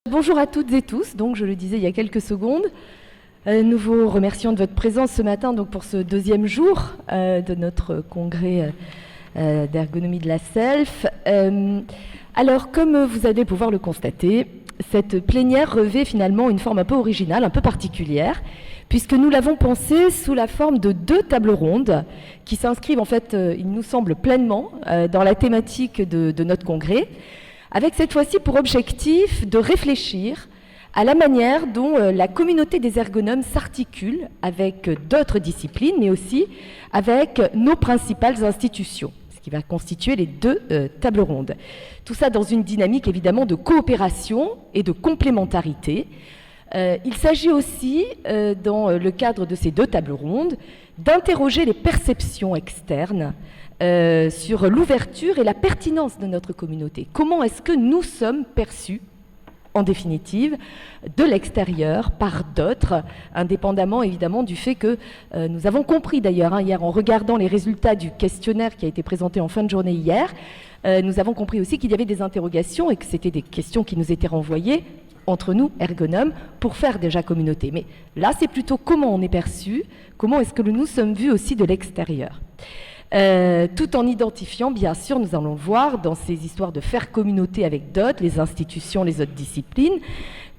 Bonjour à toutes et tous, donc je le disais il y a quelques secondes. Nous vous remercions de votre présence ce matin donc, pour ce deuxième jour de notre congrès d'ergonomie de la self. Alors, comme vous allez pouvoir le constater, cette plénière revêt finalement une forme un peu originale, un peu particulière, puisque nous l'avons pensée sous la forme de 2 tables rondes qui s'inscrivent en fait, il nous semble, pleinement dans la thématique de notre congrès, avec cette fois-ci pour objectif de réfléchir à la manière dont la communauté des ergonomes s'articule avec d'autres disciplines, mais aussi avec nos principales institutions, ce qui va constituer les 2 tables rondes. Tout ça dans une dynamique évidemment de coopération et de complémentarité. Il s'agit aussi, dans le cadre de ces 2 tables rondes, d'interroger les perceptions externes sur l'ouverture et la pertinence de notre communauté. Comment est-ce que nous sommes perçus, en définitive, de l'extérieur par d'autres, indépendamment évidemment du fait que nous avons compris d'ailleurs, hier en regardant les résultats du questionnaire qui a été présenté en fin de journée hier, nous avons compris aussi qu'il y avait des interrogations et que c'était des questions qui nous étaient renvoyées entre nous, ergonomes, pour faire déjà communauté. Mais là, c'est plutôt comment on est perçu, comment est-ce que nous sommes vus aussi de l'extérieur. Tout en identifiant, bien sûr, nous allons le voir, dans ces histoires de faire communauté avec d'autres, les institutions, les autres disciplines,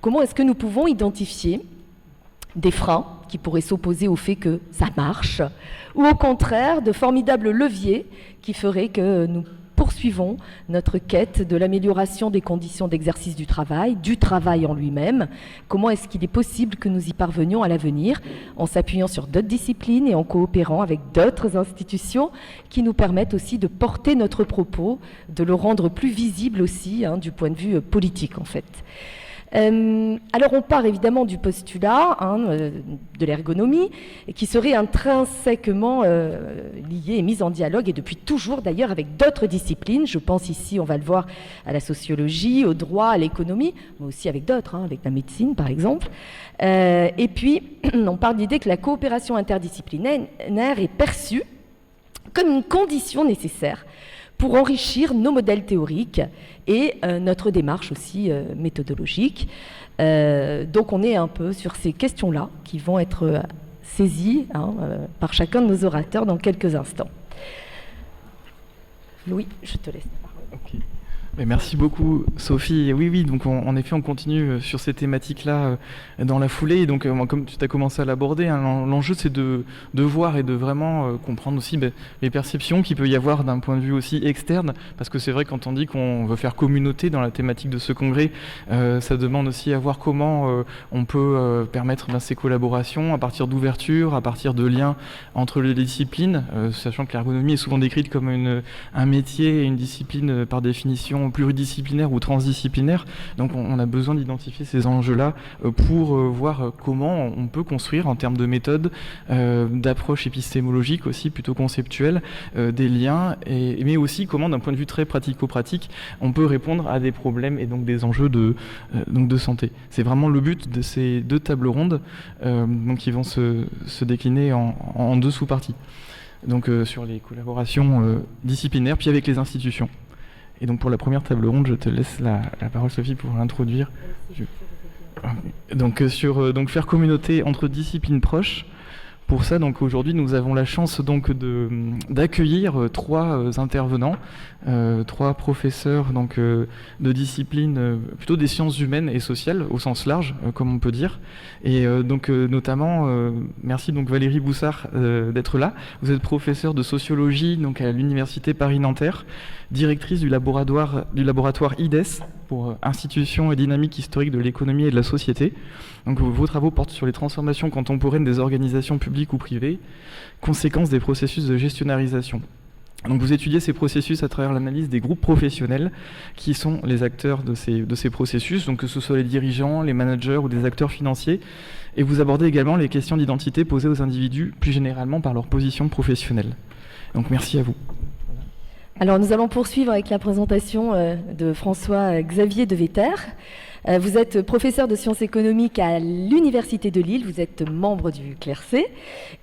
comment est-ce que nous pouvons identifier des freins qui pourraient s'opposer au fait que ça marche, ou au contraire, de formidables leviers qui feraient que nous poursuivons notre quête de l'amélioration des conditions d'exercice du travail en lui-même. Comment est-ce qu'il est possible que nous y parvenions à l'avenir en s'appuyant sur d'autres disciplines et en coopérant avec d'autres institutions qui nous permettent aussi de porter notre propos, de le rendre plus visible aussi du point de vue politique en fait. Alors on part évidemment du postulat de l'ergonomie qui serait intrinsèquement lié et mis en dialogue et depuis toujours d'ailleurs avec d'autres disciplines. Je pense ici, on va le voir, à la sociologie, au droit, à l'économie, mais aussi avec d'autres, avec la médecine par exemple. Et puis on parle de l'idée que la coopération interdisciplinaire est perçue comme une condition nécessaire pour enrichir nos modèles théoriques et notre démarche aussi méthodologique. Donc on est un peu sur ces questions-là qui vont être saisies par chacun de nos orateurs dans quelques instants. Louis, je te laisse la parole. Okay. Merci beaucoup Sophie. Oui, donc en effet on continue sur ces thématiques-là dans la foulée. Et donc comme tu as commencé à l'aborder, l'enjeu c'est de voir et de vraiment comprendre aussi les perceptions qu'il peut y avoir d'un point de vue aussi externe. Parce que c'est vrai quand on dit qu'on veut faire communauté dans la thématique de ce congrès, ça demande aussi à voir comment on peut permettre ces collaborations à partir d'ouverture, à partir de liens entre les disciplines, sachant que l'ergonomie est souvent décrite comme un métier et une discipline par définition pluridisciplinaire ou transdisciplinaire. Donc on a besoin d'identifier ces enjeux-là pour voir comment on peut construire en termes de méthode, d'approche épistémologique aussi, plutôt conceptuelle, des liens, mais aussi comment d'un point de vue très pratico-pratique, on peut répondre à des problèmes et donc des enjeux de santé. C'est vraiment le but de ces 2 tables rondes donc qui vont se décliner en 2 sous-parties. Donc sur les collaborations disciplinaires, puis avec les institutions. Et donc pour la première table ronde, je te laisse la parole Sophie pour l'introduire. Donc sur faire communauté entre disciplines proches. Pour ça, donc aujourd'hui, nous avons la chance donc d'accueillir 3 intervenants, 3 professeurs donc de disciplines plutôt des sciences humaines et sociales au sens large, comme on peut dire. Et donc notamment, merci donc Valérie Boussard d'être là. Vous êtes professeure de sociologie donc à l'université Paris-Nanterre, directrice du laboratoire IDES pour Institution et dynamique historique de l'économie et de la société. Donc vos travaux portent sur les transformations contemporaines des organisations publiques ou privées, conséquences des processus de gestionnarisation. Donc vous étudiez ces processus à travers l'analyse des groupes professionnels qui sont les acteurs de ces processus, donc que ce soit les dirigeants, les managers ou des acteurs financiers, et vous abordez également les questions d'identité posées aux individus plus généralement par leur position professionnelle. Donc merci à vous. Alors nous allons poursuivre avec la présentation de François-Xavier de Vetter. Vous êtes professeur de sciences économiques à l'Université de Lille, vous êtes membre du CLERC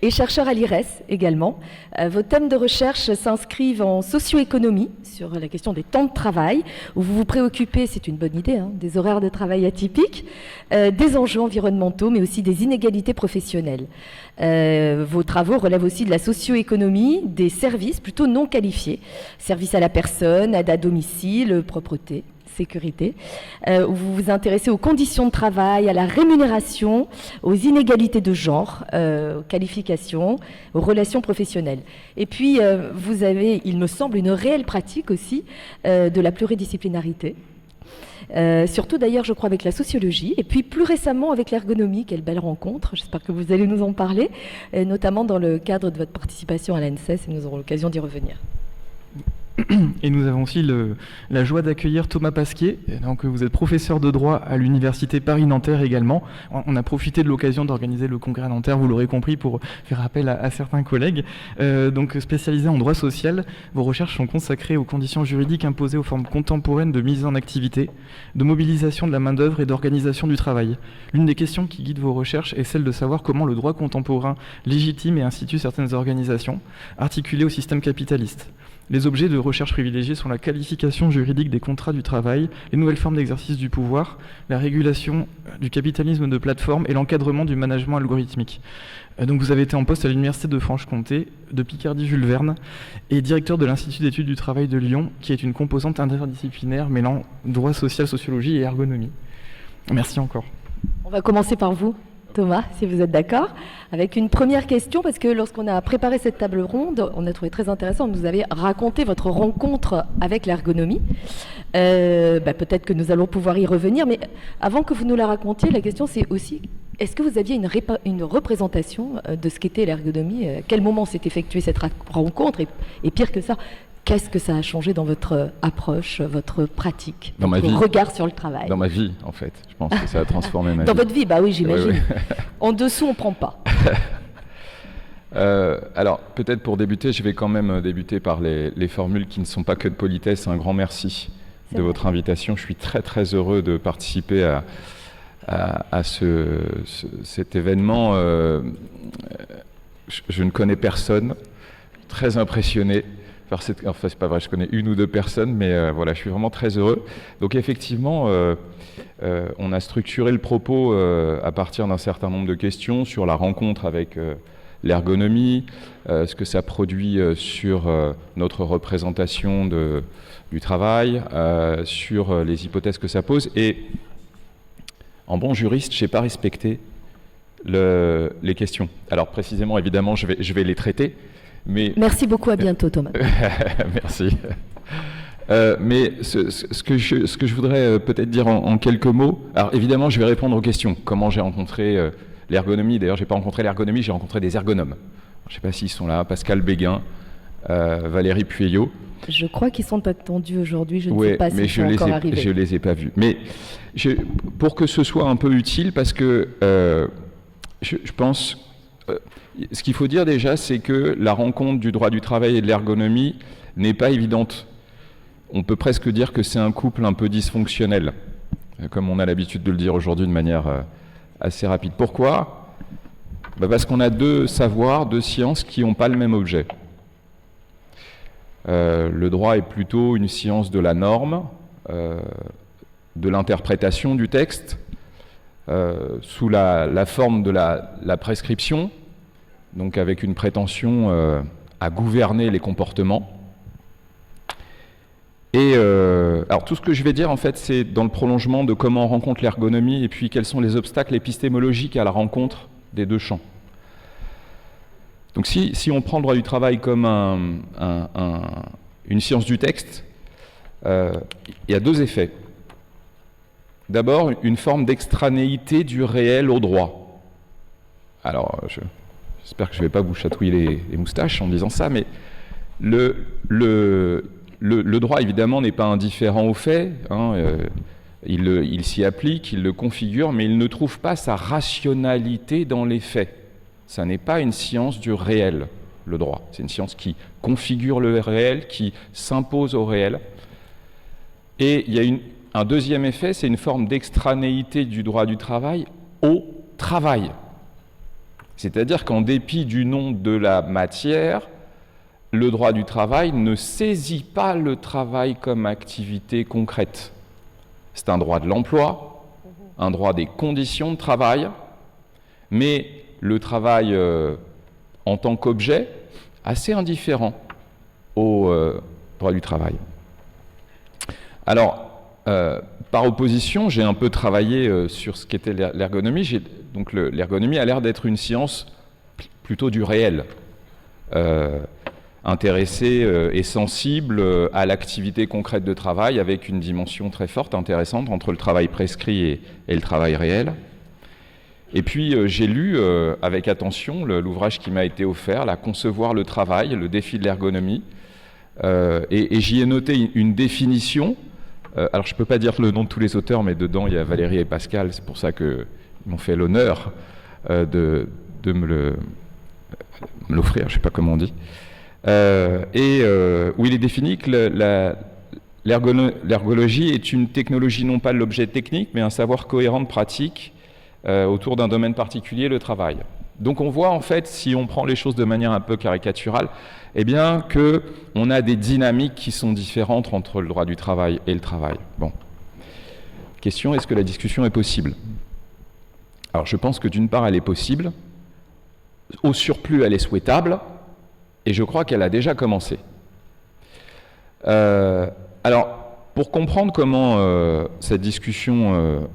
et chercheur à l'IRES également. Vos thèmes de recherche s'inscrivent en socio-économie, sur la question des temps de travail, où vous vous préoccupez, c'est une bonne idée, des horaires de travail atypiques, des enjeux environnementaux, mais aussi des inégalités professionnelles. Vos travaux relèvent aussi de la socio-économie, des services plutôt non qualifiés, services à la personne, aide à domicile, propreté, sécurité, où vous vous intéressez aux conditions de travail, à la rémunération, aux inégalités de genre, aux qualifications, aux relations professionnelles. Et puis, vous avez, il me semble, une réelle pratique aussi de la pluridisciplinarité. Surtout d'ailleurs, je crois, avec la sociologie, et puis plus récemment avec l'ergonomie. Quelle belle rencontre, j'espère que vous allez nous en parler, notamment dans le cadre de votre participation à l'ANSES, et nous aurons l'occasion d'y revenir. Et nous avons aussi la joie d'accueillir Thomas Pasquier. Donc, vous êtes professeur de droit à l'Université Paris-Nanterre également. On a profité de l'occasion d'organiser le congrès à Nanterre, vous l'aurez compris, pour faire appel à certains collègues. Donc spécialisé en droit social, vos recherches sont consacrées aux conditions juridiques imposées aux formes contemporaines de mise en activité, de mobilisation de la main-d'œuvre et d'organisation du travail. L'une des questions qui guide vos recherches est celle de savoir comment le droit contemporain légitime et institue certaines organisations, articulées au système capitaliste. Les objets de recherche privilégiés sont la qualification juridique des contrats du travail, les nouvelles formes d'exercice du pouvoir, la régulation du capitalisme de plateforme et l'encadrement du management algorithmique. Donc vous avez été en poste à l'Université de Franche-Comté, de Picardie-Jules Verne, et directeur de l'Institut d'études du travail de Lyon, qui est une composante interdisciplinaire mêlant droit social, sociologie et ergonomie. Merci encore. On va commencer par vous, Thomas, si vous êtes d'accord, avec une première question, parce que lorsqu'on a préparé cette table ronde, on a trouvé très intéressant, vous avez raconté votre rencontre avec l'ergonomie. Peut-être que nous allons pouvoir y revenir, mais avant que vous nous la racontiez, la question c'est aussi, est-ce que vous aviez une représentation de ce qu'était l'ergonomie? À quel moment s'est effectuée cette rencontre? Et pire que ça, qu'est-ce que ça a changé dans votre approche, votre pratique, votre regard sur le travail? Dans ma vie, en fait. Je pense que ça a transformé ma vie. Dans votre vie, bah oui, j'imagine. Oui. En dessous, on ne prend pas. Alors, peut-être pour débuter, je vais quand même débuter par les formules qui ne sont pas que de politesse. Un grand merci de votre invitation. Je suis très, très heureux de participer à cet événement. Je ne connais personne. Très impressionné. Enfin, c'est pas vrai, je connais une ou deux personnes, mais voilà, je suis vraiment très heureux. Donc effectivement, on a structuré le propos à partir d'un certain nombre de questions sur la rencontre avec l'ergonomie, ce que ça produit sur notre représentation du travail, sur les hypothèses que ça pose. Et en bon juriste, je n'ai pas respecté les questions. Alors précisément, évidemment, je vais les traiter. Mais merci beaucoup, à bientôt Thomas. Merci. Mais ce que je voudrais peut-être dire en quelques mots, alors évidemment je vais répondre aux questions. Comment j'ai rencontré l'ergonomie? D'ailleurs, j'ai pas rencontré l'ergonomie, j'ai rencontré des ergonomes. Je ne sais pas s'ils sont là, Pascal Béguin, Valérie Pueyo. Je crois qu'ils sont attendus aujourd'hui, je ne sais pas s'ils sont encore arrivés. Je ne les ai pas vus. Mais pour que ce soit un peu utile, parce que je pense... ce qu'il faut dire déjà, c'est que la rencontre du droit du travail et de l'ergonomie n'est pas évidente. On peut presque dire que c'est un couple un peu dysfonctionnel, comme on a l'habitude de le dire aujourd'hui de manière assez rapide. Pourquoi? Parce qu'on a deux savoirs, deux sciences qui n'ont pas le même objet. Le droit est plutôt une science de la norme, de l'interprétation du texte, sous la forme de la prescription, donc avec une prétention à gouverner les comportements. Et alors tout ce que je vais dire, en fait, c'est dans le prolongement de comment on rencontre l'ergonomie et puis quels sont les obstacles épistémologiques à la rencontre des deux champs. Donc si on prend le droit du travail comme une science du texte, il y a deux effets. D'abord, une forme d'extranéité du réel au droit. Alors, j'espère que je ne vais pas vous chatouiller les moustaches en disant ça, mais le droit, évidemment, n'est pas indifférent aux faits. Il s'y applique, il le configure, mais il ne trouve pas sa rationalité dans les faits. Ça n'est pas une science du réel, le droit. C'est une science qui configure le réel, qui s'impose au réel. Et il y a un deuxième effet, c'est une forme d'extranéité du droit du travail au travail. C'est-à-dire qu'en dépit du nom de la matière, le droit du travail ne saisit pas le travail comme activité concrète. C'est un droit de l'emploi, un droit des conditions de travail, mais le travail en tant qu'objet, assez indifférent au droit du travail. Alors, par opposition, j'ai un peu travaillé sur ce qu'était l'ergonomie. Donc l'ergonomie a l'air d'être une science plutôt du réel, intéressée et sensible à l'activité concrète de travail, avec une dimension très forte, intéressante, entre le travail prescrit et le travail réel. Et puis j'ai lu avec attention l'ouvrage qui m'a été offert, « Concevoir le travail, le défi de l'ergonomie », et j'y ai noté une définition. Alors je ne peux pas dire le nom de tous les auteurs, mais dedans il y a Valérie et Pascal, c'est pour ça qu'ils m'ont fait l'honneur de me l'offrir, je ne sais pas comment on dit. Où il est défini que l'ergologie est une technologie non pas de l'objet technique, mais un savoir cohérent de pratique autour d'un domaine particulier, le travail. Donc on voit en fait, si on prend les choses de manière un peu caricaturale, eh bien qu'on a des dynamiques qui sont différentes entre le droit du travail et le travail. Bon. Question, est-ce que la discussion est possible? Alors je pense que d'une part elle est possible, au surplus elle est souhaitable, et je crois qu'elle a déjà commencé. Alors, pour comprendre comment cette discussion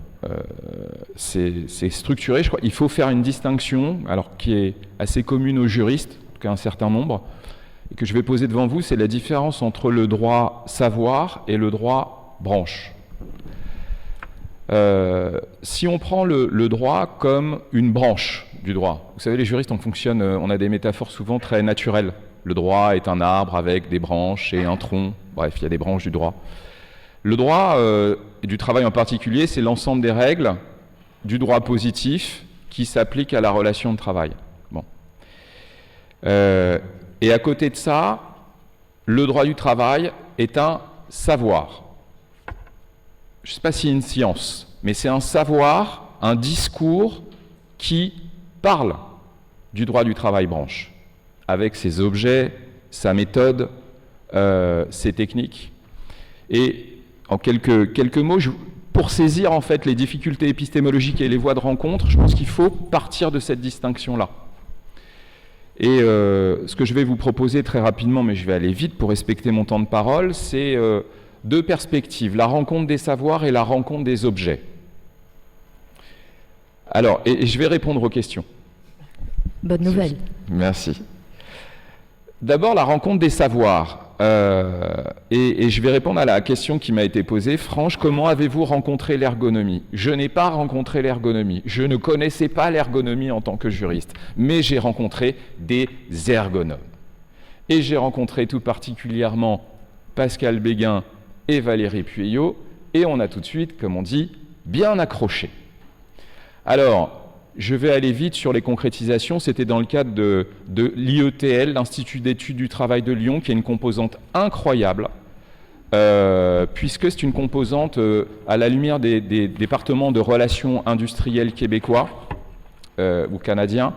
c'est structuré, je crois qu'il faut faire une distinction, alors qui est assez commune aux juristes, en tout cas un certain nombre, et que je vais poser devant vous, c'est la différence entre le droit savoir et le droit branche. Si on prend le droit comme une branche du droit, vous savez, les juristes, on a des métaphores souvent très naturelles. Le droit est un arbre avec des branches et un tronc, bref, il y a des branches du droit. Le droit, et du travail en particulier, c'est l'ensemble des règles du droit positif qui s'appliquent à la relation de travail. Bon. Et à côté de ça, le droit du travail est un savoir. Je ne sais pas s'il y a une science, mais c'est un savoir, un discours qui parle du droit du travail branche, avec ses objets, sa méthode, ses techniques. Et en quelques mots, pour saisir en fait les difficultés épistémologiques et les voies de rencontre, je pense qu'il faut partir de cette distinction-là. Et ce que je vais vous proposer très rapidement, mais je vais aller vite pour respecter mon temps de parole, c'est deux perspectives, la rencontre des savoirs et la rencontre des objets. Alors, et je vais répondre aux questions. Bonne nouvelle. Merci. D'abord, la rencontre des savoirs. Et je vais répondre à la question qui m'a été posée. Franche, comment avez-vous rencontré l'ergonomie? Je n'ai pas rencontré l'ergonomie. Je ne connaissais pas l'ergonomie en tant que juriste. Mais j'ai rencontré des ergonomes. Et j'ai rencontré tout particulièrement Pascal Béguin et Valérie Pueyo. Et on a tout de suite, comme on dit, bien accroché. Alors, je vais aller vite sur les concrétisations. C'était dans le cadre de l'IETL, l'Institut d'études du travail de Lyon, qui est une composante incroyable, puisque c'est une composante à la lumière des départements de relations industrielles québécois ou canadiens,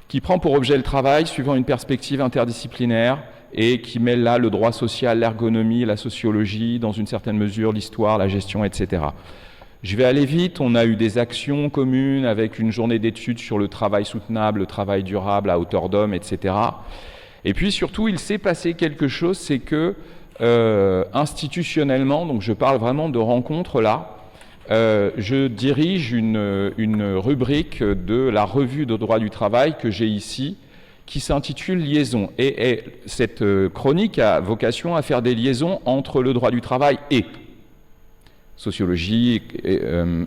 qui prend pour objet le travail suivant une perspective interdisciplinaire et qui mêle là le droit social, l'ergonomie, la sociologie, dans une certaine mesure l'histoire, la gestion, etc. Je vais aller vite, on a eu des actions communes avec une journée d'études sur le travail soutenable, le travail durable à hauteur d'homme, etc. Et puis surtout, il s'est passé quelque chose, c'est que institutionnellement, donc je parle vraiment de rencontres là, je dirige une rubrique de la revue de droit du travail que j'ai ici, qui s'intitule Liaison. Et cette chronique a vocation à faire des liaisons entre le droit du travail et sociologie,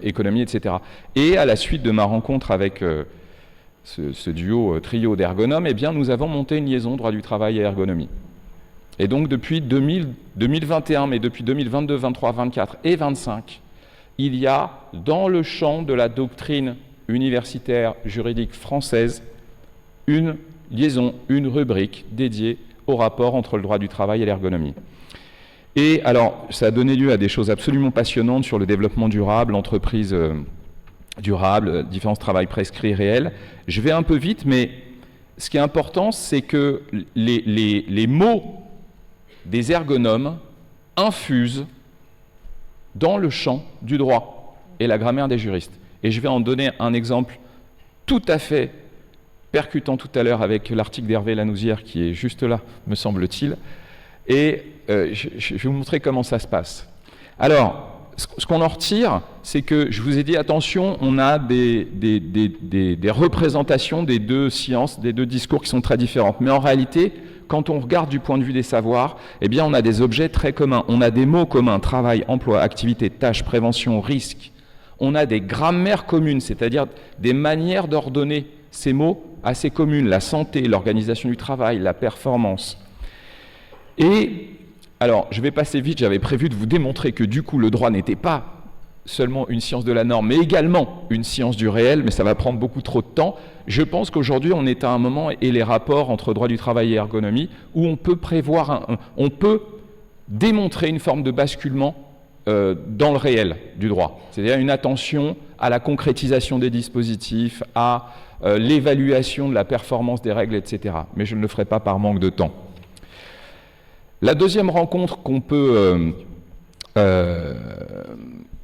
économie, etc. Et à la suite de ma rencontre avec ce trio d'ergonomes, eh bien, nous avons monté une liaison droit du travail et ergonomie. Et donc depuis 2021, mais depuis 2022, 23, 24 et 25, il y a dans le champ de la doctrine universitaire juridique française une liaison, une rubrique dédiée au rapport entre le droit du travail et l'ergonomie. Et alors, ça a donné lieu à des choses absolument passionnantes sur le développement durable, l'entreprise durable, différents travails prescrits réels. Je vais un peu vite, mais ce qui est important, c'est que les mots des ergonomes infusent dans le champ du droit et la grammaire des juristes. Et je vais en donner un exemple tout à fait percutant tout à l'heure avec l'article d'Hervé Lanouzière qui est juste là, me semble-t-il. Et je vais vous montrer comment ça se passe. Alors, ce qu'on en retire, c'est que je vous ai dit, attention, on a des représentations des deux sciences, des deux discours qui sont très différentes. Mais en réalité, quand on regarde du point de vue des savoirs, eh bien, on a des objets très communs. On a des mots communs, travail, emploi, activité, tâche, prévention, risque. On a des grammaires communes, c'est-à-dire des manières d'ordonner ces mots assez communes, la santé, l'organisation du travail, la performance. Et, alors, je vais passer vite, j'avais prévu de vous démontrer que du coup, le droit n'était pas seulement une science de la norme, mais également une science du réel, mais ça va prendre beaucoup trop de temps. Je pense qu'aujourd'hui, on est à un moment, et les rapports entre droit du travail et ergonomie, où on peut prévoir, on peut démontrer une forme de basculement dans le réel du droit. C'est-à-dire une attention à la concrétisation des dispositifs, à l'évaluation de la performance des règles, etc. Mais je ne le ferai pas par manque de temps. La deuxième rencontre qu'on peut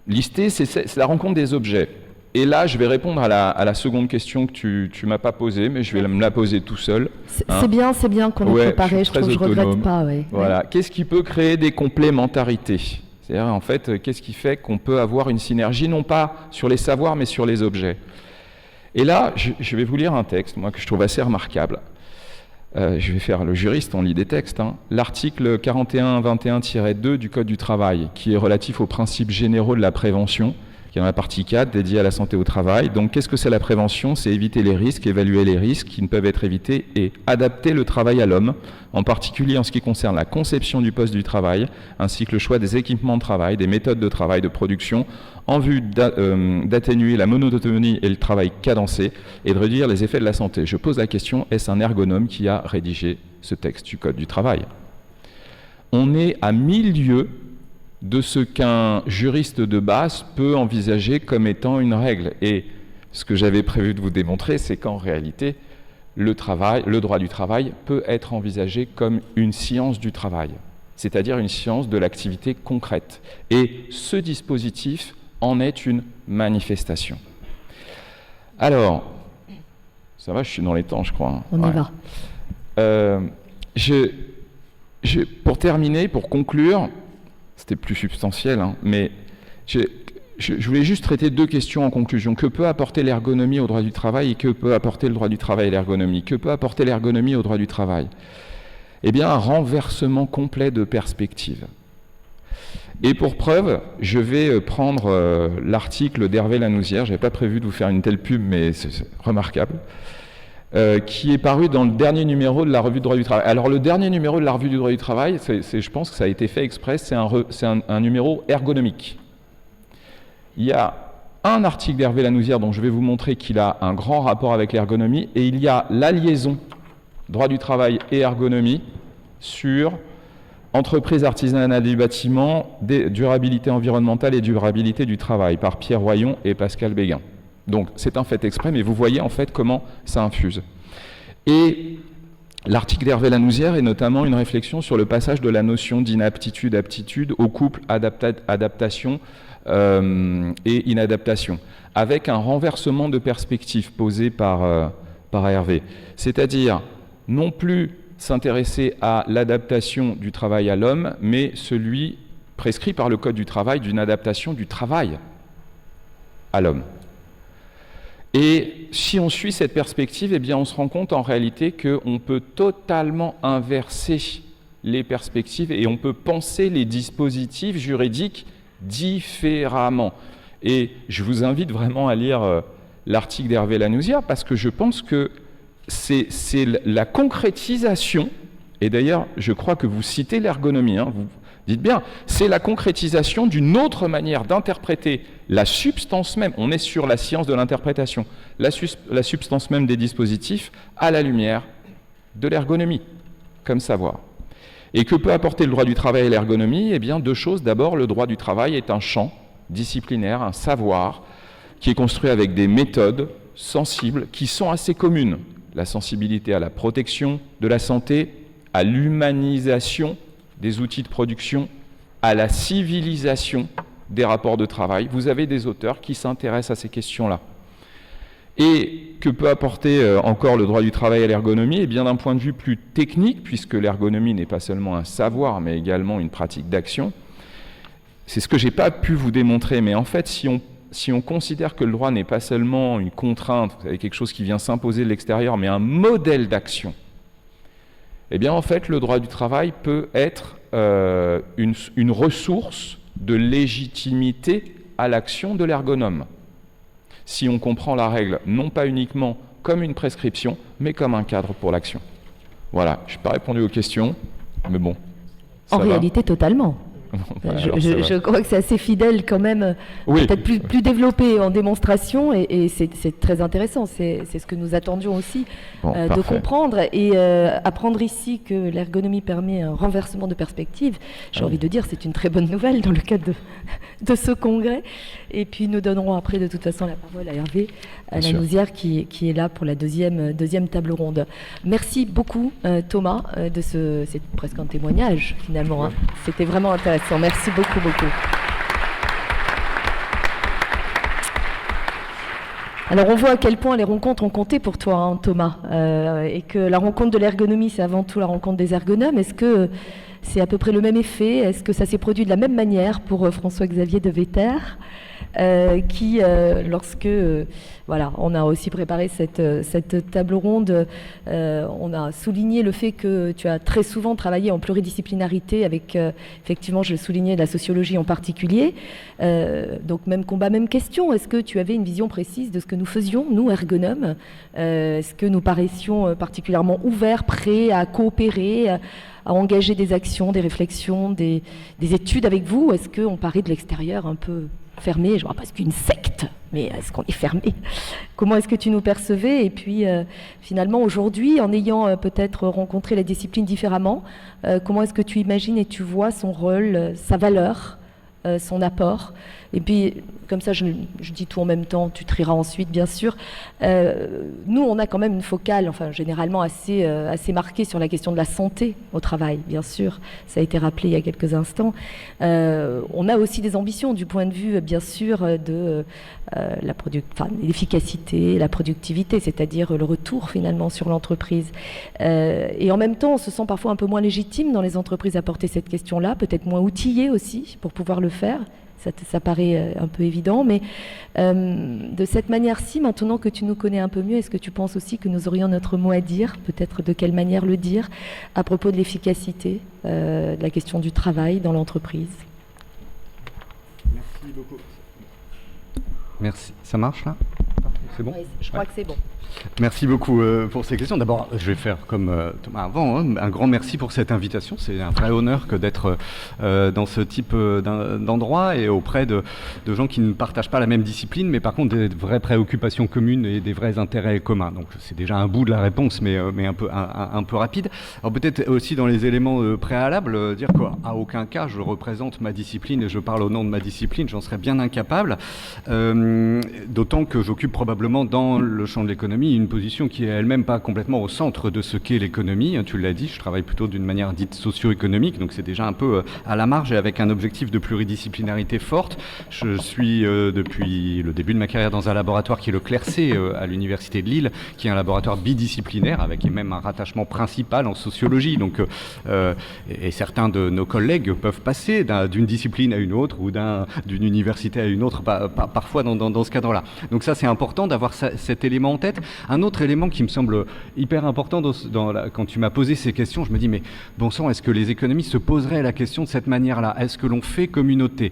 lister, c'est la rencontre des objets. Et là, je vais répondre à la seconde question que tu ne m'as pas posée, mais je vais me la poser tout seul. C'est bien qu'on ait préparé, je trouve que je ne regrette pas. Ouais. Voilà. Qu'est-ce qui peut créer des complémentarités ? C'est-à-dire, en fait, qu'est-ce qui fait qu'on peut avoir une synergie, non pas sur les savoirs, mais sur les objets ? Et là, je vais vous lire un texte, moi, que je trouve assez remarquable. Je vais faire le juriste, on lit des textes. L'article 4121-2 du Code du travail, qui est relatif aux principes généraux de la prévention, qui est dans la partie 4, dédiée à la santé au travail. Donc, qu'est-ce que c'est la prévention ? C'est éviter les risques, évaluer les risques qui ne peuvent être évités et adapter le travail à l'homme, en particulier en ce qui concerne la conception du poste du travail, ainsi que le choix des équipements de travail, des méthodes de travail, de production, en vue d'atténuer la monotonie et le travail cadencé et de réduire les effets de la santé. Je pose la question, est-ce un ergonome qui a rédigé ce texte du Code du travail ? On est à 1000 lieues de ce qu'un juriste de base peut envisager comme étant une règle. Et ce que j'avais prévu de vous démontrer, c'est qu'en réalité, le droit du travail peut être envisagé comme une science du travail, c'est-à-dire une science de l'activité concrète. Et ce dispositif en est une manifestation. Alors, ça va, je suis dans les temps, je crois. On y va. Pour terminer, pour conclure, c'était plus substantiel, mais je voulais juste traiter deux questions en conclusion. Que peut apporter l'ergonomie au droit du travail et que peut apporter le droit du travail à l'ergonomie ? Que peut apporter l'ergonomie au droit du travail ? Eh bien, un renversement complet de perspective. Et pour preuve, je vais prendre l'article d'Hervé Lanouzière, je n'avais pas prévu de vous faire une telle pub, mais c'est remarquable, qui est paru dans le dernier numéro de la Revue du droit du travail. Alors le dernier numéro de la Revue du droit du travail, je pense que ça a été fait exprès, c'est un numéro ergonomique. Il y a un article d'Hervé Lanouzière dont je vais vous montrer qu'il a un grand rapport avec l'ergonomie, et il y a la liaison droit du travail et ergonomie sur entreprise artisanale du bâtiment, durabilité environnementale et durabilité du travail, par Pierre Royon et Pascal Béguin. Donc c'est un fait exprès, mais vous voyez en fait comment ça infuse. Et l'article d'Hervé Lanouzière est notamment une réflexion sur le passage de la notion d'inaptitude-aptitude au couple adaptation et inadaptation, avec un renversement de perspective posé par Hervé. C'est-à-dire non plus s'intéresser à l'adaptation du travail à l'homme, mais celui prescrit par le Code du travail d'une adaptation du travail à l'homme. Et si on suit cette perspective, eh bien on se rend compte en réalité qu'on peut totalement inverser les perspectives et on peut penser les dispositifs juridiques différemment. Et je vous invite vraiment à lire l'article d'Hervé Lanouzière parce que je pense que c'est la concrétisation, et d'ailleurs je crois que vous citez l'ergonomie, vous dites bien, c'est la concrétisation d'une autre manière d'interpréter la substance même, on est sur la science de l'interprétation, la substance même des dispositifs à la lumière de l'ergonomie, comme savoir. Et que peut apporter le droit du travail et l'ergonomie? Eh bien, deux choses. D'abord, le droit du travail est un champ disciplinaire, un savoir, qui est construit avec des méthodes sensibles qui sont assez communes. La sensibilité à la protection de la santé, à l'humanisation des outils de production, à la civilisation des rapports de travail. Vous avez des auteurs qui s'intéressent à ces questions-là. Et que peut apporter encore le droit du travail à l'ergonomie? Eh bien, d'un point de vue plus technique, puisque l'ergonomie n'est pas seulement un savoir, mais également une pratique d'action. C'est ce que je n'ai pas pu vous démontrer, mais en fait, si on considère que le droit n'est pas seulement une contrainte, vous savez, quelque chose qui vient s'imposer de l'extérieur, mais un modèle d'action, eh bien, en fait, le droit du travail peut être une ressource de légitimité à l'action de l'ergonome. Si on comprend la règle, non pas uniquement comme une prescription, mais comme un cadre pour l'action. Voilà, je n'ai pas répondu aux questions, mais bon. En réalité, totalement. Je crois que c'est assez fidèle quand même, oui. Peut-être plus développé en démonstration, et c'est très intéressant, c'est ce que nous attendions aussi de comprendre, et apprendre ici que l'ergonomie permet un renversement de perspective. J'ai envie de dire, c'est une très bonne nouvelle dans le cadre de ce congrès. Et puis nous donnerons après de toute façon la parole à Hervé Lanouzière qui est là pour la deuxième table ronde. Merci beaucoup Thomas, c'est presque un témoignage finalement, hein. C'était vraiment intéressant, merci beaucoup. Alors on voit à quel point les rencontres ont compté pour toi, hein, Thomas, et que la rencontre de l'ergonomie, c'est avant tout la rencontre des ergonomes. Est-ce que c'est à peu près le même effet? Est-ce que ça s'est produit de la même manière pour François-Xavier de Vetter, qui, lorsque voilà, on a aussi préparé cette table ronde, on a souligné le fait que tu as très souvent travaillé en pluridisciplinarité avec, effectivement, je le soulignais, la sociologie en particulier. Donc même combat, même question. Est-ce que tu avais une vision précise de ce que nous faisions, nous, ergonomes? Est-ce que nous paraissions particulièrement ouverts, prêts à coopérer, à engager des actions, des réflexions, des études avec vous? Est-ce qu'on paraît de l'extérieur un peu fermé, genre presque une secte, mais est-ce qu'on est fermé? Comment est-ce que tu nous percevais? Et puis finalement aujourd'hui, en ayant peut-être rencontré la discipline différemment, comment est-ce que tu imagines et tu vois son rôle, sa valeur, son apport? Et puis, comme ça, je dis tout en même temps, tu trieras ensuite, bien sûr. Nous, on a quand même une focale, enfin, généralement assez marquée sur la question de la santé au travail, bien sûr. Ça a été rappelé il y a quelques instants. On a aussi des ambitions du point de vue, bien sûr, de l'efficacité, la productivité, c'est-à-dire le retour, finalement, sur l'entreprise. Et en même temps, on se sent parfois un peu moins légitime dans les entreprises à porter cette question-là, peut-être moins outillé aussi pour pouvoir le faire. Ça paraît un peu évident, mais de cette manière-ci, maintenant que tu nous connais un peu mieux, est-ce que tu penses aussi que nous aurions notre mot à dire, peut-être de quelle manière le dire, à propos de l'efficacité, de la question du travail dans l'entreprise? Merci beaucoup. Merci. Ça marche là? C'est bon? Oui, je crois que c'est bon. Merci beaucoup pour ces questions. D'abord, je vais faire comme Thomas avant, hein, un grand merci pour cette invitation. C'est un vrai honneur que d'être dans ce type d'endroit et auprès de gens qui ne partagent pas la même discipline, mais par contre des vraies préoccupations communes et des vrais intérêts communs. Donc c'est déjà un bout de la réponse, mais un peu rapide. Alors peut-être aussi dans les éléments préalables, dire qu'à aucun cas je représente ma discipline et je parle au nom de ma discipline, j'en serais bien incapable. D'autant que j'occupe probablement dans le champ de l'économie une position qui est elle-même pas complètement au centre de ce qu'est l'économie. Tu l'as dit, je travaille plutôt d'une manière dite socio-économique, donc c'est déjà un peu à la marge et avec un objectif de pluridisciplinarité forte. Je suis depuis le début de ma carrière dans un laboratoire qui est le CLERC à l'Université de Lille, qui est un laboratoire bidisciplinaire avec même un rattachement principal en sociologie. Donc, et certains de nos collègues peuvent passer d'une discipline à une autre ou d'une université à une autre, parfois dans ce cadre-là. Donc ça, c'est important d'avoir cet élément en tête. Un autre élément qui me semble hyper important quand tu m'as posé ces questions, je me dis, mais bon sang, est-ce que les économistes se poseraient la question de cette manière-là? Est-ce que l'on fait communauté?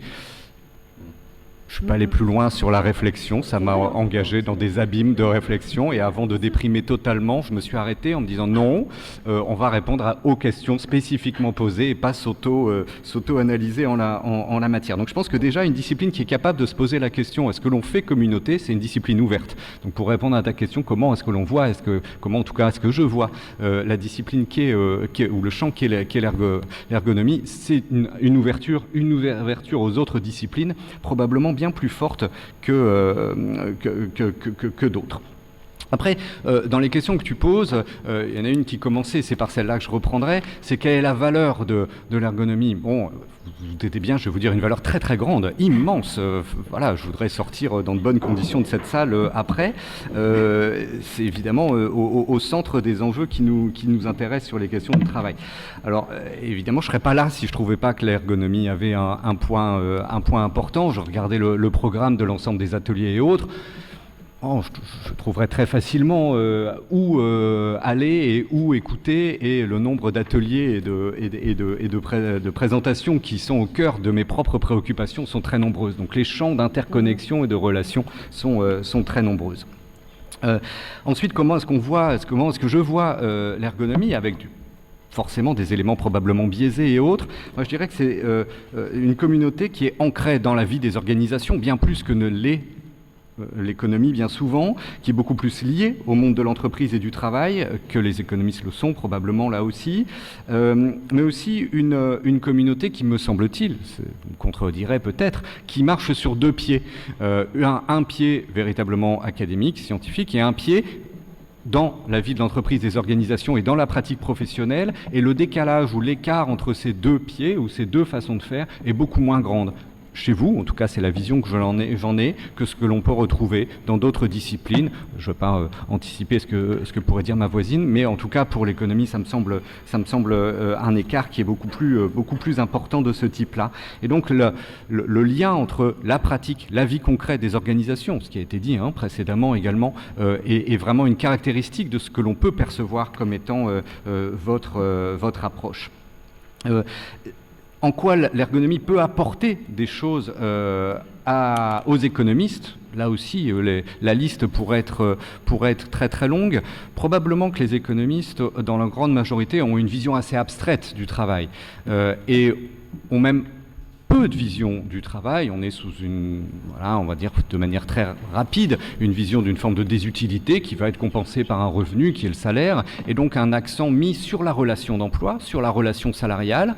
Je suis pas allé plus loin sur la réflexion, ça m'a engagé dans des abîmes de réflexion et avant de déprimer totalement, je me suis arrêté en me disant non, on va répondre aux questions spécifiquement posées et pas s'auto-analyser en la matière. Donc je pense que déjà une discipline qui est capable de se poser la question est-ce que l'on fait communauté, c'est une discipline ouverte. Donc pour répondre à ta question, comment est-ce que l'on voit, comment en tout cas est-ce que je vois la discipline ou le champ qui est l'ergonomie, c'est une ouverture aux autres disciplines, probablement bien plus forte que d'autres. Après, dans les questions que tu poses, il y en a une qui commençait, c'est par celle-là que je reprendrai, c'est quelle est la valeur de l'ergonomie. Bon, vous vous doutez bien, je vais vous dire une valeur très très grande, immense. Voilà, je voudrais sortir dans de bonnes conditions de cette salle après. C'est évidemment au centre des enjeux qui nous intéressent sur les questions de travail. Alors, évidemment, je ne serais pas là si je ne trouvais pas que l'ergonomie avait un point important. Je regardais le programme de l'ensemble des ateliers et autres. Je trouverais très facilement où aller et où écouter, et le nombre d'ateliers et de présentations qui sont au cœur de mes propres préoccupations sont très nombreuses. Donc les champs d'interconnexion et de relations sont très nombreuses. Ensuite, comment est-ce que je vois l'ergonomie avec forcément des éléments probablement biaisés et autres. Moi, je dirais que c'est une communauté qui est ancrée dans la vie des organisations, bien plus que ne l'est l'économie bien souvent, qui est beaucoup plus liée au monde de l'entreprise et du travail, que les économistes le sont probablement là aussi, mais aussi une communauté qui, me semble-t-il, me contredirait peut-être, qui marche sur deux pieds. Un pied véritablement académique, scientifique, et un pied dans la vie de l'entreprise, des organisations et dans la pratique professionnelle, et le décalage ou l'écart entre ces deux pieds ou ces deux façons de faire est beaucoup moins grande. Chez vous, en tout cas c'est la vision que j'en ai, que ce que l'on peut retrouver dans d'autres disciplines. Je ne veux pas anticiper ce que pourrait dire ma voisine, mais en tout cas pour l'économie, ça me semble un écart qui est beaucoup plus important de ce type-là. Et donc le lien entre la pratique, la vie concrète des organisations, ce qui a été dit précédemment également, est vraiment une caractéristique de ce que l'on peut percevoir comme étant votre approche. En quoi l'ergonomie peut apporter des choses aux économistes. Là aussi, la liste pourrait être très très longue. Probablement que les économistes, dans la grande majorité, ont une vision assez abstraite du travail et ont même peu de vision du travail. On est sous on va dire de manière très rapide, une vision d'une forme de désutilité qui va être compensée par un revenu qui est le salaire, et donc un accent mis sur la relation d'emploi, sur la relation salariale,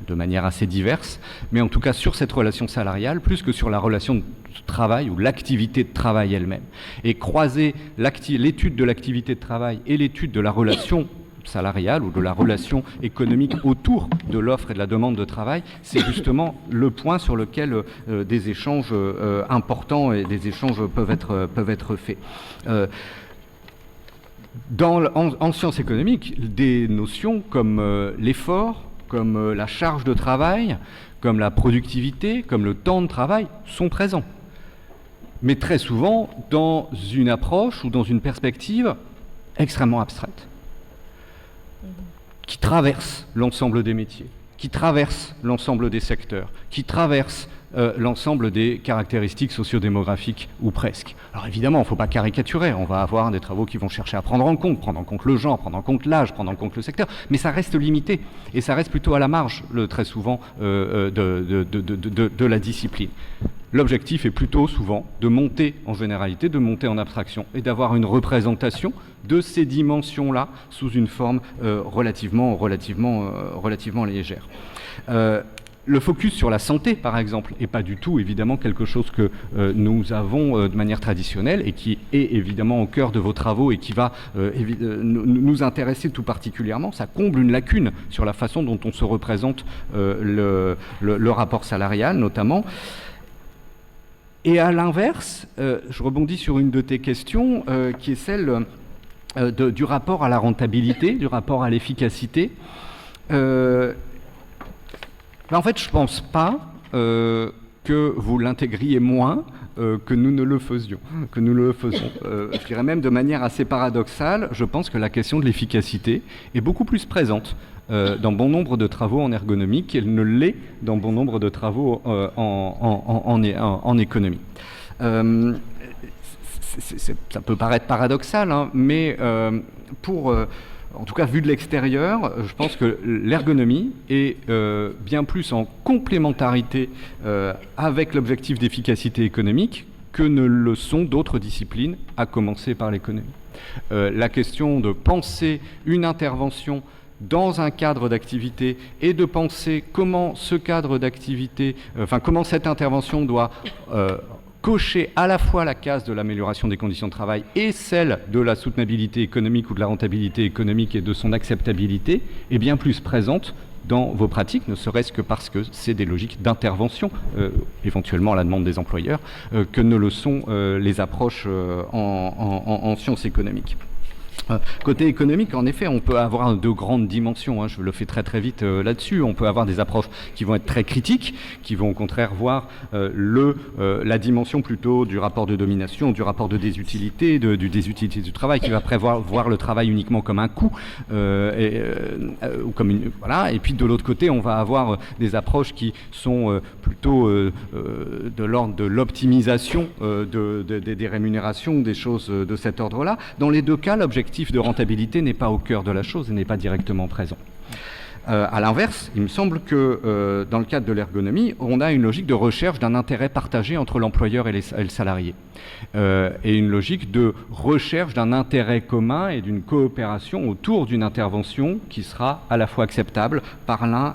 de manière assez diverse, mais en tout cas sur cette relation salariale, plus que sur la relation de travail ou l'activité de travail elle-même. Et croiser l'étude de l'activité de travail et l'étude de la relation salariale ou de la relation économique autour de l'offre et de la demande de travail, c'est justement le point sur lequel des échanges importants et des échanges peuvent être faits. En sciences économiques, des notions comme l'effort, comme la charge de travail, comme la productivité, comme le temps de travail sont présents. Mais très souvent dans une approche ou dans une perspective extrêmement abstraite, qui traverse l'ensemble des métiers, qui traverse l'ensemble des secteurs, qui traverse l'ensemble des caractéristiques sociodémographiques, ou presque. Alors évidemment, il ne faut pas caricaturer, on va avoir des travaux qui vont chercher à prendre en compte le genre, prendre en compte l'âge, prendre en compte le secteur, mais ça reste limité, et ça reste plutôt à la marge, très souvent, de la discipline. L'objectif est plutôt souvent de monter en généralité, de monter en abstraction, et d'avoir une représentation de ces dimensions-là sous une forme relativement légère. Le focus sur la santé, par exemple, n'est pas du tout, évidemment, quelque chose que nous avons de manière traditionnelle et qui est évidemment au cœur de vos travaux et qui va nous intéresser tout particulièrement. Ça comble une lacune sur la façon dont on se représente le rapport salarial, notamment. Et à l'inverse, je rebondis sur une de tes questions, qui est celle du rapport à la rentabilité, du rapport à l'efficacité. En fait, je ne pense pas que vous l'intégriez moins que nous ne le faisions, je dirais même de manière assez paradoxale, je pense que la question de l'efficacité est beaucoup plus présente dans bon nombre de travaux en ergonomie qu'elle ne l'est dans bon nombre de travaux en économie. Ça peut paraître paradoxal, hein, mais en tout cas, vu de l'extérieur, je pense que l'ergonomie est bien plus en complémentarité avec l'objectif d'efficacité économique que ne le sont d'autres disciplines, à commencer par l'économie. La question de penser une intervention dans un cadre d'activité et de penser comment ce cadre d'activité, comment cette intervention doit cocher à la fois la case de l'amélioration des conditions de travail et celle de la soutenabilité économique ou de la rentabilité économique et de son acceptabilité est bien plus présente dans vos pratiques, ne serait-ce que parce que c'est des logiques d'intervention, éventuellement à la demande des employeurs, que ne le sont les approches en sciences économiques. Côté économique, en effet, on peut avoir de grandes dimensions, hein, je le fais très très vite là-dessus. On peut avoir des approches qui vont être très critiques, qui vont au contraire voir la dimension plutôt du rapport de domination, du rapport de désutilité, du désutilité du travail, qui va voir le travail uniquement comme un coût, ou comme voilà. Et puis de l'autre côté, on va avoir des approches qui sont plutôt de l'ordre de l'optimisation des rémunérations, des choses de cet ordre-là. Dans les deux cas, l'objectif de rentabilité n'est pas au cœur de la chose et n'est pas directement présent. À l'inverse, il me semble que dans le cadre de l'ergonomie, on a une logique de recherche d'un intérêt partagé entre l'employeur et le salarié. Et une logique de recherche d'un intérêt commun et d'une coopération autour d'une intervention qui sera à la fois acceptable par l'un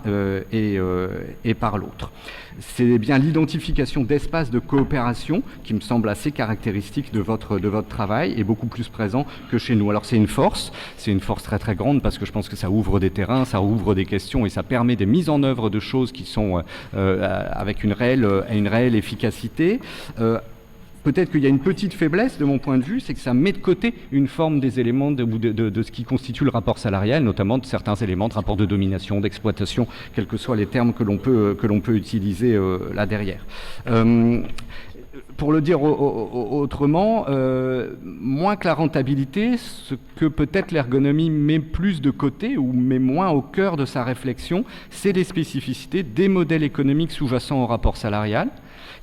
et par l'autre. C'est bien l'identification d'espaces de coopération qui me semble assez caractéristique de votre travail et beaucoup plus présent que chez nous. Alors c'est une force très très grande parce que je pense que ça ouvre des terrains, ça ouvre des questions et ça permet des mises en œuvre de choses qui sont avec une réelle efficacité. Peut-être qu'il y a une petite faiblesse de mon point de vue, c'est que ça met de côté une forme des éléments de ce qui constitue le rapport salarial, notamment de certains éléments de rapport de domination, d'exploitation, quels que soient les termes que l'on peut utiliser là derrière. Pour le dire autrement, moins que la rentabilité, ce que peut-être l'ergonomie met plus de côté ou met moins au cœur de sa réflexion, c'est les spécificités des modèles économiques sous-jacents au rapport salarial,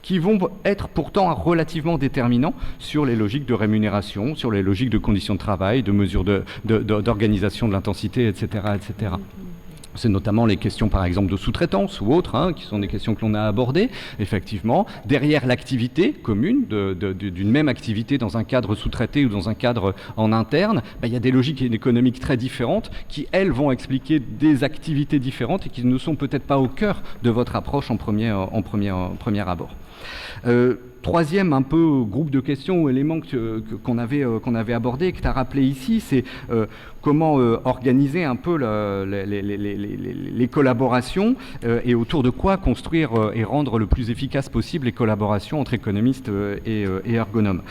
qui vont être pourtant relativement déterminants sur les logiques de rémunération, sur les logiques de conditions de travail, de mesures d'organisation de l'intensité, etc., etc. C'est notamment les questions, par exemple, de sous-traitance ou autres, hein, qui sont des questions que l'on a abordées. Effectivement, derrière l'activité commune, d'une même activité dans un cadre sous-traité ou dans un cadre en interne, il y a des logiques économiques très différentes qui, elles, vont expliquer des activités différentes et qui ne sont peut-être pas au cœur de votre approche en premier abord. Troisième un peu groupe de questions ou éléments qu'on avait abordé et que tu as rappelé ici, c'est comment organiser un peu les collaborations et autour de quoi construire et rendre le plus efficace possible les collaborations entre économistes et ergonomes.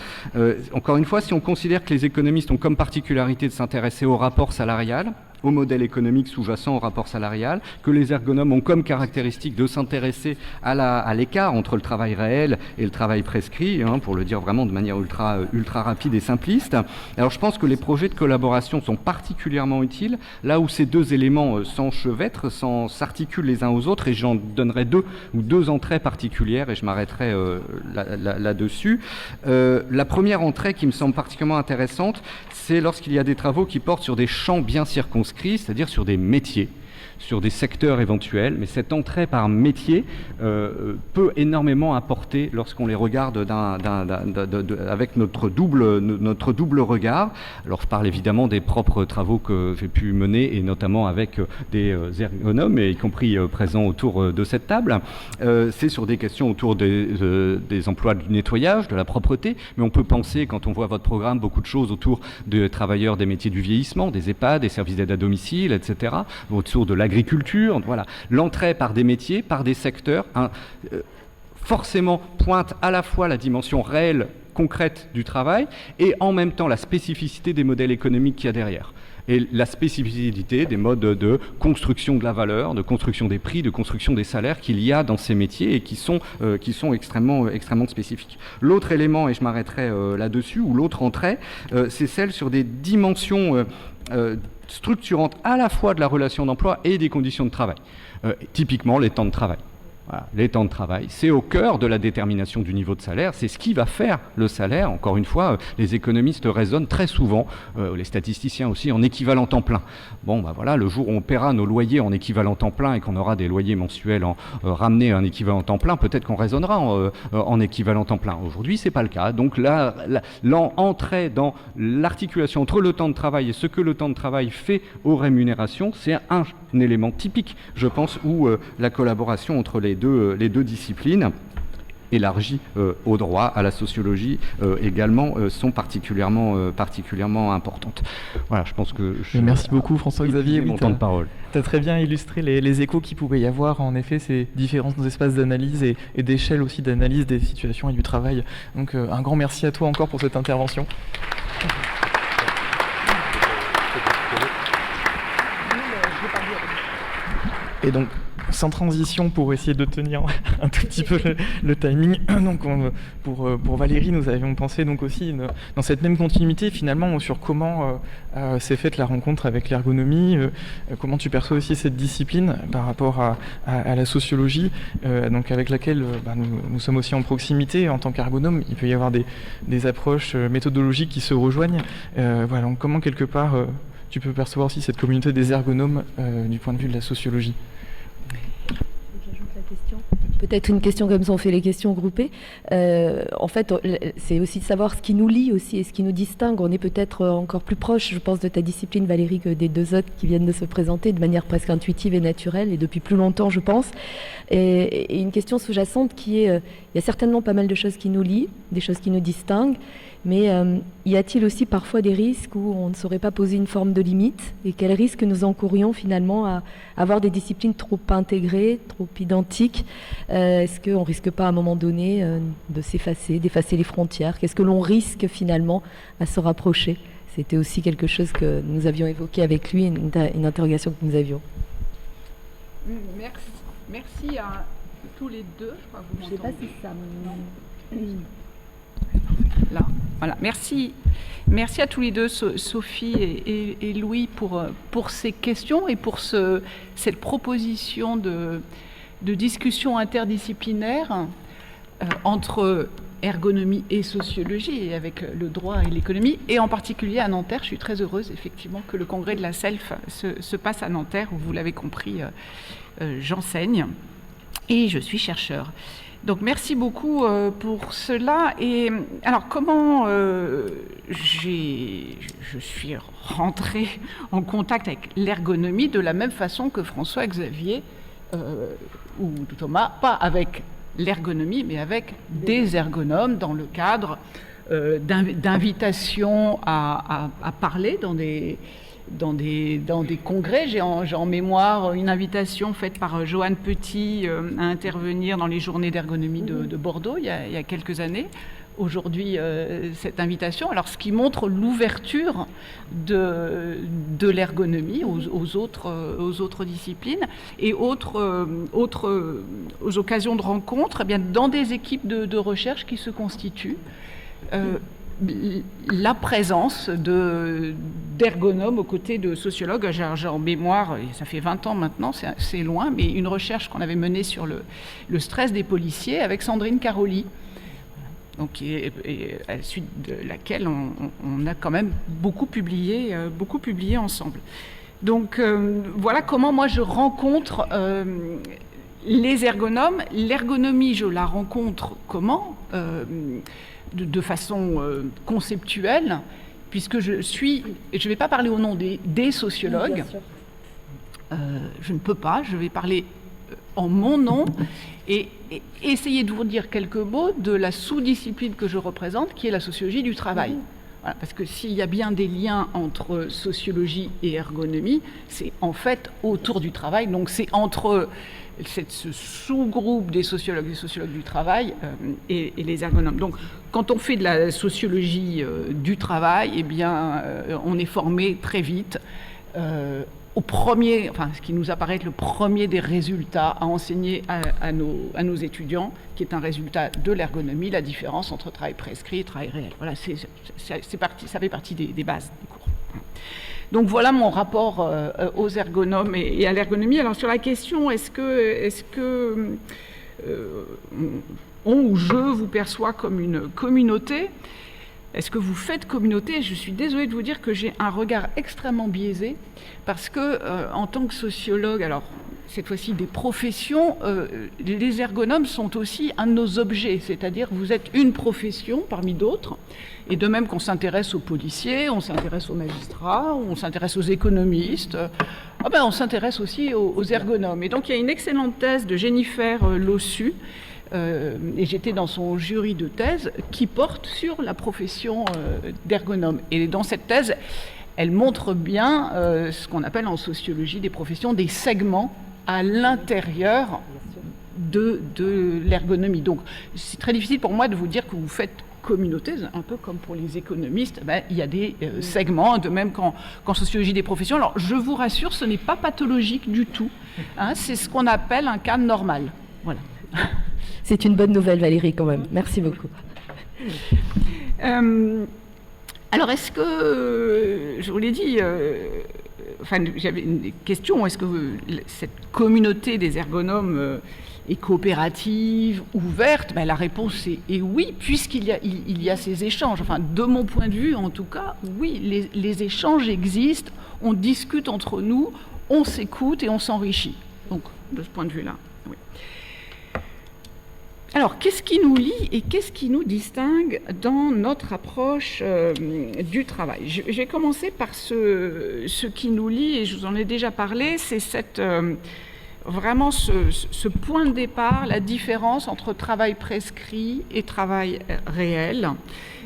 Encore une fois, si on considère que les économistes ont comme particularité de s'intéresser au rapport salarial, au modèle économique sous-jacent au rapport salarial, que les ergonomes ont comme caractéristique de s'intéresser à l'écart entre le travail réel et le travail prescrit, hein, pour le dire vraiment de manière ultra rapide et simpliste. Alors je pense que les projets de collaboration sont particulièrement utiles, là où ces deux éléments s'enchevêtrent, s'articulent les uns aux autres, et j'en donnerai deux entrées particulières, et je m'arrêterai là-dessus. La première entrée qui me semble particulièrement intéressante, c'est lorsqu'il y a des travaux qui portent sur des champs bien circonscrits, c'est-à-dire sur des métiers, sur des secteurs éventuels, mais cette entrée par métier peut énormément apporter lorsqu'on les regarde avec notre double regard. Alors je parle évidemment des propres travaux que j'ai pu mener, et notamment avec des ergonomes, y compris présents autour de cette table. C'est sur des questions autour des emplois du nettoyage, de la propreté, mais on peut penser, quand on voit votre programme, beaucoup de choses autour des travailleurs des métiers du vieillissement, des EHPAD, des services d'aide à domicile, etc., autour de l'agriculture. Voilà. L'entrée par des métiers, par des secteurs, forcément pointe à la fois la dimension réelle, concrète du travail, et en même temps la spécificité des modèles économiques qu'il y a derrière. et la spécificité des modes de construction de la valeur, de construction des prix, de construction des salaires qu'il y a dans ces métiers et qui sont extrêmement spécifiques. L'autre élément, et je m'arrêterai là-dessus, ou l'autre entrée, c'est celle sur des dimensions structurantes à la fois de la relation d'emploi et des conditions de travail. Typiquement les temps de travail. Voilà, les temps de travail, c'est au cœur de la détermination du niveau de salaire, c'est ce qui va faire le salaire. Encore une fois, les économistes raisonnent très souvent, les statisticiens aussi, en équivalent temps plein. Bon, bah voilà, le jour où on paiera nos loyers en équivalent temps plein et qu'on aura des loyers mensuels ramenés à un équivalent temps plein, peut-être qu'on raisonnera en équivalent temps plein. Aujourd'hui, c'est pas le cas. Donc là, l'entrée dans l'articulation entre le temps de travail et ce que le temps de travail fait aux rémunérations, c'est un élément typique, je pense, où la collaboration entre les deux disciplines élargies au droit, à la sociologie également, sont particulièrement importantes. Voilà, je pense que... Merci beaucoup François-Xavier. Mon temps de parole. Tu as très bien illustré les échos qu'il pouvait y avoir, en effet, ces différents espaces d'analyse et d'échelle aussi d'analyse des situations et du travail. Donc un grand merci à toi encore pour cette intervention. Et donc, sans transition, pour essayer de tenir un tout petit peu le timing, donc pour Valérie, nous avions pensé donc aussi dans cette même continuité finalement sur comment s'est faite la rencontre avec l'ergonomie, comment tu perçois aussi cette discipline par rapport à la sociologie, donc avec laquelle nous sommes aussi en proximité en tant qu'ergonome. Il peut y avoir des approches méthodologiques qui se rejoignent. Voilà, donc comment quelque part tu peux percevoir aussi cette communauté des ergonomes du point de vue de la sociologie. Peut-être une question comme ça, on fait les questions groupées. En fait, c'est aussi de savoir ce qui nous lie aussi et ce qui nous distingue. On est peut-être encore plus proche, je pense, de ta discipline, Valérie, que des deux autres qui viennent de se présenter de manière presque intuitive et naturelle, et depuis plus longtemps, je pense. Et une question sous-jacente qui est, il y a certainement pas mal de choses qui nous lient, des choses qui nous distinguent, mais y a-t-il aussi parfois des risques où on ne saurait pas poser une forme de limite, et quels risques nous encourions finalement à avoir des disciplines trop intégrées, trop identiques? Est-ce qu'on ne risque pas à un moment donné de d'effacer les frontières? Qu'est-ce que l'on risque finalement à se rapprocher? C'était aussi quelque chose que nous avions évoqué avec lui, une interrogation que nous avions. Merci à tous les deux. Je ne sais pas si ça... Là, voilà. Merci à tous les deux, Sophie et Louis, pour ces questions et pour cette proposition de discussion interdisciplinaire entre ergonomie et sociologie, et avec le droit et l'économie, et en particulier à Nanterre. Je suis très heureuse, effectivement, que le congrès de la SELF se passe à Nanterre, où vous l'avez compris, j'enseigne et je suis chercheur. Donc merci beaucoup pour cela. Et alors comment je suis rentrée en contact avec l'ergonomie de la même façon que François-Xavier ou Thomas, pas avec l'ergonomie mais avec des ergonomes dans le cadre d'invitations à parler dans des congrès. J'ai en mémoire une invitation faite par Joanne Petit à intervenir dans les journées d'ergonomie de Bordeaux il y a quelques années. Aujourd'hui, cette invitation, alors ce qui montre l'ouverture de l'ergonomie aux autres disciplines et aux occasions de rencontres, eh bien, dans des équipes de recherche qui se constituent. La présence d'ergonomes aux côtés de sociologues. J'ai en mémoire, et ça fait 20 ans maintenant, c'est loin, mais une recherche qu'on avait menée sur le stress des policiers avec Sandrine Caroli, donc, et à la suite de laquelle on a quand même beaucoup publié ensemble. Donc voilà comment moi je rencontre les ergonomes. L'ergonomie, je la rencontre comment de façon conceptuelle, puisque je ne vais pas parler au nom des sociologues, je ne peux pas, je vais parler en mon nom et essayer de vous dire quelques mots de la sous-discipline que je représente, qui est la sociologie du travail. Voilà, parce que s'il y a bien des liens entre sociologie et ergonomie, c'est en fait autour du travail, donc c'est entre ce sous-groupe des sociologues du travail et les ergonomes. Donc, quand on fait de la sociologie du travail, eh bien, on est formé très vite au premier, enfin, ce qui nous apparaît être le premier des résultats à enseigner à nos étudiants, qui est un résultat de l'ergonomie, la différence entre travail prescrit et travail réel. Voilà, ça fait partie des bases du cours. Donc voilà mon rapport aux ergonomes et à l'ergonomie. Alors sur la question, est-ce que on ou je vous perçois comme une communauté? Est-ce que vous faites communauté? Je suis désolée de vous dire que j'ai un regard extrêmement biaisé parce que en tant que sociologue, alors cette fois-ci des professions, les ergonomes sont aussi un de nos objets, c'est-à-dire que vous êtes une profession parmi d'autres, et de même qu'on s'intéresse aux policiers, on s'intéresse aux magistrats, on s'intéresse aux économistes, on s'intéresse aussi aux ergonomes. Et donc il y a une excellente thèse de Jennifer Lossu, et j'étais dans son jury de thèse, qui porte sur la profession d'ergonome. Et dans cette thèse, elle montre bien ce qu'on appelle en sociologie des professions, des segments à l'intérieur de l'ergonomie. Donc c'est très difficile pour moi de vous dire que vous faites communauté, un peu comme pour les économistes, il y a des segments, de même qu'en sociologie des professions. Alors je vous rassure, ce n'est pas pathologique du tout, hein, c'est ce qu'on appelle un cas normal. Voilà. C'est une bonne nouvelle, Valérie, quand même. Merci beaucoup. Alors, est-ce que, je vous l'ai dit, j'avais une question, est-ce que cette communauté des ergonomes est coopérative, ouverte? La réponse est oui, puisqu'il y a ces échanges. Enfin, de mon point de vue, en tout cas, oui, les échanges existent, on discute entre nous, on s'écoute et on s'enrichit. Donc, de ce point de vue-là, oui. Alors, qu'est-ce qui nous lie et qu'est-ce qui nous distingue dans notre approche du travail? Je vais commencer par ce qui nous lie, et je vous en ai déjà parlé, c'est vraiment ce point de départ, la différence entre travail prescrit et travail réel.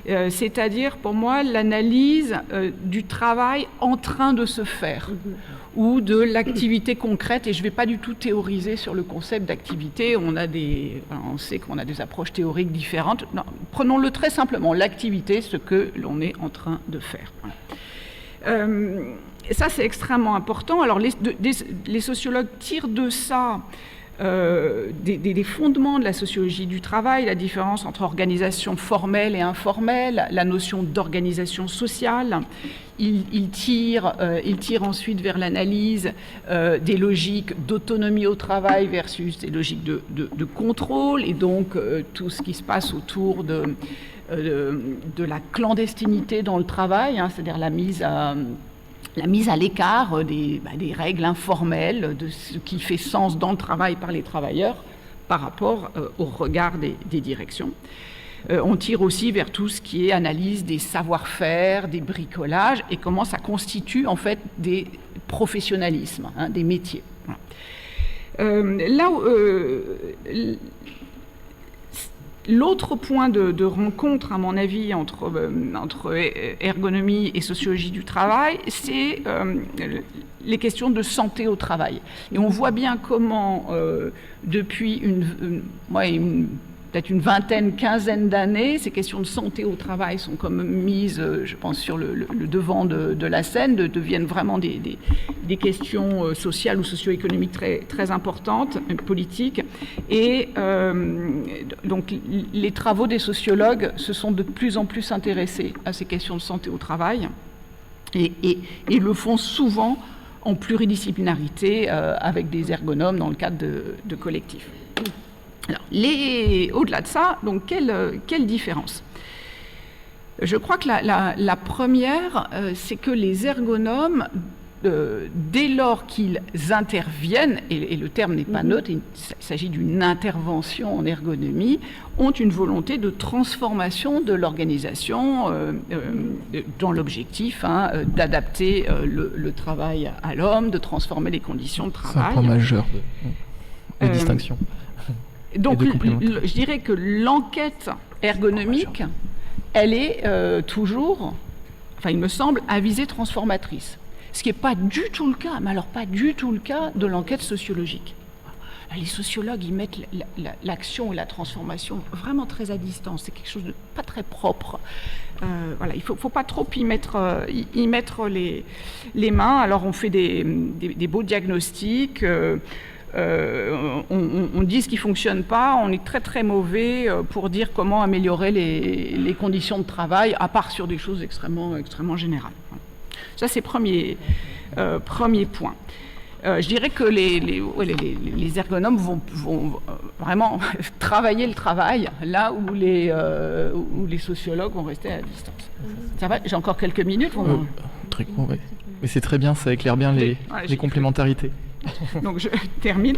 C'est-à-dire, pour moi, l'analyse du travail en train de se faire, ou de l'activité concrète, et je ne vais pas du tout théoriser sur le concept d'activité, on sait qu'on a des approches théoriques différentes. Non, prenons-le très simplement, l'activité, ce que l'on est en train de faire. Ça, c'est extrêmement important. Alors, les sociologues tirent de ça des fondements de la sociologie du travail, la différence entre organisation formelle et informelle, la notion d'organisation sociale. Il tire ensuite vers l'analyse des logiques d'autonomie au travail versus des logiques de contrôle, et donc tout ce qui se passe autour de la clandestinité dans le travail, hein, c'est-à-dire la mise à l'écart des règles informelles, de ce qui fait sens dans le travail par les travailleurs par rapport au regard des directions. On tire aussi vers tout ce qui est analyse des savoir-faire, des bricolages, et comment ça constitue en fait des professionnalismes, hein, des métiers. Voilà. L'autre point de rencontre, à mon avis, entre ergonomie et sociologie du travail, c'est les questions de santé au travail. Et on voit bien comment, depuis peut-être une vingtaine, quinzaine d'années, ces questions de santé au travail sont comme mises, je pense, sur le devant de la scène, deviennent vraiment des questions sociales ou socio-économiques très, très importantes, politiques. Et donc, les travaux des sociologues se sont de plus en plus intéressés à ces questions de santé au travail et le font souvent en pluridisciplinarité avec des ergonomes dans le cadre de collectifs. Alors, au-delà de ça, donc quelle différence? Je crois que la première, c'est que les ergonomes, dès lors qu'ils interviennent, et le terme n'est pas neutre, il s'agit d'une intervention en ergonomie, ont une volonté de transformation de l'organisation dans l'objectif d'adapter le travail à l'homme, de transformer les conditions de travail. C'est un point majeur de distinction. Donc, je dirais que l'enquête ergonomique, elle est toujours, il me semble, à visée transformatrice. Ce qui n'est pas du tout le cas, mais alors pas du tout le cas de l'enquête sociologique. les sociologues, ils mettent l'action et la transformation vraiment très à distance. C'est quelque chose de pas très propre. Voilà, il faut pas trop y mettre les mains. Alors, on fait des beaux diagnostics. On dit ce qui ne fonctionne pas, on est très très mauvais pour dire comment améliorer les conditions de travail, à part sur des choses extrêmement générales. Ça, c'est premier point. Je dirais que les ergonomes vont vraiment travailler le travail, là où les sociologues vont rester à distance. Ça va, j'ai encore quelques minutes. Ouais. Mais c'est très bien, ça éclaire bien les complémentarités. Donc je termine.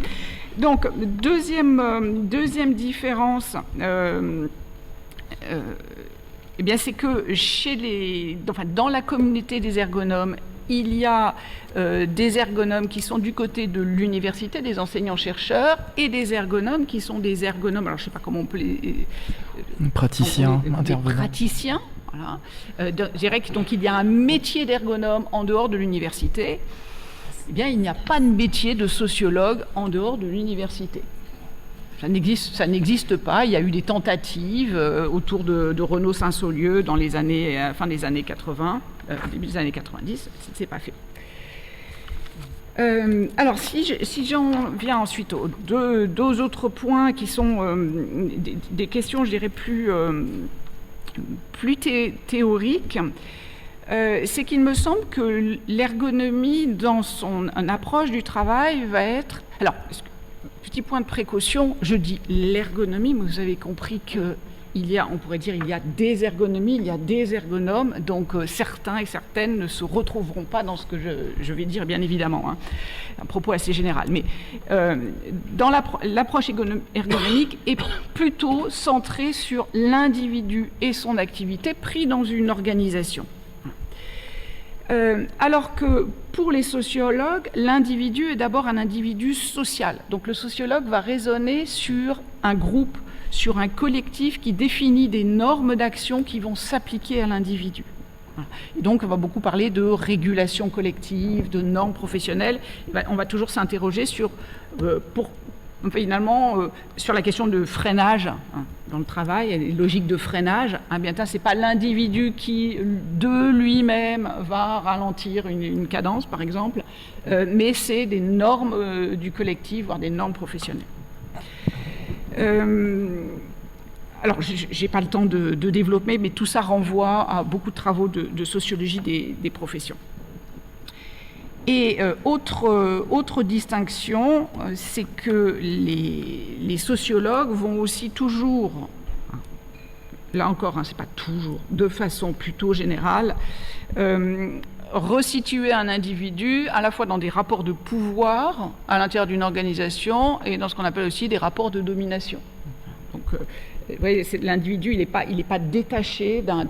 Donc deuxième différence, eh bien c'est que dans la communauté des ergonomes, il y a des ergonomes qui sont du côté de l'université, des enseignants-chercheurs, et des ergonomes qui sont des ergonomes, alors je ne sais pas comment on peut les... praticiens, intervenants. Des praticiens, voilà. Je dirais que donc il y a un métier d'ergonome en dehors de l'université. Eh bien, il n'y a pas de métier de sociologue en dehors de l'université. Ça n'existe pas. Il y a eu des tentatives autour de Renaud Saint-Saulieu dans les années, fin des années 80, début des années 90. C'est pas fait. Alors, si j'en viens ensuite aux deux autres points qui sont des questions, je dirais, plus théoriques, c'est qu'il me semble que l'ergonomie, dans son approche du travail, va être... Alors, petit point de précaution, je dis l'ergonomie, mais vous avez compris qu'il y a, on pourrait dire, il y a des ergonomies, il y a des ergonomes, donc certains et certaines ne se retrouveront pas dans ce que je vais dire, bien évidemment, hein, un propos assez général. Mais dans l'approche ergonomique est plutôt centrée sur l'individu et son activité pris dans une organisation. Alors que pour les sociologues, l'individu est d'abord un individu social. Donc le sociologue va raisonner sur un groupe, sur un collectif qui définit des normes d'action qui vont s'appliquer à l'individu. Et donc on va beaucoup parler de régulation collective, de normes professionnelles. On va toujours s'interroger sur finalement, sur la question de freinage dans le travail, et les logiques de freinage, ce n'est pas l'individu qui, de lui-même, va ralentir une cadence, par exemple, mais c'est des normes du collectif, voire des normes professionnelles. Alors, je n'ai pas le temps de développer, mais tout ça renvoie à beaucoup de travaux de sociologie des professions. Et autre distinction, c'est que les sociologues vont aussi toujours, là encore, c'est pas toujours, de façon plutôt générale, resituer un individu à la fois dans des rapports de pouvoir à l'intérieur d'une organisation et dans ce qu'on appelle aussi des rapports de domination. Donc, vous voyez, l'individu, il n'est pas détaché en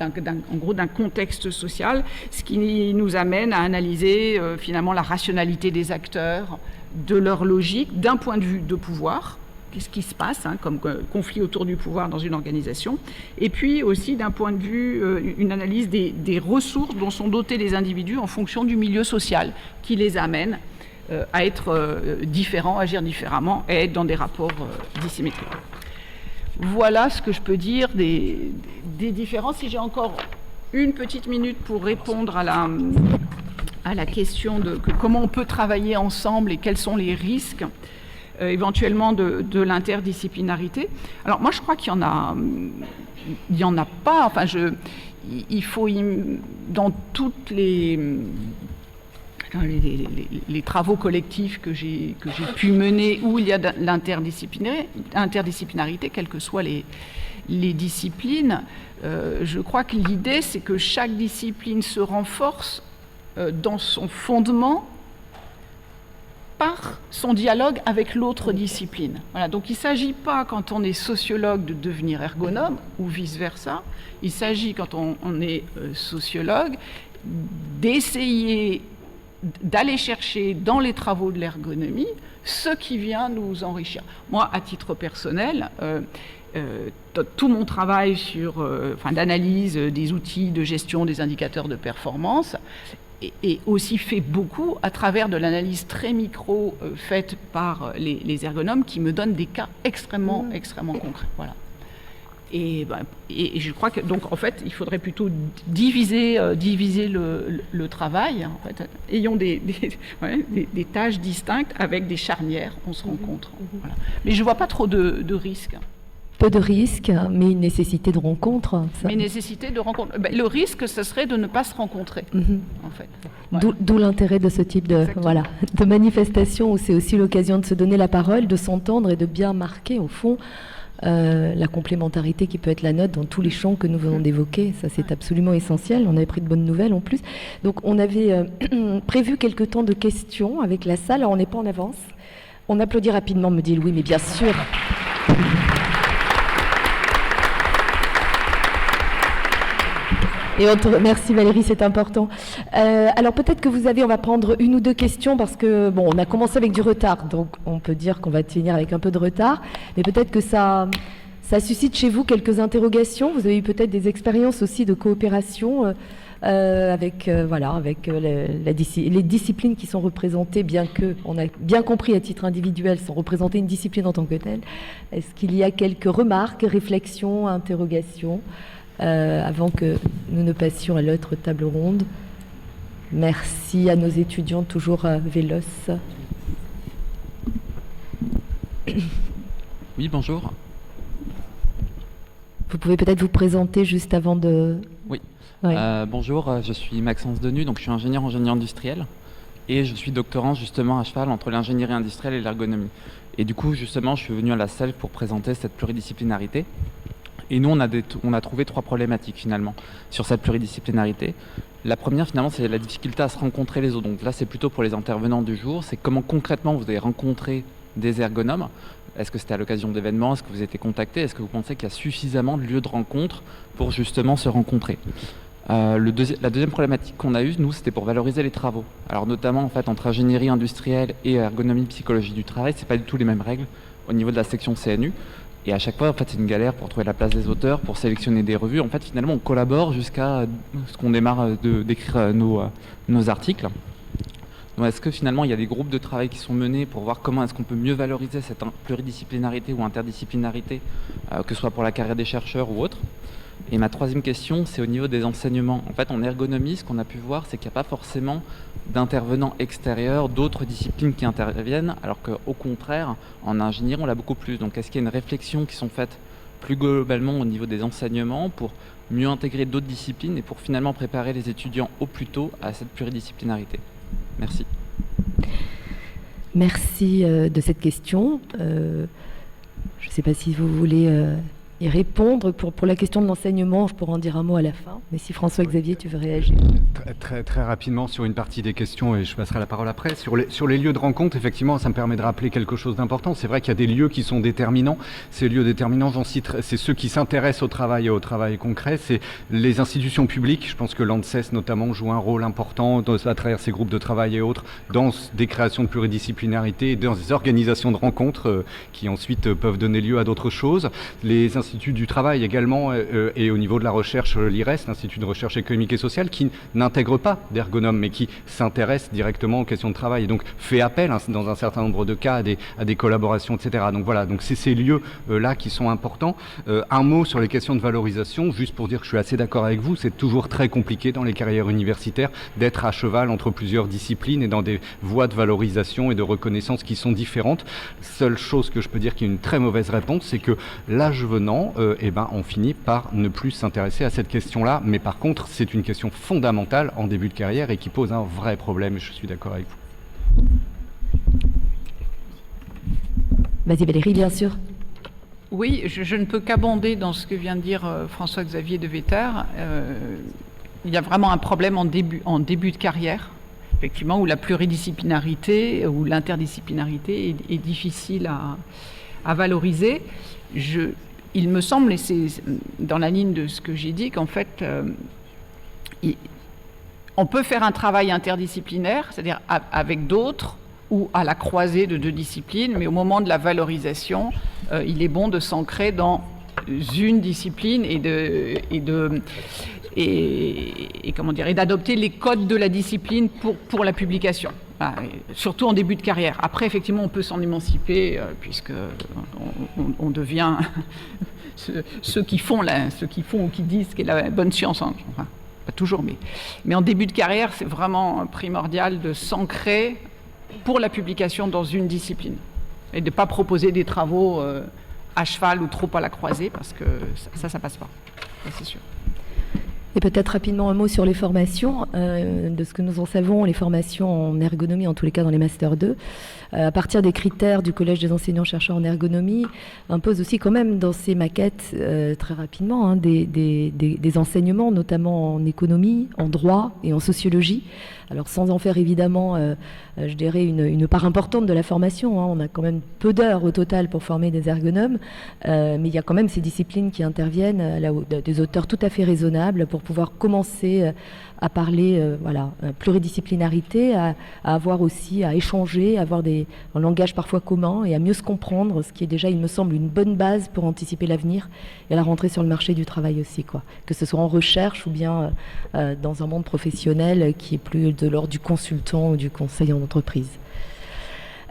gros d'un contexte social, ce qui nous amène à analyser finalement la rationalité des acteurs, de leur logique, d'un point de vue de pouvoir, qu'est-ce qui se passe comme conflit autour du pouvoir dans une organisation, et puis aussi d'un point de vue, une analyse des ressources dont sont dotés les individus en fonction du milieu social qui les amène à être différents, agir différemment et être dans des rapports dissymétriques. Voilà ce que je peux dire des différences. Si j'ai encore une petite minute pour répondre à la question de comment on peut travailler ensemble et quels sont les risques éventuellement de l'interdisciplinarité. Alors moi je crois qu'il y en a pas. Enfin il faut dans toutes les travaux collectifs que j'ai pu mener où il y a l'interdisciplinarité, quelles que soient les disciplines, je crois que l'idée, c'est que chaque discipline se renforce dans son fondement par son dialogue avec l'autre discipline. Voilà, donc il ne s'agit pas, quand on est sociologue, de devenir ergonome, ou vice-versa. Il s'agit, quand on est sociologue, d'essayer d'aller chercher dans les travaux de l'ergonomie ce qui vient nous enrichir. Moi, à titre personnel, tout mon travail d'analyse des outils de gestion des indicateurs de performance et aussi fait beaucoup à travers de l'analyse très micro faite par les ergonomes qui me donnent des cas extrêmement concrets. Voilà. Et je crois que donc en fait il faudrait plutôt diviser le travail. En fait, ayons des tâches distinctes avec des charnières, on se rencontre. Voilà. Mais je vois pas trop de risques. Peu de risques, mais une nécessité de rencontre. Ça. Mais nécessité de rencontre. Le risque, ce serait de ne pas se rencontrer, en fait. Ouais. D'où l'intérêt de ce type de manifestation où c'est aussi l'occasion de se donner la parole, de s'entendre et de bien marquer au fond la complémentarité qui peut être la nôtre dans tous les champs que nous venons d'évoquer. Ça, c'est absolument essentiel. On avait pris de bonnes nouvelles en plus. Donc, on avait prévu quelques temps de questions avec la salle. Alors, on n'est pas en avance. On applaudit rapidement, me dit Louis, mais bien sûr. Et merci Valérie, c'est important. Alors peut-être que vous avez, on va prendre une ou deux questions parce que bon, on a commencé avec du retard, donc on peut dire qu'on va finir avec un peu de retard, mais peut-être que ça suscite chez vous quelques interrogations. Vous avez eu peut-être des expériences aussi de coopération avec les disciplines qui sont représentées, bien que on a bien compris à titre individuel, sans représenter une discipline en tant que telle. Est-ce qu'il y a quelques remarques, réflexions, interrogations? Avant que nous ne passions à l'autre table ronde. Merci à nos étudiants toujours véloces. Oui, bonjour. Vous pouvez peut-être vous présenter juste avant de... Oui. Ouais. Bonjour, je suis Maxence Denu, donc je suis ingénieur en génie industriel et je suis doctorant justement à cheval entre l'ingénierie industrielle et l'ergonomie. Et du coup, justement, je suis venu à la SELF pour présenter cette pluridisciplinarité. Et nous, on a trouvé 3 problématiques finalement sur cette pluridisciplinarité. La première, finalement, c'est la difficulté à se rencontrer les autres. Donc là, c'est plutôt pour les intervenants du jour. C'est comment concrètement vous avez rencontré des ergonomes. Est-ce que c'était à l'occasion d'événements? Est-ce que vous avez été contacté? Est-ce que vous pensez qu'il y a suffisamment de lieux de rencontre pour justement se rencontrer? La deuxième problématique qu'on a eue, nous, c'était pour valoriser les travaux. Alors notamment, en fait, entre ingénierie industrielle et ergonomie psychologie du travail, c'est pas du tout les mêmes règles au niveau de la section CNU. Et à chaque fois, en fait, c'est une galère pour trouver la place des auteurs, pour sélectionner des revues. En fait, finalement, on collabore jusqu'à ce qu'on démarre d'écrire nos articles. Donc, est-ce que finalement, il y a des groupes de travail qui sont menés pour voir comment est-ce qu'on peut mieux valoriser cette pluridisciplinarité ou interdisciplinarité, que ce soit pour la carrière des chercheurs ou autre? Et ma troisième question, c'est au niveau des enseignements. En fait, en ergonomie, ce qu'on a pu voir, c'est qu'il n'y a pas forcément d'intervenants extérieurs, d'autres disciplines qui interviennent, alors qu'au contraire, en ingénierie, on l'a beaucoup plus. Donc, est-ce qu'il y a une réflexion qui sont faites plus globalement au niveau des enseignements pour mieux intégrer d'autres disciplines et pour finalement préparer les étudiants au plus tôt à cette pluridisciplinarité? Merci. Merci de cette question. Je ne sais pas si vous voulez... y répondre. Pour la question de l'enseignement, je pourrais en dire un mot à la fin, mais si François-Xavier, tu veux réagir. Très rapidement sur une partie des questions, et je passerai la parole après. Sur les lieux de rencontre, effectivement, ça me permet de rappeler quelque chose d'important. C'est vrai qu'il y a des lieux qui sont déterminants. Ces lieux déterminants, j'en cite, c'est ceux qui s'intéressent au travail et au travail concret. C'est les institutions publiques. Je pense que l'ANSES, notamment, joue un rôle important à travers ces groupes de travail et autres, dans des créations de pluridisciplinarité et dans des organisations de rencontres qui ensuite peuvent donner lieu à d'autres choses. Les instituts du travail également, et au niveau de la recherche, l'IRES, l'Institut de recherche économique et sociale, qui n'intègre pas d'ergonomes, mais qui s'intéresse directement aux questions de travail et donc fait appel, dans un certain nombre de cas, à des collaborations, etc. Donc voilà, donc c'est ces lieux-là qui sont importants. Un mot sur les questions de valorisation, juste pour dire que je suis assez d'accord avec vous, c'est toujours très compliqué dans les carrières universitaires d'être à cheval entre plusieurs disciplines et dans des voies de valorisation et de reconnaissance qui sont différentes. Seule chose que je peux dire qui est une très mauvaise réponse, c'est que l'âge venant, on finit par ne plus s'intéresser à cette question-là. Mais par contre, c'est une question fondamentale en début de carrière et qui pose un vrai problème. Je suis d'accord avec vous. Vas-y Valérie, bien sûr. Oui, je ne peux qu'abonder dans ce que vient de dire François-Xavier de Vetter. Il y a vraiment un problème en début de carrière, effectivement, où la pluridisciplinarité ou l'interdisciplinarité est difficile à valoriser. Il me semble, et c'est dans la ligne de ce que j'ai dit, qu'en fait, on peut faire un travail interdisciplinaire, c'est-à-dire avec d'autres, ou à la croisée de deux disciplines, mais au moment de la valorisation, il est bon de s'ancrer dans une discipline et et comment dire, et d'adopter les codes de la discipline pour la publication. Voilà, surtout en début de carrière. Après, effectivement, on peut s'en émanciper puisque on devient ceux qui font ou qui disent ce qu'est la bonne science. Hein. Enfin, pas toujours, mais en début de carrière, c'est vraiment primordial de s'ancrer pour la publication dans une discipline et de ne pas proposer des travaux à cheval ou trop à la croisée parce que ça passe pas. Ça, c'est sûr. Et peut-être rapidement un mot sur les formations. De ce que nous en savons, les formations en ergonomie, en tous les cas dans les Master 2, à partir des critères du Collège des enseignants-chercheurs en ergonomie, imposent aussi quand même dans ces maquettes, très rapidement, hein, des enseignements, notamment en économie, en droit et en sociologie. Alors sans en faire évidemment, je dirais, une part importante de la formation, hein. On a quand même peu d'heures au total pour former des ergonomes, mais il y a quand même ces disciplines qui interviennent, des auteurs tout à fait raisonnables pour pouvoir commencer à parler pluridisciplinarité, à avoir aussi, à échanger, à avoir un langage parfois commun et à mieux se comprendre, ce qui est déjà, il me semble, une bonne base pour anticiper l'avenir et la rentrée sur le marché du travail aussi, quoi. Que ce soit en recherche ou bien dans un monde professionnel qui est plus de l'ordre du consultant ou du conseil en entreprise.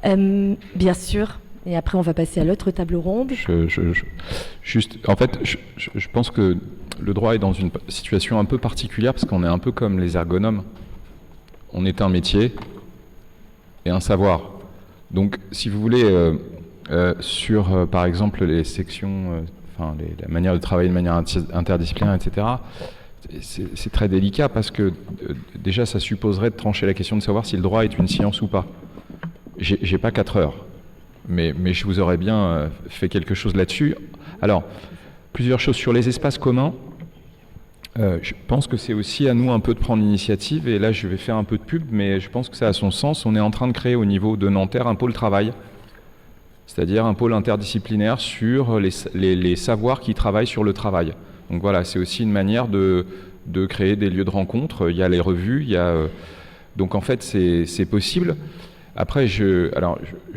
Bien sûr, et après on va passer à l'autre table ronde. Je pense que le droit est dans une situation un peu particulière parce qu'on est un peu comme les ergonomes. On est un métier et un savoir. Donc, si vous voulez, sur, par exemple, les sections, la manière de travailler de manière interdisciplinaire, etc., c'est très délicat parce que déjà, ça supposerait de trancher la question de savoir si le droit est une science ou pas. J'ai pas 4 heures, mais je vous aurais bien fait quelque chose là-dessus. Alors, plusieurs choses sur les espaces communs. Je pense que c'est aussi à nous un peu de prendre l'initiative, et là je vais faire un peu de pub, mais je pense que ça a son sens. On est en train de créer au niveau de Nanterre un pôle travail, c'est-à-dire un pôle interdisciplinaire sur les savoirs qui travaillent sur le travail. Donc voilà, c'est aussi une manière de créer des lieux de rencontre. Il y a les revues, donc en fait c'est possible. Après, je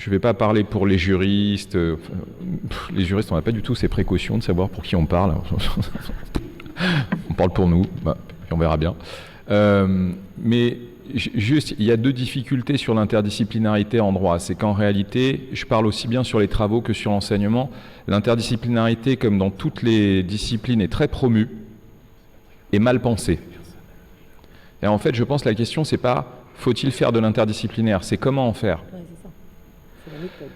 vais pas parler pour les juristes. Les juristes, on n'a pas du tout ces précautions de savoir pour qui on parle. On parle pour nous, puis on verra bien. Mais juste, il y a 2 difficultés sur l'interdisciplinarité en droit. C'est qu'en réalité, je parle aussi bien sur les travaux que sur l'enseignement. L'interdisciplinarité, comme dans toutes les disciplines, est très promue et mal pensée. Et en fait, je pense que la question, c'est pas faut-il faire de l'interdisciplinaire, c'est comment en faire. Ouais, c'est ça. C'est la méthode.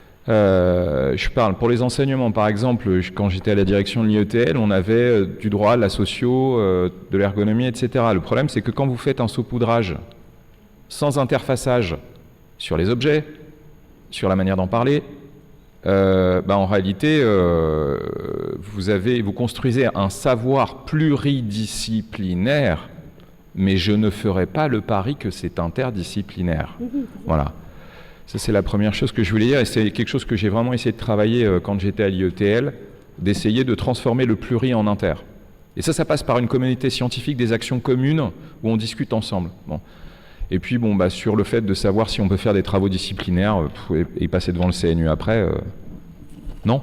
Je parle pour les enseignements, par exemple, quand j'étais à la direction de l'IETL, on avait du droit, de la socio, de l'ergonomie, etc. Le problème, c'est que quand vous faites un saupoudrage sans interfaçage sur les objets, sur la manière d'en parler, en réalité, vous construisez un savoir pluridisciplinaire, mais je ne ferai pas le pari que c'est interdisciplinaire. Voilà. Ça, c'est la première chose que je voulais dire, et c'est quelque chose que j'ai vraiment essayé de travailler quand j'étais à l'IETL, d'essayer de transformer le pluri en inter. Et ça passe par une communauté scientifique, des actions communes où on discute ensemble. Bon. Et puis, sur le fait de savoir si on peut faire des travaux disciplinaires et passer devant le CNU après, non.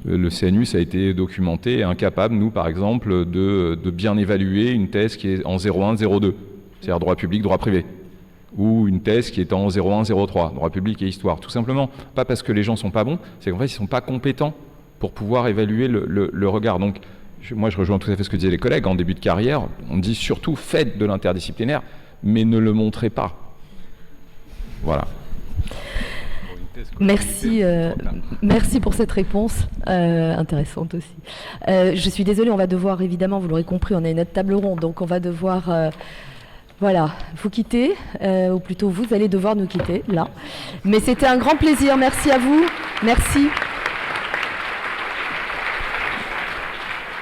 Le CNU, ça a été documenté, est incapable, nous, par exemple, de bien évaluer une thèse qui est en 01, 02, c'est-à-dire droit public, droit privé. Ou une thèse qui est en 01, 03, droit public et histoire. Tout simplement, pas parce que les gens sont pas bons, c'est qu'en fait, ils sont pas compétents pour pouvoir évaluer le regard. Donc, moi, je rejoins tout à fait ce que disaient les collègues. En début de carrière, on dit surtout faites de l'interdisciplinaire, mais ne le montrez pas. Voilà. Merci pour cette réponse intéressante aussi. Je suis désolée, on va devoir, évidemment, vous l'aurez compris, on a une autre table ronde, donc on va devoir... vous quitter, ou plutôt vous allez devoir nous quitter, là. Mais c'était un grand plaisir, merci à vous, merci.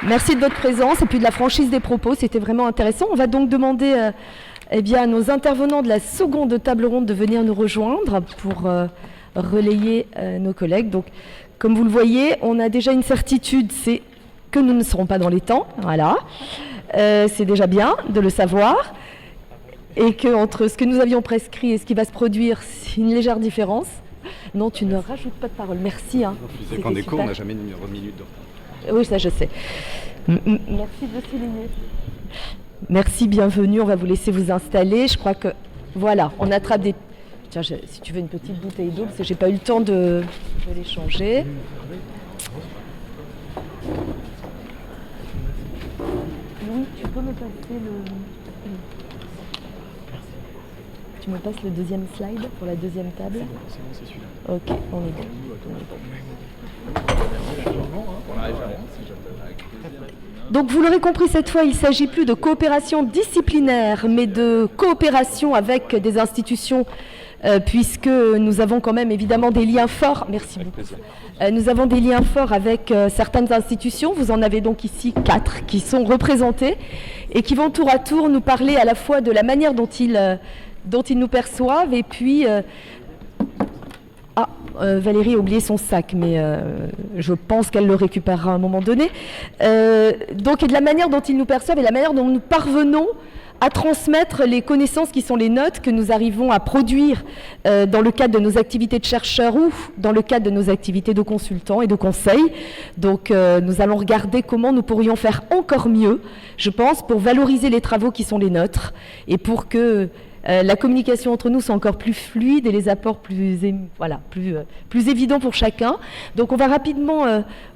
Merci de votre présence et puis de la franchise des propos, c'était vraiment intéressant. On va donc demander à nos intervenants de la seconde table ronde de venir nous rejoindre pour relayer nos collègues. Donc, comme vous le voyez, on a déjà une certitude, c'est que nous ne serons pas dans les temps, voilà. C'est déjà bien de le savoir. Et qu'entre ce que nous avions prescrit et ce qui va se produire, c'est une légère différence. Non, tu ne rajoutes pas de parole. Merci. Hein. Quand des cours, on n'a jamais une minute de retard. Oui, ça je sais. Merci de souligner. Merci, bienvenue. On va vous laisser vous installer. Je crois que, voilà, on attrape des... Tiens, si tu veux une petite bouteille d'eau, parce que j'ai pas eu le temps de les changer. Louis, tu peux me passer le... Tu me passes le deuxième slide pour la deuxième table? C'est bon, c'est celui-là. Ok, on est bon. Donc vous l'aurez compris, cette fois, il ne s'agit plus de coopération disciplinaire, mais de coopération avec des institutions, puisque nous avons quand même évidemment des liens forts. Merci beaucoup. Nous avons des liens forts avec certaines institutions. Vous en avez donc ici 4 qui sont représentées et qui vont tour à tour nous parler à la fois de la manière dont ils nous perçoivent et puis... Valérie a oublié son sac, mais je pense qu'elle le récupérera à un moment donné. Donc, et de la manière dont ils nous perçoivent et la manière dont nous parvenons à transmettre les connaissances qui sont les nôtres, que nous arrivons à produire dans le cadre de nos activités de chercheurs ou dans le cadre de nos activités de consultants et de conseils. Donc, nous allons regarder comment nous pourrions faire encore mieux, je pense, pour valoriser les travaux qui sont les nôtres et pour que la communication entre nous soit encore plus fluide et les apports plus évidents pour chacun. Donc on va rapidement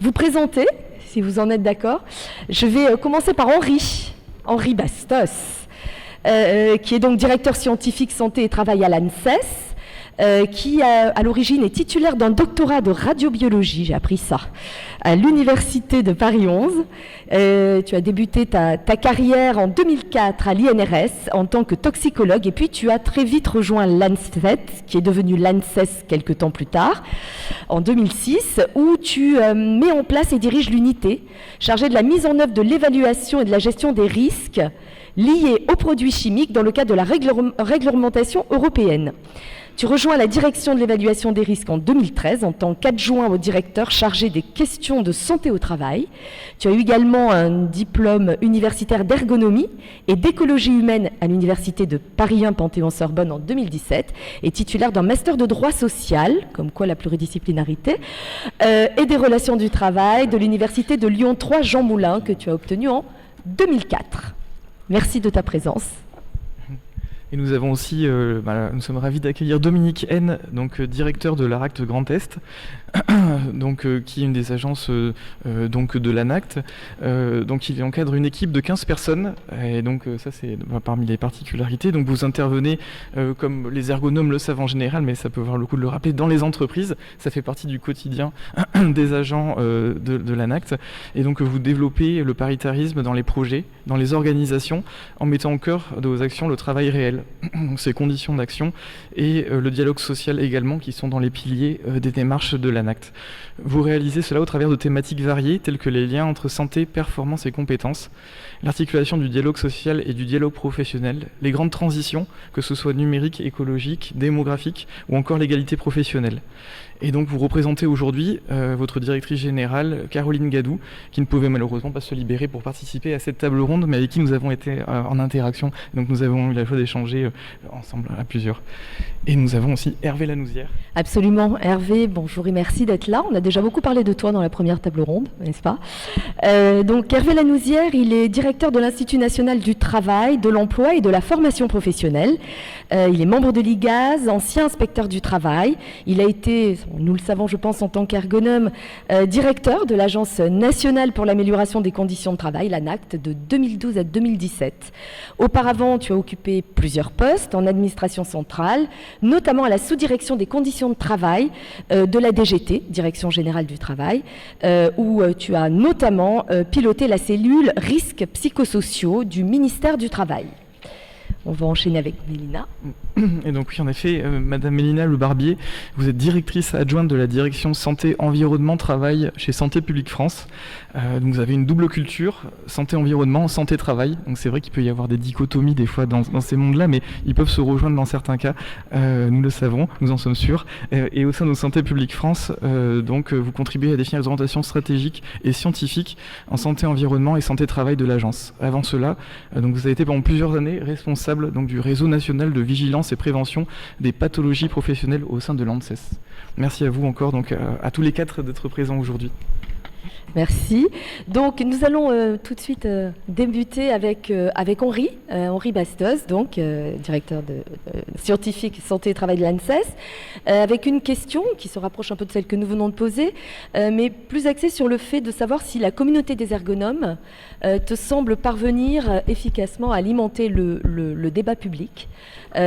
vous présenter, si vous en êtes d'accord. Je vais commencer par Henri Bastos, qui est donc directeur scientifique santé et travail à l'ANSES, qui à l'origine est titulaire d'un doctorat de radiobiologie, j'ai appris ça, à l'université de Paris 11. Tu as débuté ta carrière en 2004 à l'INRS en tant que toxicologue et puis tu as très vite rejoint l'ANSES, qui est devenu l'ANSES quelques temps plus tard, en 2006, où tu mets en place et diriges l'unité chargée de la mise en œuvre de l'évaluation et de la gestion des risques liés aux produits chimiques dans le cadre de la réglementation européenne. Tu rejoins la direction de l'évaluation des risques en 2013 en tant qu'adjoint au directeur chargé des questions de santé au travail. Tu as eu également un diplôme universitaire d'ergonomie et d'écologie humaine à l'université de Paris 1 Panthéon-Sorbonne en 2017 et titulaire d'un master de droit social, comme quoi la pluridisciplinarité, et des relations du travail de l'université de Lyon 3 Jean Moulin que tu as obtenu en 2004. Merci de ta présence. Et nous avons aussi, nous sommes ravis d'accueillir Dominique N, donc directeur de l'ARACT Grand Est, donc, qui est une des agences donc de l'ANACT. Donc il encadre une équipe de 15 personnes, et donc ça c'est parmi les particularités. Donc vous intervenez, comme les ergonomes le savent en général, mais ça peut avoir le coup de le rappeler, dans les entreprises. Ça fait partie du quotidien des agents de l'ANACT. Et donc vous développez le paritarisme dans les projets, dans les organisations, en mettant au cœur de vos actions le travail réel. Donc ces conditions d'action et le dialogue social également qui sont dans les piliers des démarches de l'ANACT. Vous réalisez cela au travers de thématiques variées telles que les liens entre santé, performance et compétences, l'articulation du dialogue social et du dialogue professionnel, les grandes transitions, que ce soit numérique, écologique, démographique ou encore l'égalité professionnelle. Et donc vous représentez aujourd'hui votre directrice générale, Caroline Gadou, qui ne pouvait malheureusement pas se libérer pour participer à cette table ronde, mais avec qui nous avons été en interaction. Donc nous avons eu la joie d'échanger ensemble à plusieurs. Et nous avons aussi Hervé Lanouzière. Absolument. Hervé, bonjour et merci d'être là. On a déjà beaucoup parlé de toi dans la première table ronde, n'est-ce pas? Donc Hervé Lanouzière, il est directeur de l'Institut national du travail, de l'emploi et de la formation professionnelle. Il est membre de l'IGAS, ancien inspecteur du travail. Il a été, nous le savons je pense en tant qu'ergonome, directeur de l'Agence nationale pour l'amélioration des conditions de travail, l'ANACT, de 2012 à 2017. Auparavant, tu as occupé plusieurs postes en administration centrale, notamment à la sous-direction des conditions de travail de la DGT, Direction générale du travail, où tu as notamment piloté la cellule risques psychosociaux du ministère du Travail. On va enchaîner avec Mélina. Et donc oui, en effet, Madame Mélina Le Barbier, vous êtes directrice adjointe de la direction santé, environnement, travail chez Santé publique France. Donc vous avez une double culture, santé, environnement, santé, travail. Donc c'est vrai qu'il peut y avoir des dichotomies des fois dans ces mondes-là, mais ils peuvent se rejoindre dans certains cas. Nous le savons, nous en sommes sûrs. Et au sein de Santé publique France, donc vous contribuez à définir les orientations stratégiques et scientifiques en santé, environnement et santé, travail de l'agence. Avant cela, donc vous avez été pendant plusieurs années responsable donc du réseau national de vigilance et prévention des pathologies professionnelles au sein de l'ANSES. Merci à vous encore, donc à tous les 4 d'être présents aujourd'hui. Merci. Donc, nous allons tout de suite débuter avec Henri Bastos, donc directeur scientifique santé et travail de l'ANSES, avec une question qui se rapproche un peu de celle que nous venons de poser, mais plus axée sur le fait de savoir si la communauté des ergonomes te semble parvenir efficacement à alimenter le débat public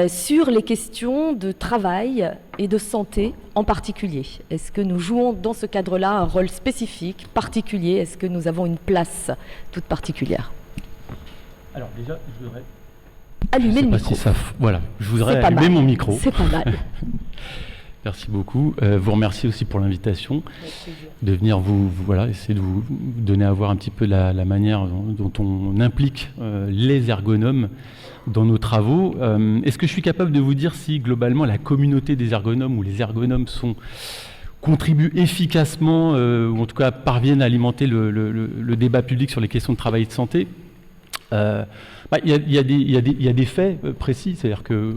sur les questions de travail et de santé en particulier. Est-ce que nous jouons dans ce cadre-là un rôle spécifique, particulier? Est-ce que nous avons une place toute particulière? Alors déjà, je voudrais allumer le micro. Voilà, je voudrais allumer mon micro. C'est pas mal. Merci beaucoup. Vous remercier aussi pour l'invitation, de venir essayer de vous donner à voir un petit peu la manière dont on implique les ergonomes dans nos travaux. Est-ce que je suis capable de vous dire si globalement la communauté des ergonomes ou les ergonomes contribuent efficacement ou en tout cas parviennent à alimenter le débat public sur les questions de travail et de santé? Il y a des faits précis, c'est-à-dire que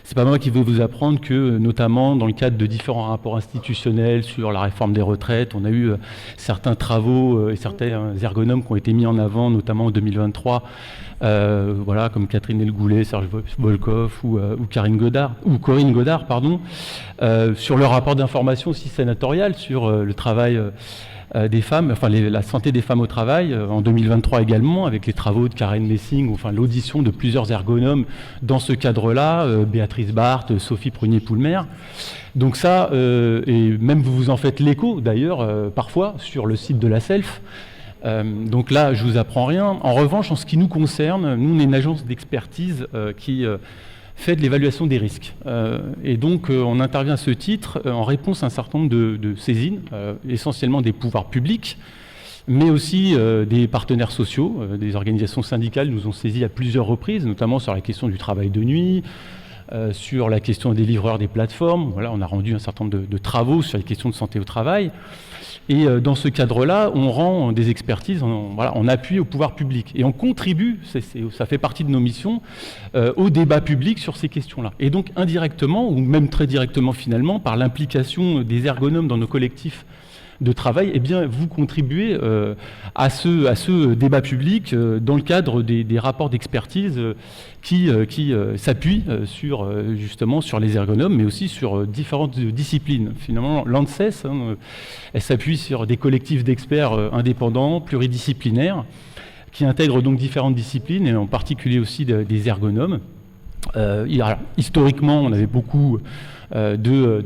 c'est pas moi qui vais vous apprendre que, notamment dans le cadre de différents rapports institutionnels sur la réforme des retraites, on a eu certains travaux et certains ergonomes qui ont été mis en avant, notamment en 2023, comme Catherine Delgoulet, Serge Volkov ou Corinne Godard, sur le rapport d'information aussi sénatorial sur le travail des femmes, la santé des femmes au travail, en 2023 également, avec les travaux de Karen Messing, l'audition de plusieurs ergonomes dans ce cadre-là, Béatrice Barthes, Sophie Prunier-Poulmer. Donc ça, et même vous vous en faites l'écho d'ailleurs, parfois, sur le site de la SELF. Donc là, je vous apprends rien. En revanche, en ce qui nous concerne, nous, on est une agence d'expertise qui fait de l'évaluation des risques. Et donc, on intervient à ce titre en réponse à un certain nombre de saisines, essentiellement des pouvoirs publics, mais aussi des partenaires sociaux, des organisations syndicales nous ont saisis à plusieurs reprises, notamment sur la question du travail de nuit, sur la question des livreurs des plateformes. Voilà, on a rendu un certain nombre de travaux sur les questions de santé au travail. Et dans ce cadre-là, on rend des expertises en appui au pouvoir public. Et on contribue, ça fait partie de nos missions, au débat public sur ces questions-là. Et donc indirectement, ou même très directement finalement, par l'implication des ergonomes dans nos collectifs de travail, eh bien, vous contribuez à ce débat public dans le cadre des rapports d'expertise qui s'appuient justement sur les ergonomes, mais aussi sur différentes disciplines. Finalement, l'ANSES, elle s'appuie sur des collectifs d'experts indépendants, pluridisciplinaires, qui intègrent donc différentes disciplines, et en particulier aussi des ergonomes. Historiquement, on avait beaucoup de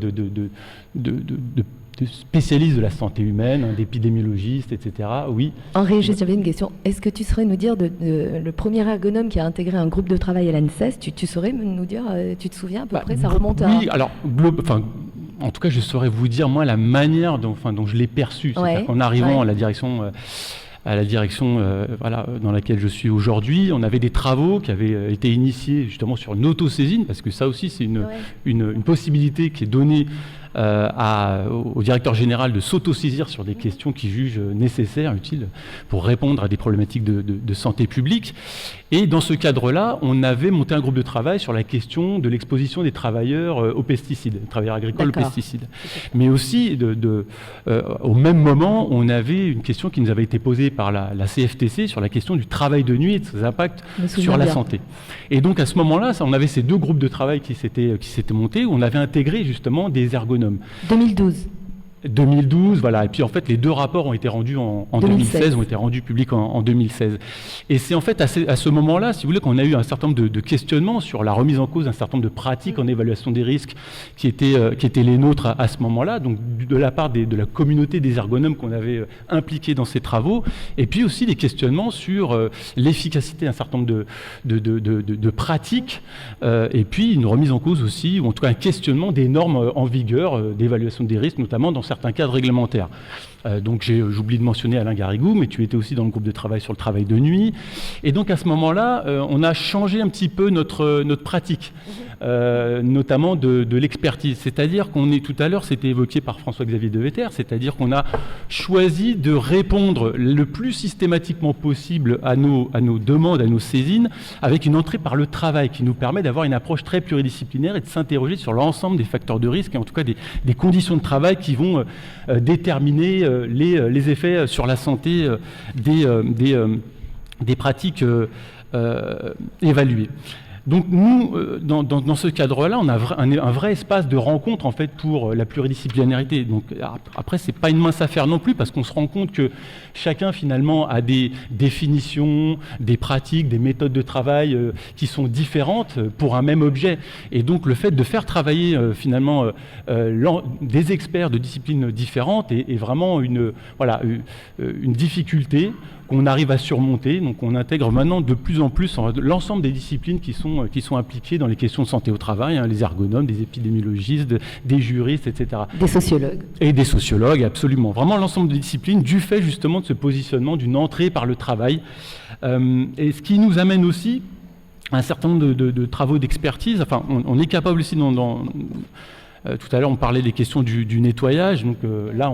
spécialistes de la santé humaine, d'épidémiologistes, etc. Oui. Henri, j'avais une question. Est-ce que tu saurais nous dire le premier ergonome qui a intégré un groupe de travail à l'ANSES, tu saurais nous dire, tu te souviens à peu près, ça remonte à... Oui, alors, en tout cas, je saurais vous dire, moi, la manière dont je l'ai perçu. C'est-à-dire qu'en arrivant à la direction... dans laquelle je suis aujourd'hui, on avait des travaux qui avaient été initiés justement sur une autosaisine, parce que ça aussi c'est une possibilité qui est donnée au directeur général de s'autosaisir sur des questions qu'il juge nécessaires, utiles, pour répondre à des problématiques de santé publique. Et dans ce cadre-là, on avait monté un groupe de travail sur la question de l'exposition des travailleurs aux pesticides, travailleurs agricoles aux pesticides. Mais aussi, au même moment, on avait une question qui nous avait été posée par la CFTC sur la question du travail de nuit et de ses impacts sur la santé. Et donc à ce moment-là, on avait ces deux groupes de travail qui s'étaient montés, où on avait intégré justement des ergonomes. 2012, voilà. Et puis en fait, les deux rapports ont été rendus en 2016, ont été rendus publics en 2016. Et c'est en fait à ce moment-là, si vous voulez, qu'on a eu un certain nombre de questionnements sur la remise en cause d'un certain nombre de pratiques en évaluation des risques qui étaient les nôtres à ce moment-là, donc de la part de la communauté des ergonomes qu'on avait impliqués dans ces travaux, et puis aussi des questionnements sur l'efficacité d'un certain nombre de pratiques, et puis une remise en cause aussi, ou en tout cas un questionnement des normes en vigueur d'évaluation des risques, notamment dans certains cadres réglementaires. Donc j'oublie de mentionner Alain Garrigou, mais tu étais aussi dans le groupe de travail sur le travail de nuit. Et donc à ce moment-là, on a changé un petit peu notre pratique, notamment de l'expertise. C'est-à-dire qu'on est, tout à l'heure, c'était évoqué par François-Xavier Devetter, c'est-à-dire qu'on a choisi de répondre le plus systématiquement possible à nos demandes, à nos saisines, avec une entrée par le travail qui nous permet d'avoir une approche très pluridisciplinaire et de s'interroger sur l'ensemble des facteurs de risque et en tout cas des conditions de travail qui vont déterminer les effets sur la santé des pratiques évaluées. Donc nous, dans ce cadre-là, on a un vrai espace de rencontre en fait pour la pluridisciplinarité. Donc après, c'est pas une mince affaire non plus, parce qu'on se rend compte que chacun finalement a des définitions, des pratiques, des méthodes de travail qui sont différentes pour un même objet. Et donc le fait de faire travailler finalement des experts de disciplines différentes est vraiment une difficulté qu'on arrive à surmonter. Donc on intègre maintenant de plus en plus l'ensemble des disciplines qui sont impliquées dans les questions de santé au travail, hein, les ergonomes, des épidémiologistes, des juristes, etc. Des sociologues. Et des sociologues, absolument. Vraiment l'ensemble des disciplines, du fait justement de ce positionnement d'une entrée par le travail. Et ce qui nous amène aussi à un certain nombre de travaux d'expertise. Enfin, on est capable aussi tout à l'heure, on parlait des questions du nettoyage. Donc là,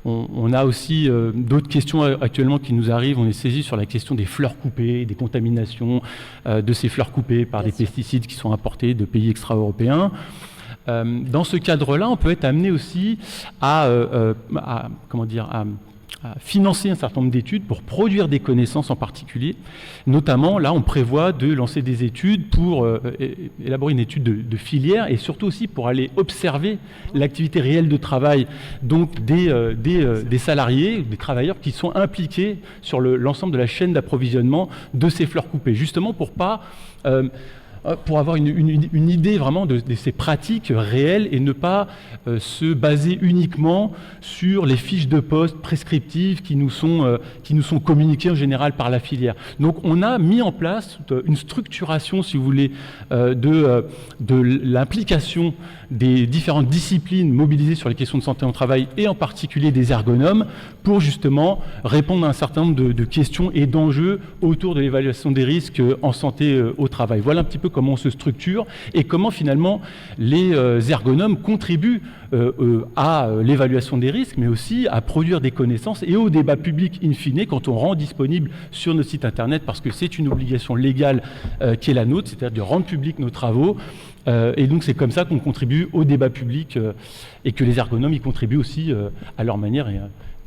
on a aussi d'autres questions actuellement qui nous arrivent. On est saisi sur la question des fleurs coupées, des contaminations de ces fleurs coupées par des pesticides qui sont importés de pays extra-européens. Dans ce cadre-là, on peut être amené aussi à financer un certain nombre d'études pour produire des connaissances en particulier. Notamment, là, on prévoit de lancer des études pour élaborer une étude de filière et surtout aussi pour aller observer l'activité réelle de travail, donc des salariés, des travailleurs qui sont impliqués sur l'ensemble de la chaîne d'approvisionnement de ces fleurs coupées, justement pour avoir une idée vraiment de ces pratiques réelles et ne pas se baser uniquement sur les fiches de poste prescriptives qui nous sont communiquées en général par la filière. Donc on a mis en place une structuration, si vous voulez, de l'implication des différentes disciplines mobilisées sur les questions de santé au travail et en particulier des ergonomes pour justement répondre à un certain nombre de questions et d'enjeux autour de l'évaluation des risques en santé au travail. Voilà un petit peu comment on se structure et comment finalement les ergonomes contribuent à l'évaluation des risques, mais aussi à produire des connaissances et au débat public in fine quand on rend disponible sur nos sites internet, parce que c'est une obligation légale qui est la nôtre, c'est-à-dire de rendre public nos travaux. Et donc c'est comme ça qu'on contribue au débat public et que les ergonomes y contribuent aussi à leur manière et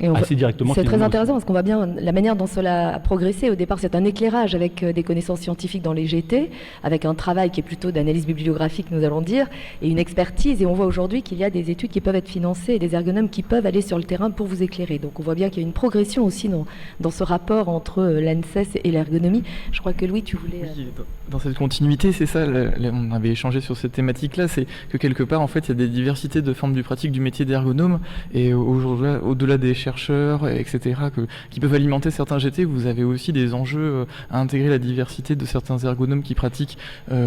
assez directement. C'est très intéressant parce qu'on voit bien la manière dont cela a progressé. Au départ, c'est un éclairage avec des connaissances scientifiques dans les GT, avec un travail qui est plutôt d'analyse bibliographique, nous allons dire, et une expertise. Et on voit aujourd'hui qu'il y a des études qui peuvent être financées et des ergonomes qui peuvent aller sur le terrain pour vous éclairer. Donc on voit bien qu'il y a une progression aussi dans ce rapport entre l'ANSES et l'ergonomie. Je crois que Louis, tu voulais... Oui, dans cette continuité, c'est ça, on avait échangé sur cette thématique-là, c'est que quelque part, en fait, il y a des diversités de formes du pratique du métier d'ergonome, et au-delà des chercheurs, etc., qui peuvent alimenter certains GT, vous avez aussi des enjeux à intégrer la diversité de certains ergonomes qui pratiquent,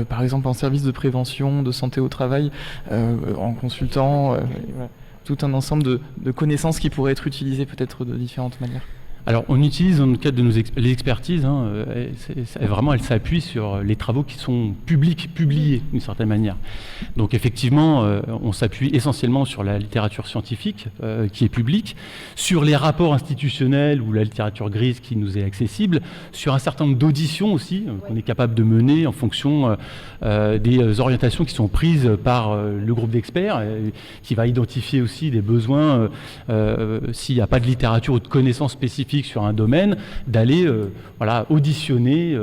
par exemple, en service de prévention, de santé au travail, en consultant, tout un ensemble de connaissances qui pourraient être utilisées peut-être de différentes manières. Alors, on utilise dans le cadre de les expertises, vraiment, elles s'appuient sur les travaux qui sont publiés d'une certaine manière. Donc, effectivement, on s'appuie essentiellement sur la littérature scientifique qui est publique, sur les rapports institutionnels ou la littérature grise qui nous est accessible, sur un certain nombre d'auditions aussi qu'on est capable de mener en fonction des orientations qui sont prises par le groupe d'experts, qui va identifier aussi des besoins s'il n'y a pas de littérature ou de connaissances spécifiques sur un domaine, d'aller auditionner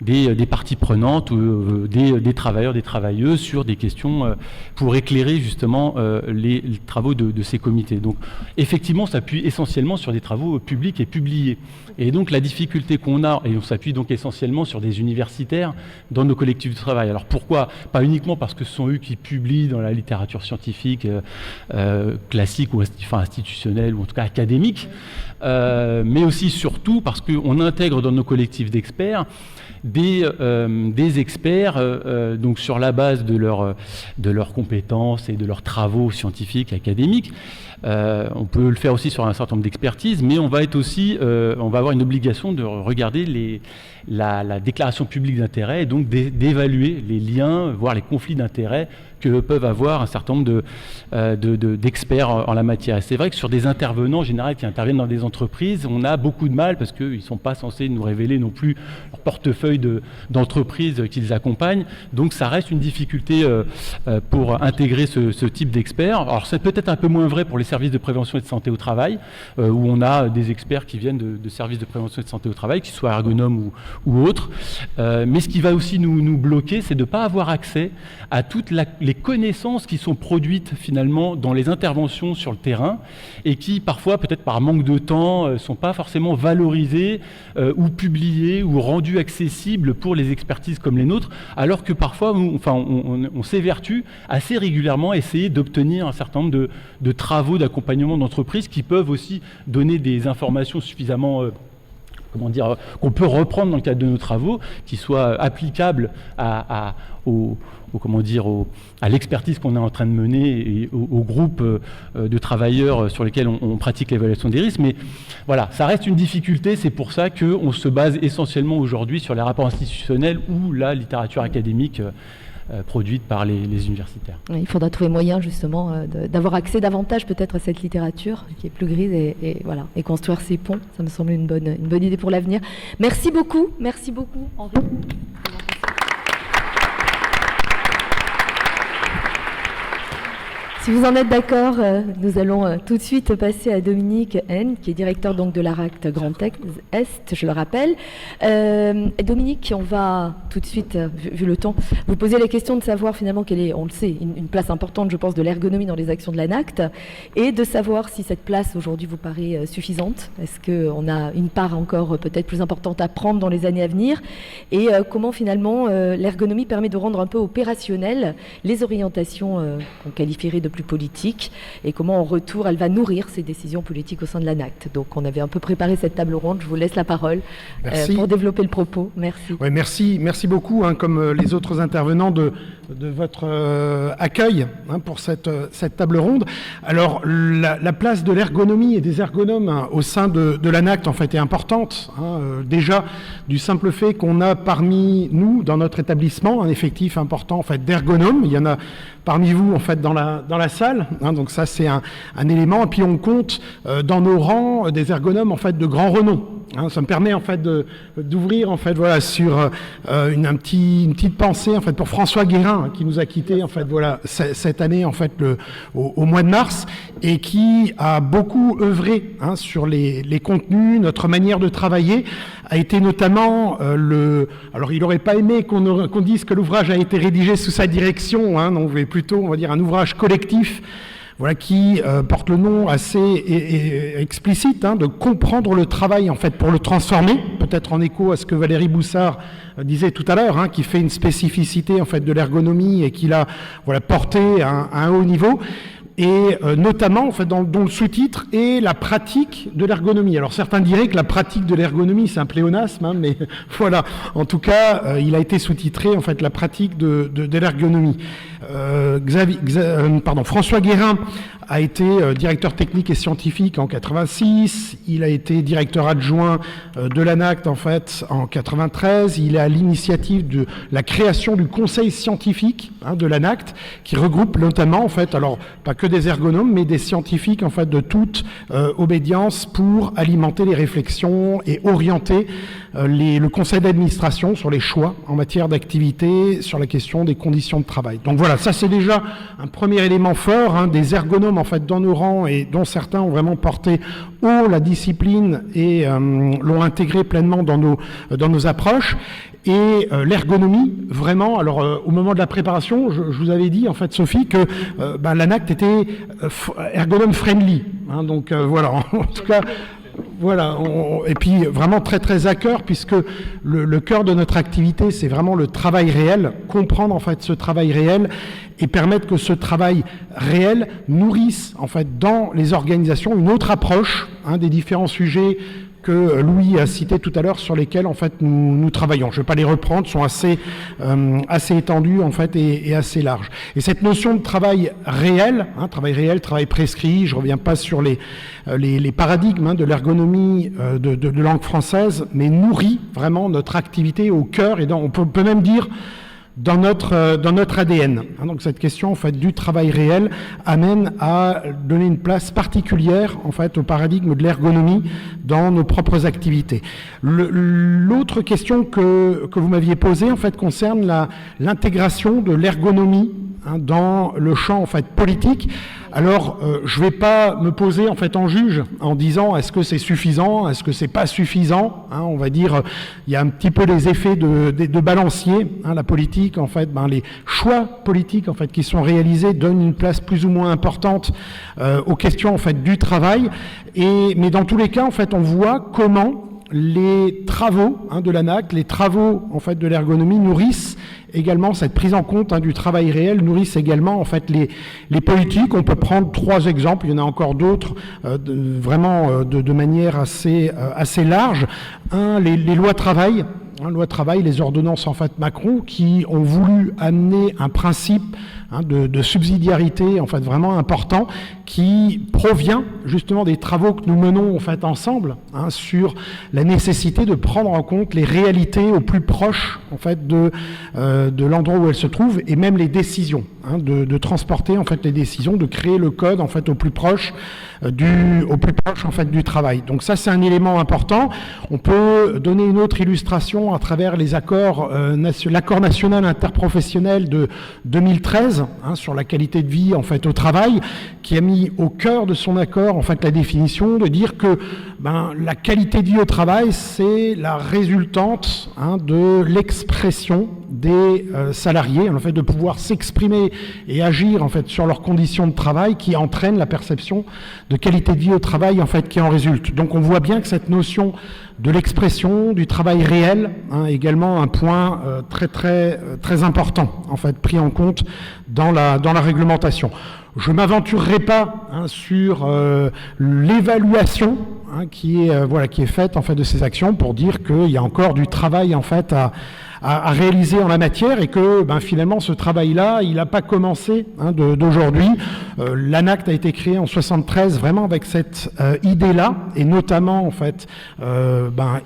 des parties prenantes ou des travailleurs, des travailleuses sur des questions pour éclairer justement les travaux de ces comités. Donc effectivement, on s'appuie essentiellement sur des travaux publics et publiés. Et donc la difficulté qu'on a, et on s'appuie donc essentiellement sur des universitaires dans nos collectifs de travail. Alors pourquoi? Pas uniquement parce que ce sont eux qui publient dans la littérature scientifique classique ou institutionnelle ou en tout cas académique, mais aussi surtout parce qu'on intègre dans nos collectifs d'experts des experts donc sur la base de leurs compétences et de leurs travaux scientifiques et académiques. On peut le faire aussi sur un certain nombre d'expertises, mais on va avoir une obligation de regarder la déclaration publique d'intérêt et donc d'évaluer les liens, voire les conflits d'intérêts que peuvent avoir un certain nombre d'experts en la matière. Et c'est vrai que sur des intervenants en général qui interviennent dans des entreprises, on a beaucoup de mal parce qu'ils ne sont pas censés nous révéler non plus leur portefeuille d'entreprises qu'ils accompagnent. Donc ça reste une difficulté pour intégrer ce type d'experts. Alors c'est peut-être un peu moins vrai pour les services de prévention et de santé au travail, où on a des experts qui viennent de services de prévention et de santé au travail, qu'ils soient ergonomes ou autres. Mais ce qui va aussi nous bloquer, c'est de ne pas avoir accès à toutes les connaissances qui sont produites finalement dans les interventions sur le terrain et qui parfois, peut-être par manque de temps, ne sont pas forcément valorisées ou publiées ou rendues accessibles pour les expertises comme les nôtres, alors que parfois on s'évertue assez régulièrement à essayer d'obtenir un certain nombre de travaux d'accompagnement d'entreprise qui peuvent aussi donner des informations suffisamment qu'on peut reprendre dans le cadre de nos travaux, qui soient applicables à l'expertise qu'on est en train de mener et au groupe de travailleurs sur lesquels on pratique l'évaluation des risques. Mais voilà, ça reste une difficulté. C'est pour ça qu'on se base essentiellement aujourd'hui sur les rapports institutionnels ou la littérature académique produite par les universitaires. Il faudra trouver moyen justement d'avoir accès davantage peut-être à cette littérature qui est plus grise et construire ces ponts. Ça me semble une bonne idée pour l'avenir. Merci beaucoup Henri. Si vous en êtes d'accord, nous allons tout de suite passer à Dominique Haine, qui est directeur donc de l'ARACT Grand Est, je le rappelle. Dominique, on va tout de suite, vu le temps, vous poser la question de savoir finalement quelle est, on le sait, une place importante, je pense, de l'ergonomie dans les actions de l'ANACT, et de savoir si cette place aujourd'hui vous paraît suffisante. Est-ce qu'on a une part encore peut-être plus importante à prendre dans les années à venir, et comment finalement l'ergonomie permet de rendre un peu opérationnelles les orientations qu'on qualifierait de plus politique, et comment en retour elle va nourrir ces décisions politiques au sein de l'ANACT. Donc on avait un peu préparé cette table ronde, je vous laisse la parole pour développer le propos. Merci. Ouais, merci beaucoup, comme les autres intervenants de votre accueil pour cette table ronde. Alors la place de l'ergonomie et des ergonomes au sein de l'ANACT en fait est importante. Déjà du simple fait qu'on a parmi nous dans notre établissement un effectif important en fait d'ergonomes. Il y en a parmi vous en fait dans la salle, donc ça c'est un élément. Et puis on compte dans nos rangs des ergonomes en fait de grand renom. Ça me permet en fait d'ouvrir en fait sur une petite pensée en fait pour François Guérin qui nous a quittés en fait cette année en fait au mois de mars, et qui a beaucoup œuvré sur les contenus, notre manière de travailler, a été notamment alors il n'aurait pas aimé qu'on dise que l'ouvrage a été rédigé sous sa direction, on voulait plutôt on va dire un ouvrage collectif. Qui porte le nom assez explicite de comprendre le travail en fait pour le transformer, peut-être en écho à ce que Valérie Boussard disait tout à l'heure, qui fait une spécificité en fait de l'ergonomie et qui l'a porté à un haut niveau. Et notamment en fait dont le sous-titre est la pratique de l'ergonomie. Alors certains diraient que la pratique de l'ergonomie c'est un pléonasme, mais voilà, en tout cas il a été sous-titré en fait la pratique de l'ergonomie. François Guérin a été directeur technique et scientifique en 86, il a été directeur adjoint de l'ANACT en fait en 93, il est à l'initiative de la création du conseil scientifique de l'ANACT qui regroupe notamment en fait, alors pas que des ergonomes mais des scientifiques en fait de toute obédience pour alimenter les réflexions et orienter le conseil d'administration sur les choix en matière d'activité, sur la question des conditions de travail. Donc voilà, ça c'est déjà un premier élément fort, des ergonomes en fait dans nos rangs et dont certains ont vraiment porté haut la discipline et l'ont intégré pleinement dans nos approches. Et l'ergonomie, vraiment, alors au moment de la préparation, je vous avais dit en fait Sophie que l'ANACT était ergonome friendly, donc voilà, en tout cas. Voilà, et puis vraiment très très à cœur, puisque le cœur de notre activité, c'est vraiment le travail réel, comprendre en fait ce travail réel et permettre que ce travail réel nourrisse en fait dans les organisations une autre approche des différents sujets que Louis a cité tout à l'heure, sur lesquels en fait nous travaillons. Je ne vais pas les reprendre, sont assez étendus en fait et assez larges. Et cette notion de travail réel, travail prescrit, je ne reviens pas sur les paradigmes de l'ergonomie de langue française, mais nourrit vraiment notre activité au cœur, et on peut même dire dans notre ADN. Donc cette question en fait du travail réel amène à donner une place particulière en fait au paradigme de l'ergonomie dans nos propres activités. L'autre question que vous m'aviez posée en fait concerne l'intégration de l'ergonomie dans le champ en fait politique. Alors, je ne vais pas me poser en fait en juge en disant est-ce que c'est suffisant, est-ce que c'est pas suffisant. On va dire, il y a un petit peu des effets de balancier. La politique, en fait, les choix politiques en fait qui sont réalisés donnent une place plus ou moins importante aux questions en fait du travail. Mais dans tous les cas, en fait, on voit comment les travaux de l'ANAC, les travaux en fait de l'ergonomie nourrissent également cette prise en compte du travail réel, nourrissent également en fait les politiques. On peut prendre 3 exemples, il y en a encore d'autres, vraiment de manière assez large. Les lois travail. Loi travail, les ordonnances en fait Macron qui ont voulu amener un principe de subsidiarité en fait vraiment important qui provient justement des travaux que nous menons en fait ensemble sur la nécessité de prendre en compte les réalités au plus proche en fait de l'endroit où elles se trouvent et même les décisions, de transporter en fait les décisions, de créer le code en fait au plus proche en fait du travail. Donc ça c'est un élément important. On peut donner une autre illustration à travers les accords, l'accord national interprofessionnel de 2013 sur la qualité de vie en fait au travail, qui a mis au cœur de son accord en fait la définition de dire que la qualité de vie au travail c'est la résultante de l'expression des salariés, le fait de pouvoir s'exprimer et agir en fait sur leurs conditions de travail qui entraîne la perception de qualité de vie au travail en fait qui en résulte. Donc on voit bien que cette notion de l'expression, du travail réel, également un point très important en fait pris en compte dans la réglementation. Je ne m'aventurerai pas sur l'évaluation qui est faite en fait de ces actions pour dire qu'il y a encore du travail en fait à réaliser en la matière et que finalement ce travail-là, il n'a pas commencé d'aujourd'hui. L'ANACT a été créé en 73 vraiment avec cette idée-là et notamment en fait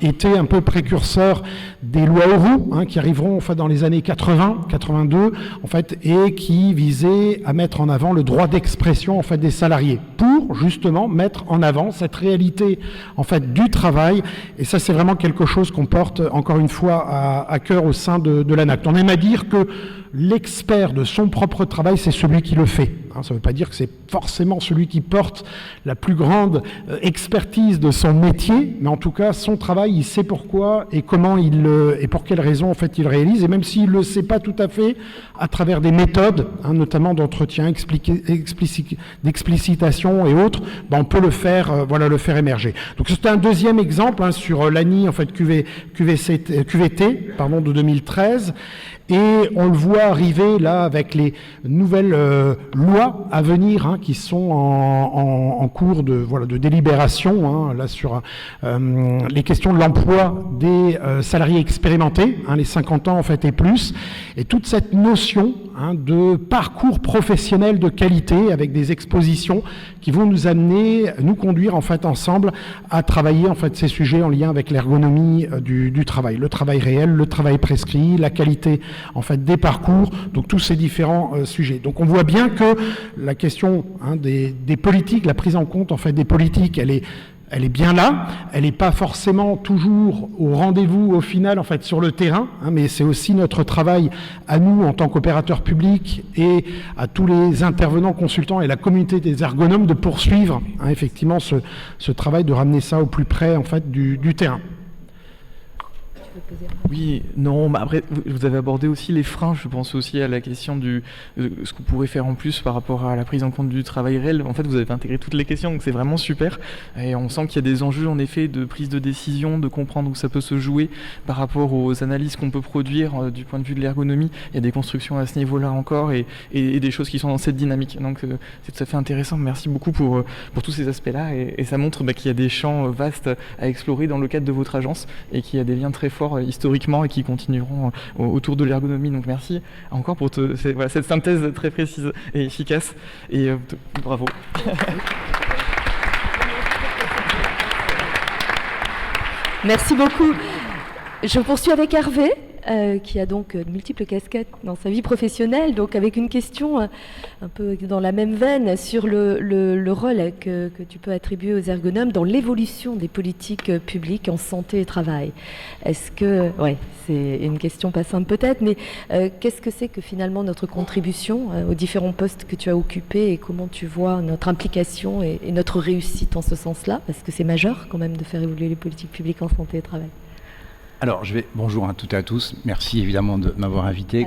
était un peu précurseur des lois Auroux qui arriveront en fait dans les années 80, 82 en fait et qui visaient à mettre en avant le droit d'expression en fait des salariés pour justement mettre en avant cette réalité en fait du travail et ça c'est vraiment quelque chose qu'on porte encore une fois à cœur au sein de l'ANACT. On aime à dire que l'expert de son propre travail, c'est celui qui le fait. Ça ne veut pas dire que c'est forcément celui qui porte la plus grande expertise de son métier, mais en tout cas, son travail, il sait pourquoi et comment et pour quelles raisons en fait il réalise. Et même s'il ne le sait pas tout à fait, à travers des méthodes, notamment d'entretien, d'explicitation et autres, on peut le faire émerger. Donc c'est un deuxième exemple sur l'ANI en fait QVT de 2013. Et on le voit arriver là avec les nouvelles lois à venir qui sont en cours de délibération là sur les questions de l'emploi des salariés expérimentés, les 50 ans en fait et plus, et toute cette notion de parcours professionnel de qualité avec des expositions qui vont nous conduire en fait ensemble à travailler en fait ces sujets en lien avec l'ergonomie du travail, le travail réel, le travail prescrit, la qualité en fait des parcours, donc tous ces différents sujets. Donc on voit bien que la question des politiques, la prise en compte en fait des politiques, elle est bien là, elle n'est pas forcément toujours au rendez-vous au final en fait sur le terrain, mais c'est aussi notre travail à nous en tant qu'opérateurs publics et à tous les intervenants, consultants et la communauté des ergonomes de poursuivre effectivement ce travail de ramener ça au plus près en fait du terrain. Oui, non, après, vous avez abordé aussi les freins, je pense aussi à la question de ce qu'on pourrait faire en plus par rapport à la prise en compte du travail réel. En fait, vous avez intégré toutes les questions, donc c'est vraiment super. Et on sent qu'il y a des enjeux, en effet, de prise de décision, de comprendre où ça peut se jouer par rapport aux analyses qu'on peut produire du point de vue de l'ergonomie. Il y a des constructions à ce niveau-là encore et des choses qui sont dans cette dynamique. Donc, c'est tout à fait intéressant. Merci beaucoup pour tous ces aspects-là. Et ça montre qu'il y a des champs vastes à explorer dans le cadre de votre agence et qu'il y a des liens très forts historiquement et qui continueront autour de l'ergonomie. Donc merci encore pour cette synthèse très précise et efficace. Et bravo. Merci beaucoup. Je poursuis avec Hervé. qui a donc de multiples casquettes dans sa vie professionnelle, donc avec une question un peu dans la même veine sur le rôle que tu peux attribuer aux ergonomes dans l'évolution des politiques publiques en santé et travail. Est-ce que, c'est une question pas simple peut-être, mais qu'est-ce que c'est que finalement notre contribution aux différents postes que tu as occupés et comment tu vois notre implication et notre réussite en ce sens-là, parce que c'est majeur quand même de faire évoluer les politiques publiques en santé et travail. Alors, bonjour à toutes et à tous. Merci évidemment de m'avoir invité.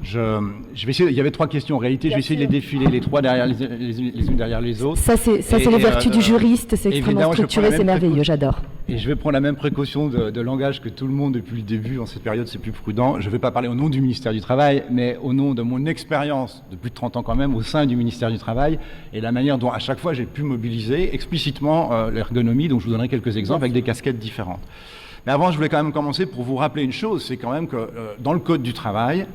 Je vais essayer. Il y avait 3 questions en réalité. Je vais essayer de les défiler les 3 derrière les unes derrière les autres. Ça, c'est les vertus du juriste. C'est extrêmement structuré, c'est merveilleux. J'adore. Et je vais prendre la même précaution de langage que tout le monde depuis le début. En cette période, c'est plus prudent. Je ne vais pas parler au nom du ministère du Travail, mais au nom de mon expérience de plus de 30 ans quand même au sein du ministère du Travail et la manière dont à chaque fois j'ai pu mobiliser explicitement l'ergonomie. Donc, je vous donnerai quelques exemples avec des casquettes différentes. Mais avant, je voulais quand même commencer pour vous rappeler une chose, c'est quand même que dans le Code du travail,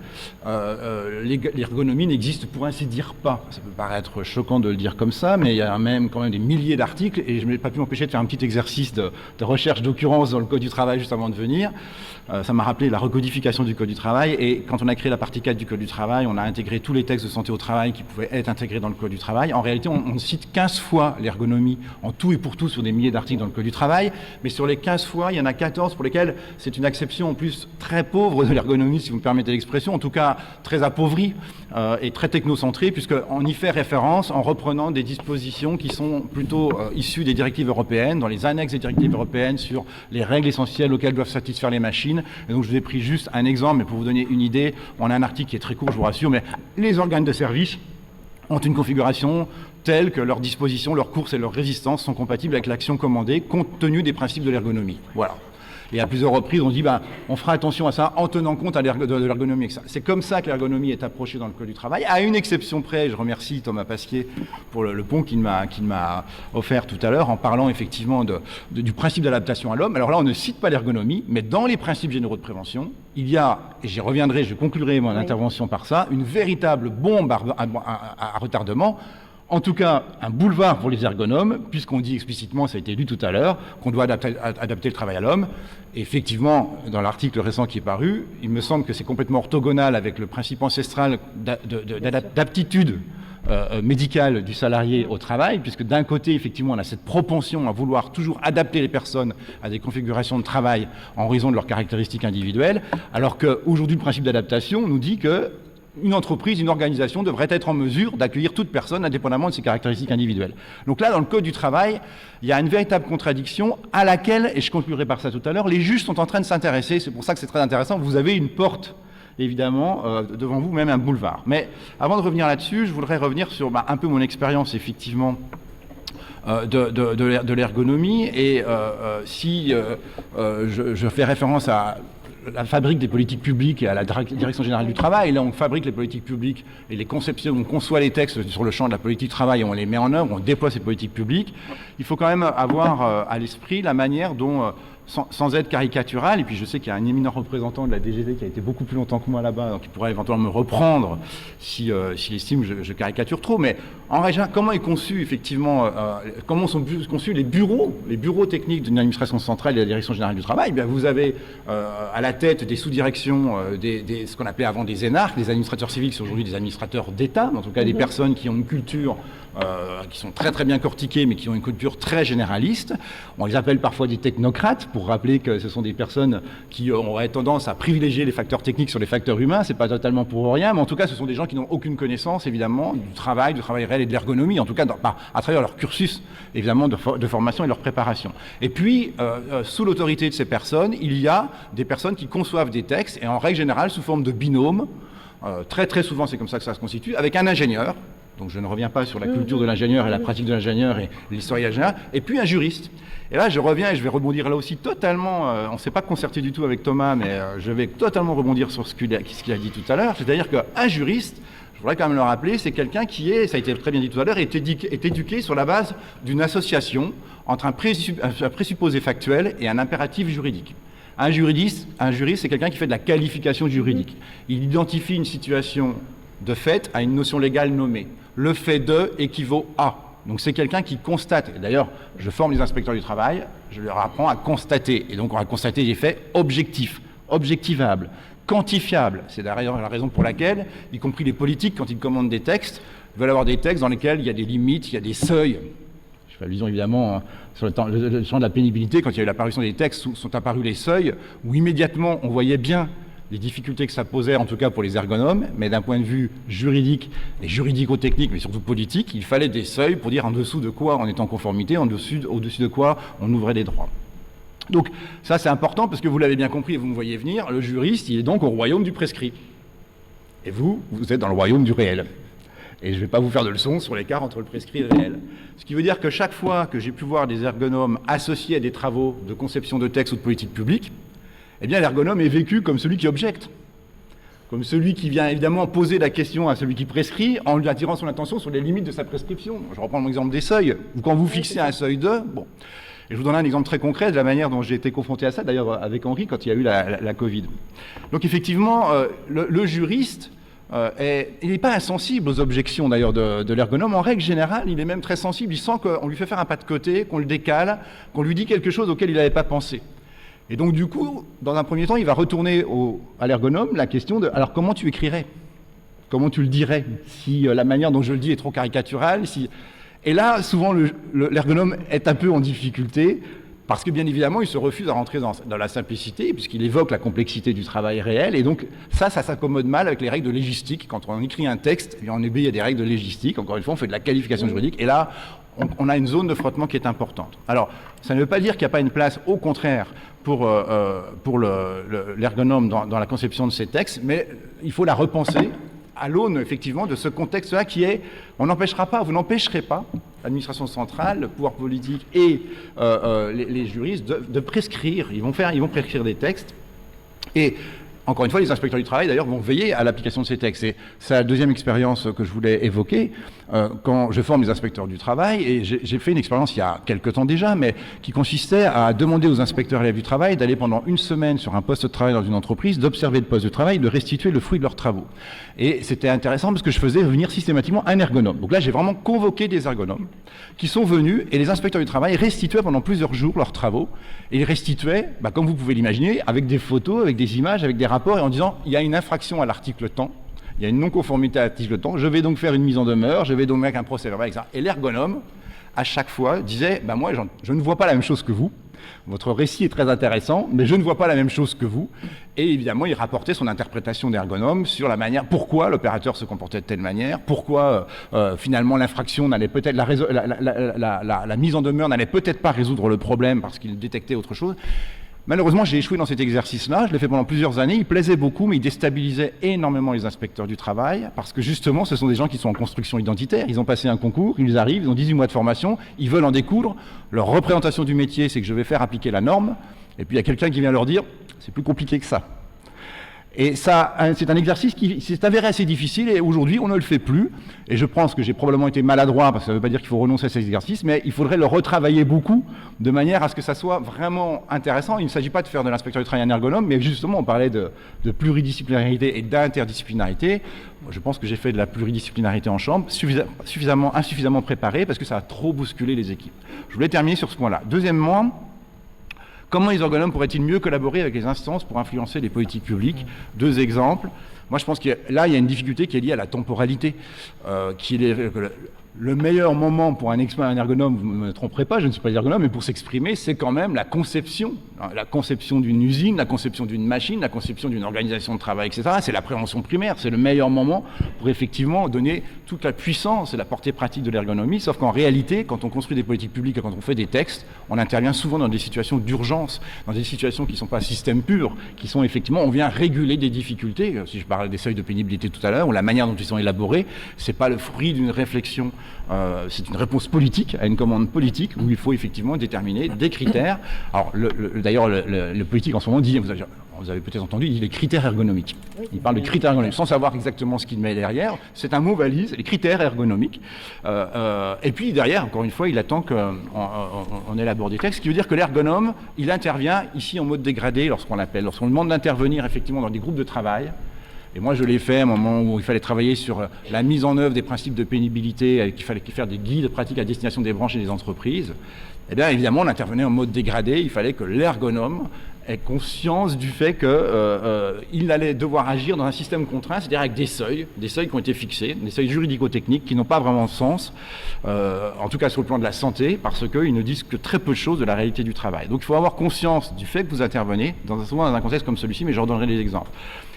l'ergonomie n'existe pour ainsi dire pas. Ça peut paraître choquant de le dire comme ça, mais il y a même quand même des milliers d'articles, et je n'ai pas pu m'empêcher de faire un petit exercice de recherche d'occurrence dans le Code du travail juste avant de venir. Ça m'a rappelé la recodification du Code du travail, et quand on a créé la partie 4 du Code du travail, on a intégré tous les textes de santé au travail qui pouvaient être intégrés dans le Code du travail. En réalité, on cite 15 fois l'ergonomie en tout et pour tout sur des milliers d'articles dans le Code du travail, mais sur les 15 fois, il y en a 14 pour lesquels c'est une acception en plus très pauvre de l'ergonomie, si vous me permettez l'expression, en tout cas très appauvrie et très technocentrée, puisqu'on y fait référence en reprenant des dispositions qui sont plutôt issues des directives européennes, dans les annexes des directives européennes sur les règles essentielles auxquelles doivent satisfaire les machines. Et donc je vous ai pris juste un exemple, mais pour vous donner une idée, on a un article qui est très court, je vous rassure, mais les organes de service ont une configuration telle que leurs dispositions, leurs courses et leurs résistances sont compatibles avec l'action commandée, compte tenu des principes de l'ergonomie. Voilà. Et à plusieurs reprises, on dit on fera attention à ça en tenant compte de l'ergonomie. C'est comme ça que l'ergonomie est approchée dans le Code du travail, à une exception près. Je remercie Thomas Pasquier pour le pont qu'il m'a offert tout à l'heure en parlant effectivement du principe d'adaptation à l'homme. Alors là, on ne cite pas l'ergonomie, mais dans les principes généraux de prévention, il y a, et j'y reviendrai, je conclurai mon intervention par ça, une véritable bombe à retardement. En tout cas, un boulevard pour les ergonomes, puisqu'on dit explicitement, ça a été lu tout à l'heure, qu'on doit adapter le travail à l'homme. Et effectivement, dans l'article récent qui est paru, il me semble que c'est complètement orthogonal avec le principe ancestral d'aptitude médicale du salarié au travail, puisque d'un côté, effectivement, on a cette propension à vouloir toujours adapter les personnes à des configurations de travail en raison de leurs caractéristiques individuelles, alors qu'aujourd'hui, le principe d'adaptation nous dit que une entreprise, une organisation devrait être en mesure d'accueillir toute personne indépendamment de ses caractéristiques individuelles. Donc là, dans le Code du travail, il y a une véritable contradiction à laquelle, et je conclurai par ça tout à l'heure, les juges sont en train de s'intéresser. C'est pour ça que c'est très intéressant. Vous avez une porte, évidemment, devant vous, même un boulevard. Mais avant de revenir là-dessus, je voudrais revenir sur un peu mon expérience, effectivement, de l'ergonomie. Et si je fais référence à la fabrique des politiques publiques et à la Direction générale du travail. Là, on fabrique les politiques publiques et les conceptions, on conçoit les textes sur le champ de la politique du travail et on les met en œuvre, on déploie ces politiques publiques. Il faut quand même avoir à l'esprit la manière dont, sans être caricatural, et puis je sais qu'il y a un éminent représentant de la DGT qui a été beaucoup plus longtemps que moi là-bas, donc il pourrait éventuellement me reprendre s'il estime que je caricature trop, mais en règle, comment est conçu effectivement, comment sont conçus les bureaux techniques d'une administration centrale et de la Direction générale du travail? Bien, vous avez à la tête des sous-directions, ce qu'on appelait avant des énarques, des administrateurs civils qui sont aujourd'hui des administrateurs d'État, en tout cas des personnes qui ont une culture qui sont très très bien cortiquées, mais qui ont une culture très généraliste. On les appelle parfois des technocrates, pour rappeler que ce sont des personnes qui auraient tendance à privilégier les facteurs techniques sur les facteurs humains. C'est pas totalement pour rien, mais en tout cas, ce sont des gens qui n'ont aucune connaissance, évidemment, du travail réel et de l'ergonomie, en tout cas à travers leur cursus, évidemment, de formation et leur préparation. Et puis, sous l'autorité de ces personnes, il y a des personnes qui conçoivent des textes, et en règle générale, sous forme de binôme. Très très souvent, c'est comme ça que ça se constitue, avec un ingénieur. Donc je ne reviens pas sur la culture de l'ingénieur et la pratique de l'ingénieur et l'histoire de l'ingénieur, et puis un juriste. Et là, je reviens et je vais rebondir là aussi totalement, on ne s'est pas concerté du tout avec Thomas, mais je vais totalement rebondir sur ce qu'il a dit tout à l'heure, c'est-à-dire qu'un juriste, je voudrais quand même le rappeler, c'est quelqu'un qui est, ça a été très bien dit tout à l'heure, est éduqué sur la base d'une association entre un présupposé factuel et un impératif juridique. Un juriste, c'est quelqu'un qui fait de la qualification juridique. Il identifie une situation de fait à une notion légale nommée. Le fait de équivaut à. Donc c'est quelqu'un qui constate. Et d'ailleurs, je forme les inspecteurs du travail, je leur apprends à constater. Et donc on va constater des faits objectifs. objectivables, quantifiables. C'est d'ailleurs la raison pour laquelle, y compris les politiques, quand ils commandent des textes, veulent avoir des textes dans lesquels il y a des limites, il y a des seuils. Je fais allusion évidemment sur le champ de la pénibilité, quand il y a eu l'apparition des textes, où sont apparus les seuils, où immédiatement on voyait bien les difficultés que ça posait, en tout cas pour les ergonomes, mais d'un point de vue juridique et juridico-technique, mais surtout politique, il fallait des seuils pour dire en dessous de quoi on est en conformité, au-dessus de quoi on ouvrait des droits. Donc ça c'est important parce que vous l'avez bien compris et vous me voyez venir, le juriste il est donc au royaume du prescrit. Et vous êtes dans le royaume du réel. Et je ne vais pas vous faire de leçons sur l'écart entre le prescrit et le réel. Ce qui veut dire que chaque fois que j'ai pu voir des ergonomes associés à des travaux de conception de texte ou de politique publique, eh bien l'ergonome est vécu comme celui qui objecte, comme celui qui vient évidemment poser la question à celui qui prescrit en lui attirant son attention sur les limites de sa prescription. Je reprends mon exemple des seuils. Ou quand vous fixez un seuil de... Bon. Et je vous donne un exemple très concret de la manière dont j'ai été confronté à ça, d'ailleurs avec Henri quand il y a eu la Covid. Donc effectivement, le juriste, il n'est pas insensible aux objections d'ailleurs de l'ergonome. En règle générale, il est même très sensible. Il sent qu'on lui fait faire un pas de côté, qu'on le décale, qu'on lui dit quelque chose auquel il n'avait pas pensé. Et donc du coup, dans un premier temps, il va retourner à l'ergonome la question de « alors comment tu écrirais ? Comment tu le dirais ? Si la manière dont je le dis est trop caricaturale, si... » Et là, souvent, l'ergonome est un peu en difficulté parce que, bien évidemment, il se refuse à rentrer dans la simplicité puisqu'il évoque la complexité du travail réel. Et donc, ça s'accommode mal avec les règles de légistique. Quand on écrit un texte, eh bien, on obéit à des règles de légistique. Encore une fois, on fait de la qualification juridique. Et là, on a une zone de frottement qui est importante. Alors, ça ne veut pas dire qu'il n'y a pas une place, au contraire, pour l'ergonome dans la conception de ces textes, mais il faut la repenser à l'aune, effectivement, de ce contexte-là qui est, vous n'empêcherez pas l'administration centrale, le pouvoir politique et les juristes de prescrire. Ils vont prescrire des textes. Et encore une fois, les inspecteurs du travail, d'ailleurs, vont veiller à l'application de ces textes. Et c'est la deuxième expérience que je voulais évoquer. Quand je forme les inspecteurs du travail, et j'ai fait une expérience il y a quelque temps déjà, mais qui consistait à demander aux inspecteurs élèves du travail d'aller pendant une semaine sur un poste de travail dans une entreprise, d'observer le poste de travail, de restituer le fruit de leurs travaux. Et c'était intéressant parce que je faisais venir systématiquement un ergonome. Donc là, j'ai vraiment convoqué des ergonomes qui sont venus, et les inspecteurs du travail restituaient pendant plusieurs jours leurs travaux. Et ils restituaient, comme vous pouvez l'imaginer, avec des photos, avec des images, avec des rapports, et en disant, il y a une infraction à l'article temps, il y a une non-conformité à l'article temps, je vais donc faire une mise en demeure, je vais donc mettre un procès verbal, etc. Et l'ergonome, à chaque fois, disait, moi, je ne vois pas la même chose que vous. Votre récit est très intéressant, mais je ne vois pas la même chose que vous. Et évidemment, il rapportait son interprétation d'ergonome sur la manière, pourquoi l'opérateur se comportait de telle manière, pourquoi finalement l'infraction n'allait peut-être, la mise en demeure n'allait peut-être pas résoudre le problème parce qu'il détectait autre chose. Malheureusement, j'ai échoué dans cet exercice-là, je l'ai fait pendant plusieurs années, il plaisait beaucoup, mais il déstabilisait énormément les inspecteurs du travail, parce que justement, ce sont des gens qui sont en construction identitaire, ils ont passé un concours, ils arrivent, ils ont 18 mois de formation, ils veulent en découdre, leur représentation du métier, c'est que je vais faire appliquer la norme, et puis il y a quelqu'un qui vient leur dire, c'est plus compliqué que ça. Et ça, c'est un exercice qui s'est avéré assez difficile et aujourd'hui, on ne le fait plus. Et je pense que j'ai probablement été maladroit, parce que ça ne veut pas dire qu'il faut renoncer à cet exercice, mais il faudrait le retravailler beaucoup, de manière à ce que ça soit vraiment intéressant. Il ne s'agit pas de faire de l'inspecteur du travail un ergonome, mais justement, on parlait de pluridisciplinarité et d'interdisciplinarité. Je pense que j'ai fait de la pluridisciplinarité en chambre, insuffisamment préparé, parce que ça a trop bousculé les équipes. Je voulais terminer sur ce point-là. Deuxièmement, comment les ergonomes pourraient-ils mieux collaborer avec les instances pour influencer les politiques publiques ? Deux exemples. Moi, je pense que là, il y a une difficulté qui est liée à la temporalité, qui est le meilleur moment pour un ergonome, vous ne me tromperez pas, je ne suis pas ergonome, mais pour s'exprimer, c'est quand même la conception d'une usine, la conception d'une machine, la conception d'une organisation de travail, etc. C'est la prévention primaire, c'est le meilleur moment pour effectivement donner toute la puissance et la portée pratique de l'ergonomie, sauf qu'en réalité, quand on construit des politiques publiques et quand on fait des textes, on intervient souvent dans des situations d'urgence, dans des situations qui ne sont pas système pur, qui sont effectivement, on vient réguler des difficultés, si je parlais des seuils de pénibilité tout à l'heure, ou la manière dont ils sont élaborés, c'est pas le fruit d'une réflexion, c'est une réponse politique à une commande politique où il faut effectivement déterminer des critères. Alors d'ailleurs le politique en ce moment dit, vous avez peut-être entendu, il dit les critères ergonomiques. Il parle de critères ergonomiques sans savoir exactement ce qu'il met derrière. C'est un mot valise, les critères ergonomiques. Et puis derrière, encore une fois, il attend qu'on élabore des textes, ce qui veut dire que l'ergonome, il intervient ici en mode dégradé lorsqu'on l'appelle, lorsqu'on lui demande d'intervenir effectivement dans des groupes de travail. Et moi, je l'ai fait à un moment où il fallait travailler sur la mise en œuvre des principes de pénibilité, qu'il fallait faire des guides pratiques à destination des branches et des entreprises. Eh bien, évidemment, on intervenait en mode dégradé. Il fallait que l'ergonome ait conscience du fait qu'il allait devoir agir dans un système contraint, c'est-à-dire avec des seuils qui ont été fixés, des seuils juridico-techniques qui n'ont pas vraiment de sens, en tout cas sur le plan de la santé, parce qu'ils ne disent que très peu de choses de la réalité du travail. Donc il faut avoir conscience du fait que vous intervenez, souvent dans un contexte comme celui-ci, mais je redonnerai des exemples.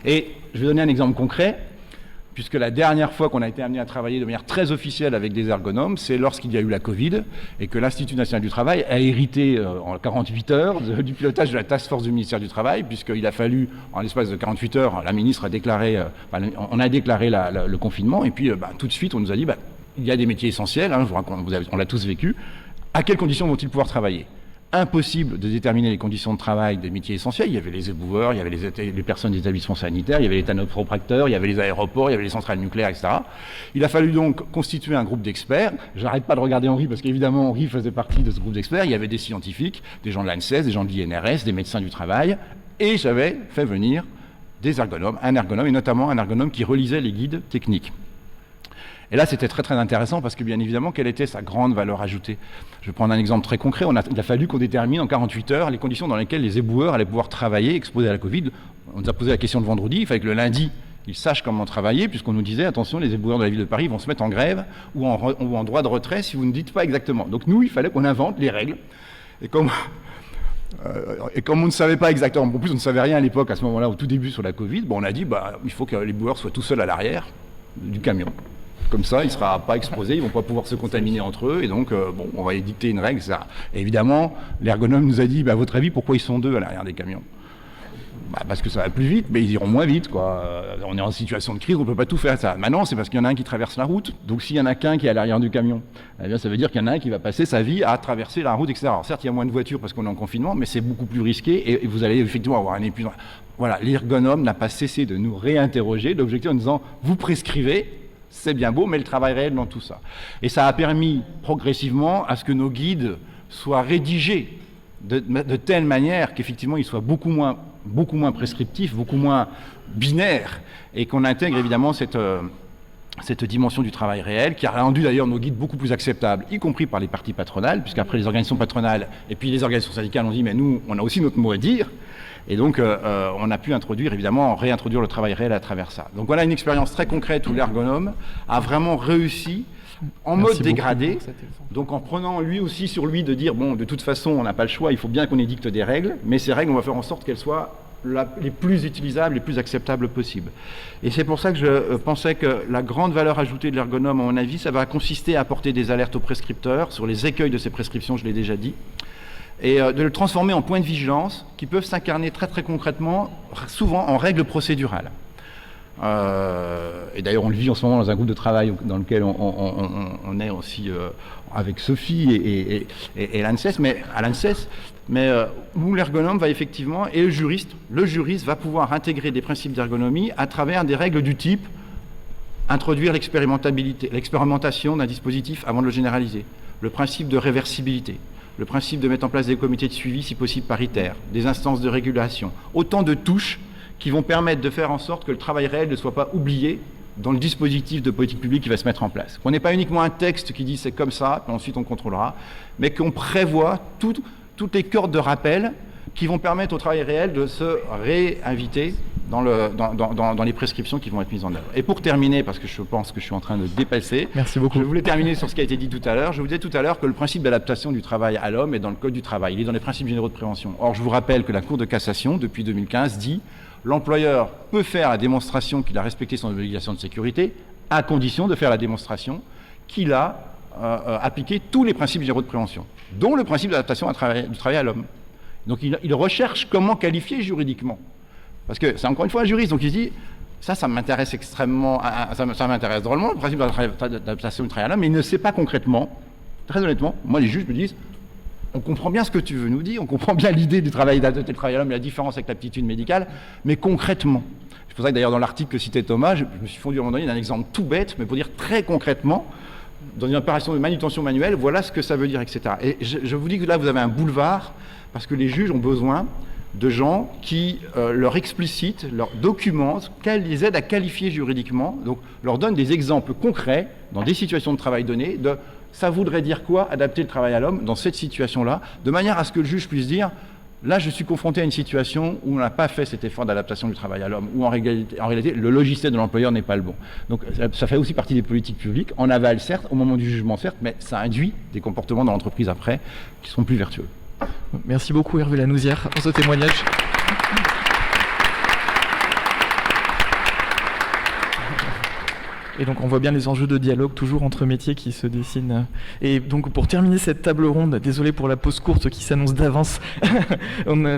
Et je vais donner un exemple concret, puisque la dernière fois qu'on a été amené à travailler de manière très officielle avec des ergonomes, c'est lorsqu'il y a eu la Covid et que l'Institut national du travail a hérité en 48 heures du pilotage de la task force du ministère du Travail, puisqu'il a fallu, en l'espace de 48 heures, la ministre a déclaré, on a déclaré le confinement, et puis tout de suite on nous a dit, il y a des métiers essentiels, hein, je vous raconte, on l'a tous vécu, à quelles conditions vont-ils pouvoir travailler ? Impossible de déterminer les conditions de travail des métiers essentiels. Il y avait les éboueurs, il y avait les personnes des établissements sanitaires, il y avait les tannopracteurs, il y avait les aéroports, il y avait les centrales nucléaires, etc. Il a fallu donc constituer un groupe d'experts. J'arrête pas de regarder Henri parce qu'évidemment Henri faisait partie de ce groupe d'experts. Il y avait des scientifiques, des gens de l'ANSES, des gens de l'INRS, des médecins du travail, et j'avais fait venir des ergonomes, un ergonome, et notamment un ergonome qui relisait les guides techniques. Et là, c'était très très intéressant parce que bien évidemment, quelle était sa grande valeur ajoutée ? Je vais prendre un exemple très concret. Il a fallu qu'on détermine en 48 heures les conditions dans lesquelles les éboueurs allaient pouvoir travailler, exposés à la Covid. On nous a posé la question le vendredi, il fallait que le lundi, ils sachent comment travailler, puisqu'on nous disait, attention, les éboueurs de la ville de Paris vont se mettre en grève ou en droit de retrait si vous ne dites pas exactement. Donc nous, il fallait qu'on invente les règles. Et comme on ne savait pas exactement, en plus on ne savait rien à l'époque, à ce moment-là, au tout début sur la Covid, on a dit, il faut que les éboueurs soient tout seuls à l'arrière du camion. Comme ça, il ne sera pas exposé, ils ne vont pas pouvoir se contaminer entre eux, et donc, on va dicter une règle, ça. Et évidemment, l'ergonome nous a dit, à votre avis, pourquoi ils sont deux à l'arrière des camions ? Parce que ça va plus vite, mais ils iront moins vite, quoi. On est en situation de crise, on ne peut pas tout faire ça. Maintenant, c'est parce qu'il y en a un qui traverse la route, donc s'il y en a qu'un qui est à l'arrière du camion, eh bien, ça veut dire qu'il y en a un qui va passer sa vie à traverser la route, etc. Alors, certes, il y a moins de voitures parce qu'on est en confinement, mais c'est beaucoup plus risqué, et vous allez effectivement avoir un épuisement. Voilà, l'ergonome n'a pas cessé de nous réinterroger, l'objectif en disant, vous prescrivez, c'est bien beau, mais le travail réel dans tout ça. Et ça a permis progressivement à ce que nos guides soient rédigés de telle manière qu'effectivement ils soient beaucoup moins prescriptifs, beaucoup moins binaires, et qu'on intègre évidemment cette dimension du travail réel, qui a rendu d'ailleurs nos guides beaucoup plus acceptables, y compris par les parties patronales, puisqu'après les organisations patronales et puis les organisations syndicales ont dit, mais nous, on a aussi notre mot à dire. Et donc, on a pu réintroduire le travail réel à travers ça. Donc voilà une expérience très concrète où l'ergonome a vraiment réussi en mode dégradé, donc en prenant lui aussi sur lui de dire, de toute façon, on n'a pas le choix, il faut bien qu'on édicte des règles, mais ces règles, on va faire en sorte qu'elles soient les plus utilisables, les plus acceptables possibles. Et c'est pour ça que je pensais que la grande valeur ajoutée de l'ergonome, à mon avis, ça va consister à apporter des alertes aux prescripteurs sur les écueils de ces prescriptions, je l'ai déjà dit, et de le transformer en points de vigilance qui peuvent s'incarner très très concrètement, souvent en règles procédurales. Et d'ailleurs on le vit en ce moment dans un groupe de travail dans lequel on est aussi avec Sophie et l'ANSES, mais où l'ergonome va effectivement, et le juriste va pouvoir intégrer des principes d'ergonomie à travers des règles du type introduire l'expérimentation d'un dispositif avant de le généraliser, le principe de réversibilité, le principe de mettre en place des comités de suivi, si possible paritaires, des instances de régulation, autant de touches qui vont permettre de faire en sorte que le travail réel ne soit pas oublié dans le dispositif de politique publique qui va se mettre en place. Qu'on n'ait pas uniquement un texte qui dit c'est comme ça, puis ensuite on contrôlera, mais qu'on prévoit toutes les cordes de rappel qui vont permettre au travail réel de se réinviter dans les prescriptions qui vont être mises en œuvre. Et pour terminer, parce que je pense que je suis en train de dépasser, merci beaucoup. Je voulais terminer sur ce qui a été dit tout à l'heure. Je vous disais tout à l'heure que le principe d'adaptation du travail à l'homme est dans le Code du travail, il est dans les principes généraux de prévention. Or, je vous rappelle que la Cour de cassation, depuis 2015, dit l'employeur peut faire la démonstration qu'il a respecté son obligation de sécurité, à condition de faire la démonstration qu'il a appliqué tous les principes généraux de prévention, dont le principe d'adaptation du travail à l'homme. Donc il recherche comment qualifier juridiquement. Parce que c'est encore une fois un juriste, donc il se dit, ça m'intéresse extrêmement, ça m'intéresse drôlement, le principe d'adaptation du travail à l'homme, mais il ne sait pas concrètement, très honnêtement, moi les juges me disent, on comprend bien ce que tu veux nous dire, on comprend bien l'idée du travail d'adapter le travail à l'homme, la différence avec l'aptitude médicale, mais concrètement. C'est pour ça que d'ailleurs dans l'article que citait Thomas, je me suis fondu à un moment donné d'un exemple tout bête, mais pour dire très concrètement, dans une opération de manutention manuelle, voilà ce que ça veut dire, etc. Et je vous dis que là, vous avez un boulevard, parce que les juges ont besoin de gens qui leur explicitent, leur documentent, les aident à qualifier juridiquement, donc leur donnent des exemples concrets dans des situations de travail données, ça voudrait dire quoi, adapter le travail à l'homme dans cette situation-là, de manière à ce que le juge puisse dire, Là, je suis confronté à une situation où on n'a pas fait cet effort d'adaptation du travail à l'homme, où en réalité, le logiciel de l'employeur n'est pas le bon. Donc ça fait aussi partie des politiques publiques, en aval certes, au moment du jugement certes, mais ça induit des comportements dans l'entreprise après qui seront plus vertueux. Merci beaucoup Hervé Lanouzière pour ce témoignage. Et donc on voit bien les enjeux de dialogue toujours entre métiers qui se dessinent. Et donc pour terminer cette table ronde, désolé pour la pause courte qui s'annonce d'avance, on a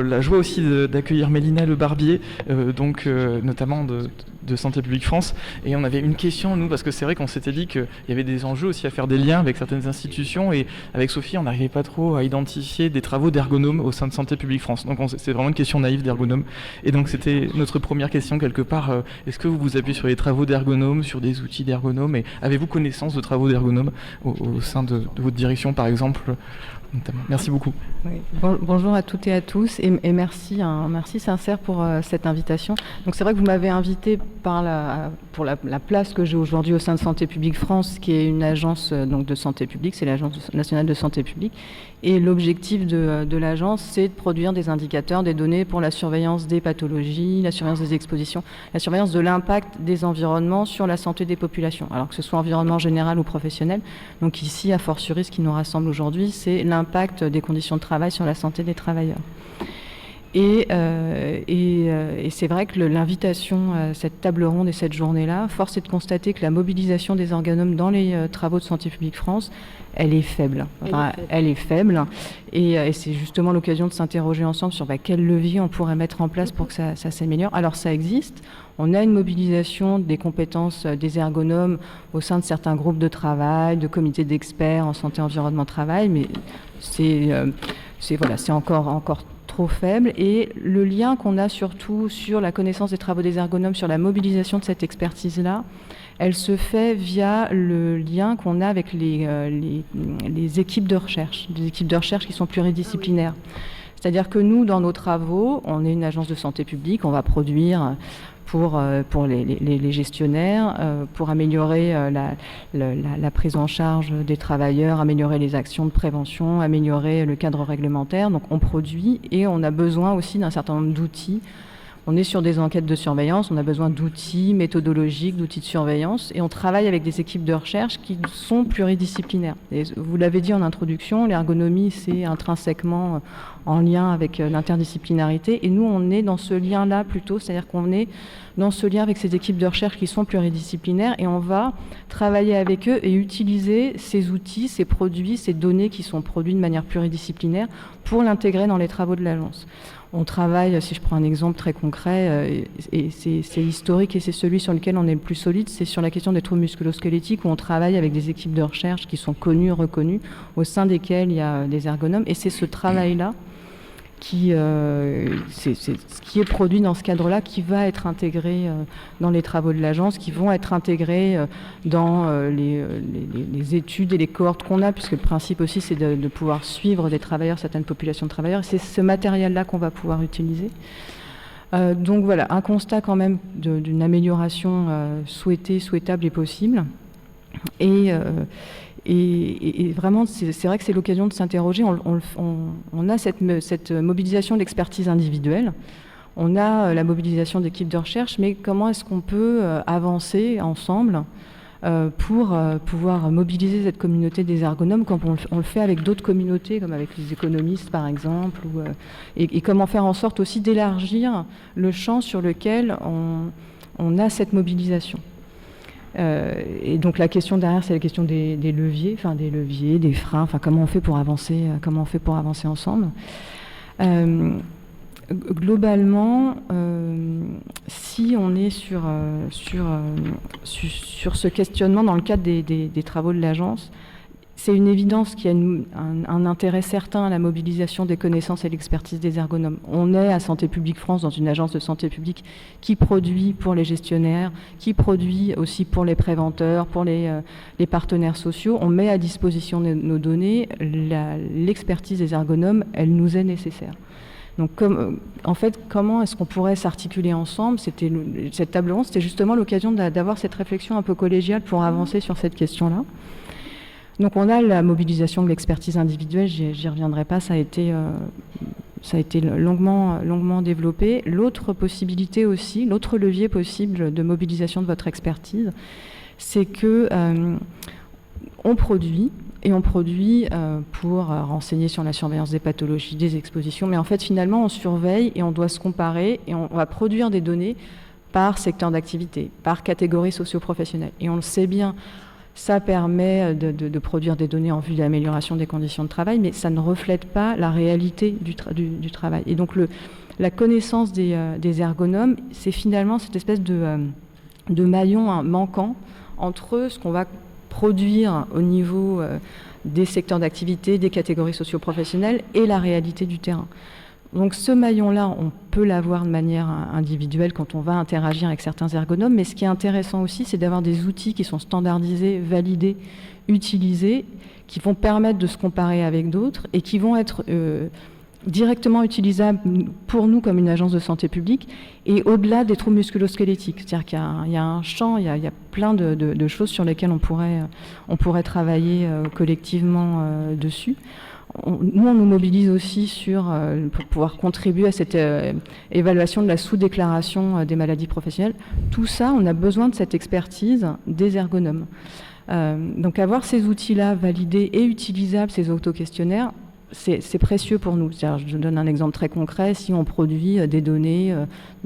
la joie aussi d'accueillir Mélina Le Barbier, notamment de Santé publique France. Et on avait une question, nous, parce que c'est vrai qu'on s'était dit qu'il y avait des enjeux aussi à faire des liens avec certaines institutions. Et avec Sophie, on n'arrivait pas trop à identifier des travaux d'ergonomes au sein de Santé publique France. Donc c'est vraiment une question naïve d'ergonome. Et donc c'était notre première question quelque part. Est-ce que vous vous appuyez sur les travaux d'ergonomes, sur des outils d'ergonomes, et avez-vous connaissance de travaux d'ergonomes au sein de votre direction, par exemple, notamment. Merci beaucoup. Oui. Bonjour à toutes et à tous, et merci sincère pour cette invitation. Donc c'est vrai que vous m'avez invité pour la place que j'ai aujourd'hui au sein de Santé publique France, qui est une agence de santé publique, c'est l'Agence nationale de santé publique. Et l'objectif de l'agence, c'est de produire des indicateurs, des données pour la surveillance des pathologies, la surveillance des expositions, la surveillance de l'impact des environnements sur la santé des populations, alors que ce soit environnement général ou professionnel. Donc ici, a fortiori, ce qui nous rassemble aujourd'hui, c'est l'impact des conditions de travail sur la santé des travailleurs. Et c'est vrai que l'invitation à cette table ronde et cette journée-là, force est de constater que la mobilisation des ergonomes dans les travaux de Santé publique France, elle est faible. Elle est faible. Et c'est justement l'occasion de s'interroger ensemble sur quel levier on pourrait mettre en place pour que ça s'améliore. Alors ça existe. On a une mobilisation des compétences des ergonomes au sein de certains groupes de travail, de comités d'experts en santé, environnement, travail, mais c'est encore trop faible. Et le lien qu'on a surtout sur la connaissance des travaux des ergonomes, sur la mobilisation de cette expertise-là, elle se fait via le lien qu'on a avec les équipes de recherche, des équipes de recherche qui sont pluridisciplinaires. C'est-à-dire que nous, dans nos travaux, on est une agence de santé publique, on va produire pour les gestionnaires, pour améliorer la prise en charge des travailleurs, améliorer les actions de prévention, améliorer le cadre réglementaire. Donc on produit et on a besoin aussi d'un certain nombre d'outils. On est sur des enquêtes de surveillance, on a besoin d'outils méthodologiques, d'outils de surveillance, et on travaille avec des équipes de recherche qui sont pluridisciplinaires. Et vous l'avez dit en introduction, l'ergonomie, c'est intrinsèquement en lien avec l'interdisciplinarité, et nous, on est dans ce lien-là plutôt, c'est-à-dire qu'on est dans ce lien avec ces équipes de recherche qui sont pluridisciplinaires, et on va travailler avec eux et utiliser ces outils, ces produits, ces données qui sont produits de manière pluridisciplinaire pour l'intégrer dans les travaux de l'agence. On travaille, si je prends un exemple très concret, et c'est historique et c'est celui sur lequel on est le plus solide, c'est sur la question des troubles musculo-squelettiques, où on travaille avec des équipes de recherche qui sont connues, reconnues, au sein desquelles il y a des ergonomes. Et c'est ce travail-là c'est ce qui est produit dans ce cadre-là qui va être intégré dans les travaux de l'agence, qui vont être intégrés dans les études et les cohortes qu'on a, puisque le principe aussi c'est de pouvoir suivre des travailleurs, certaines populations de travailleurs. C'est ce matériel-là qu'on va pouvoir utiliser. Donc voilà, un constat quand même d'une amélioration souhaitable et possible. Et vraiment, c'est vrai que c'est l'occasion de s'interroger. On a cette mobilisation de l'expertise individuelle, on a la mobilisation d'équipes de recherche, mais comment est-ce qu'on peut avancer ensemble pour pouvoir mobiliser cette communauté des ergonomes, comme on le fait avec d'autres communautés, comme avec les économistes par exemple, et comment faire en sorte aussi d'élargir le champ sur lequel on a cette mobilisation. Et donc la question derrière, c'est la question des leviers, des freins, comment on fait pour avancer ensemble. Globalement, si on est sur ce questionnement dans le cadre des travaux de l'agence, c'est une évidence qu'il y a un intérêt certain à la mobilisation des connaissances et l'expertise des ergonomes. On est à Santé publique France dans une agence de santé publique qui produit pour les gestionnaires, qui produit aussi pour les préventeurs, pour les partenaires sociaux. On met à disposition nos données. L'expertise des ergonomes, elle nous est nécessaire. Donc, en fait, comment est-ce qu'on pourrait s'articuler ensemble ? Cette table ronde, c'était justement l'occasion d'avoir cette réflexion un peu collégiale pour avancer sur cette question-là. Donc on a la mobilisation de l'expertise individuelle, j'y reviendrai pas, ça a été ça a été longuement développé. L'autre possibilité aussi, l'autre levier possible de mobilisation de votre expertise, c'est que on produit pour renseigner sur la surveillance des pathologies, des expositions, mais en fait finalement on surveille et on doit se comparer et on va produire des données par secteur d'activité, par catégorie socio-professionnelle. Et on le sait bien, ça permet de produire des données en vue de l'amélioration des conditions de travail, mais ça ne reflète pas la réalité du travail. Et donc la connaissance des ergonomes, c'est finalement cette espèce de maillon manquant entre ce qu'on va produire au niveau des secteurs d'activité, des catégories socio-professionnelles et la réalité du terrain. Donc ce maillon-là, on peut l'avoir de manière individuelle quand on va interagir avec certains ergonomes, mais ce qui est intéressant aussi, c'est d'avoir des outils qui sont standardisés, validés, utilisés, qui vont permettre de se comparer avec d'autres et qui vont être directement utilisables pour nous comme une agence de santé publique et au-delà des troubles musculo-squelettiques. C'est-à-dire qu'il y a un champ, il y a plein de choses sur lesquelles on pourrait travailler collectivement dessus. Nous, on nous mobilise aussi pour pouvoir contribuer à cette évaluation de la sous-déclaration des maladies professionnelles. Tout ça, on a besoin de cette expertise des ergonomes. Donc avoir ces outils-là validés et utilisables, ces auto-questionnaires, c'est précieux pour nous. Je donne un exemple très concret. Si on produit des données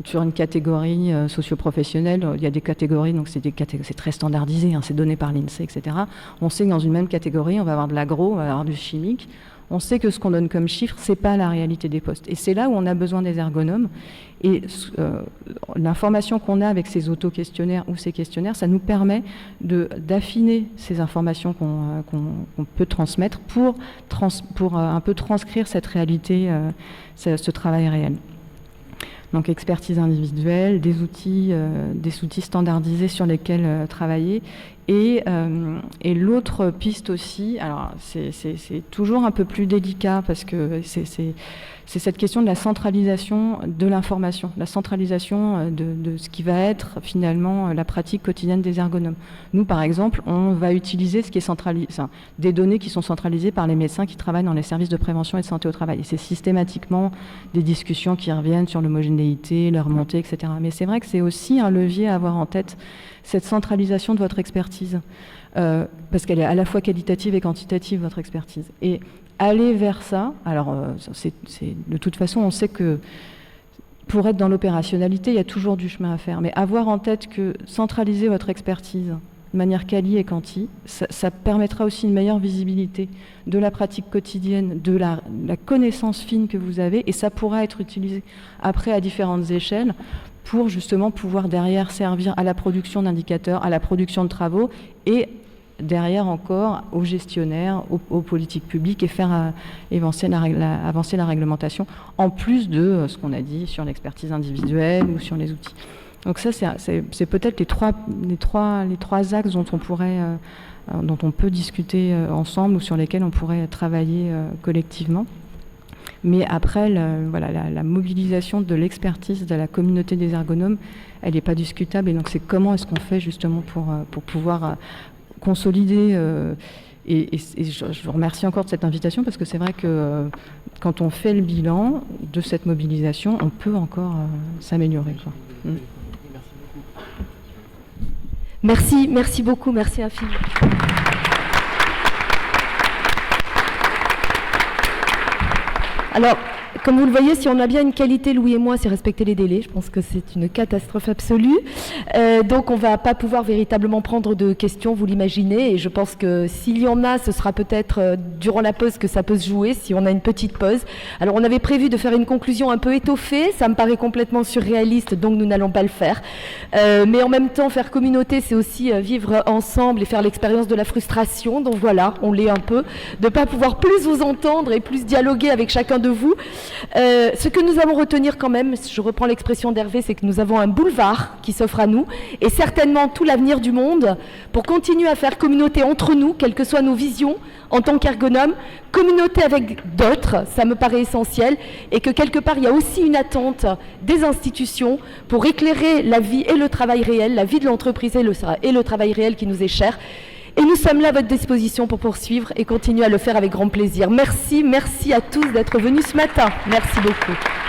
sur une catégorie socio-professionnelle, il y a des catégories, donc c'est très standardisé, c'est donné par l'INSEE, etc. On sait que dans une même catégorie, on va avoir de l'agro, on va avoir du chimique. On sait que ce qu'on donne comme chiffre, c'est pas la réalité des postes. Et c'est là où on a besoin des ergonomes. Et l'information qu'on a avec ces auto-questionnaires ou ces questionnaires, ça nous permet d'affiner ces informations qu'on peut transmettre pour un peu transcrire cette réalité, ce travail réel. Donc expertise individuelle, des outils standardisés sur lesquels travailler. Et l'autre piste aussi, alors c'est toujours un peu plus délicat parce que c'est cette question de la centralisation de l'information, la centralisation de ce qui va être finalement la pratique quotidienne des ergonomes. Nous, par exemple, on va utiliser des données qui sont centralisées par les médecins qui travaillent dans les services de prévention et de santé au travail. Et c'est systématiquement des discussions qui reviennent sur l'homogénéité, leur montée, etc. Mais c'est vrai que c'est aussi un levier à avoir en tête, cette centralisation de votre expertise, parce qu'elle est à la fois qualitative et quantitative, votre expertise. Et aller vers ça, alors de toute façon, on sait que pour être dans l'opérationnalité, il y a toujours du chemin à faire, mais avoir en tête que centraliser votre expertise de manière quali et quanti, ça permettra aussi une meilleure visibilité de la pratique quotidienne, de la connaissance fine que vous avez, et ça pourra être utilisé après à différentes échelles pour justement pouvoir derrière servir à la production d'indicateurs, à la production de travaux, et derrière encore aux gestionnaires, aux politiques publiques, et faire avancer la réglementation, en plus de ce qu'on a dit sur l'expertise individuelle ou sur les outils. Donc ça, c'est peut-être les trois axes dont on peut discuter ensemble ou sur lesquels on pourrait travailler collectivement. Mais après, la mobilisation de l'expertise de la communauté des ergonomes, elle n'est pas discutable. Et donc, c'est comment est-ce qu'on fait justement pour pouvoir consolider. Et je vous remercie encore de cette invitation, parce que c'est vrai que quand on fait le bilan de cette mobilisation, on peut encore s'améliorer. Merci beaucoup, merci infiniment. Alors, comme vous le voyez, si on a bien une qualité, Louis et moi, c'est respecter les délais. Je pense que c'est une catastrophe absolue. Donc, on ne va pas pouvoir véritablement prendre de questions, vous l'imaginez. Et je pense que s'il y en a, ce sera peut-être durant la pause que ça peut se jouer, si on a une petite pause. Alors, on avait prévu de faire une conclusion un peu étoffée. Ça me paraît complètement surréaliste, donc nous n'allons pas le faire. Mais en même temps, faire communauté, c'est aussi vivre ensemble et faire l'expérience de la frustration. Donc voilà, on l'est un peu. De ne pas pouvoir plus vous entendre et plus dialoguer avec chacun de vous. Ce que nous allons retenir quand même, je reprends l'expression d'Hervé, c'est que nous avons un boulevard qui s'offre à nous et certainement tout l'avenir du monde pour continuer à faire communauté entre nous, quelles que soient nos visions en tant qu'ergonomes, communauté avec d'autres, ça me paraît essentiel, et que quelque part il y a aussi une attente des institutions pour éclairer la vie et le travail réel, la vie de l'entreprise et le travail réel qui nous est cher. Et nous sommes là à votre disposition pour poursuivre et continuer à le faire avec grand plaisir. Merci à tous d'être venus ce matin. Merci beaucoup.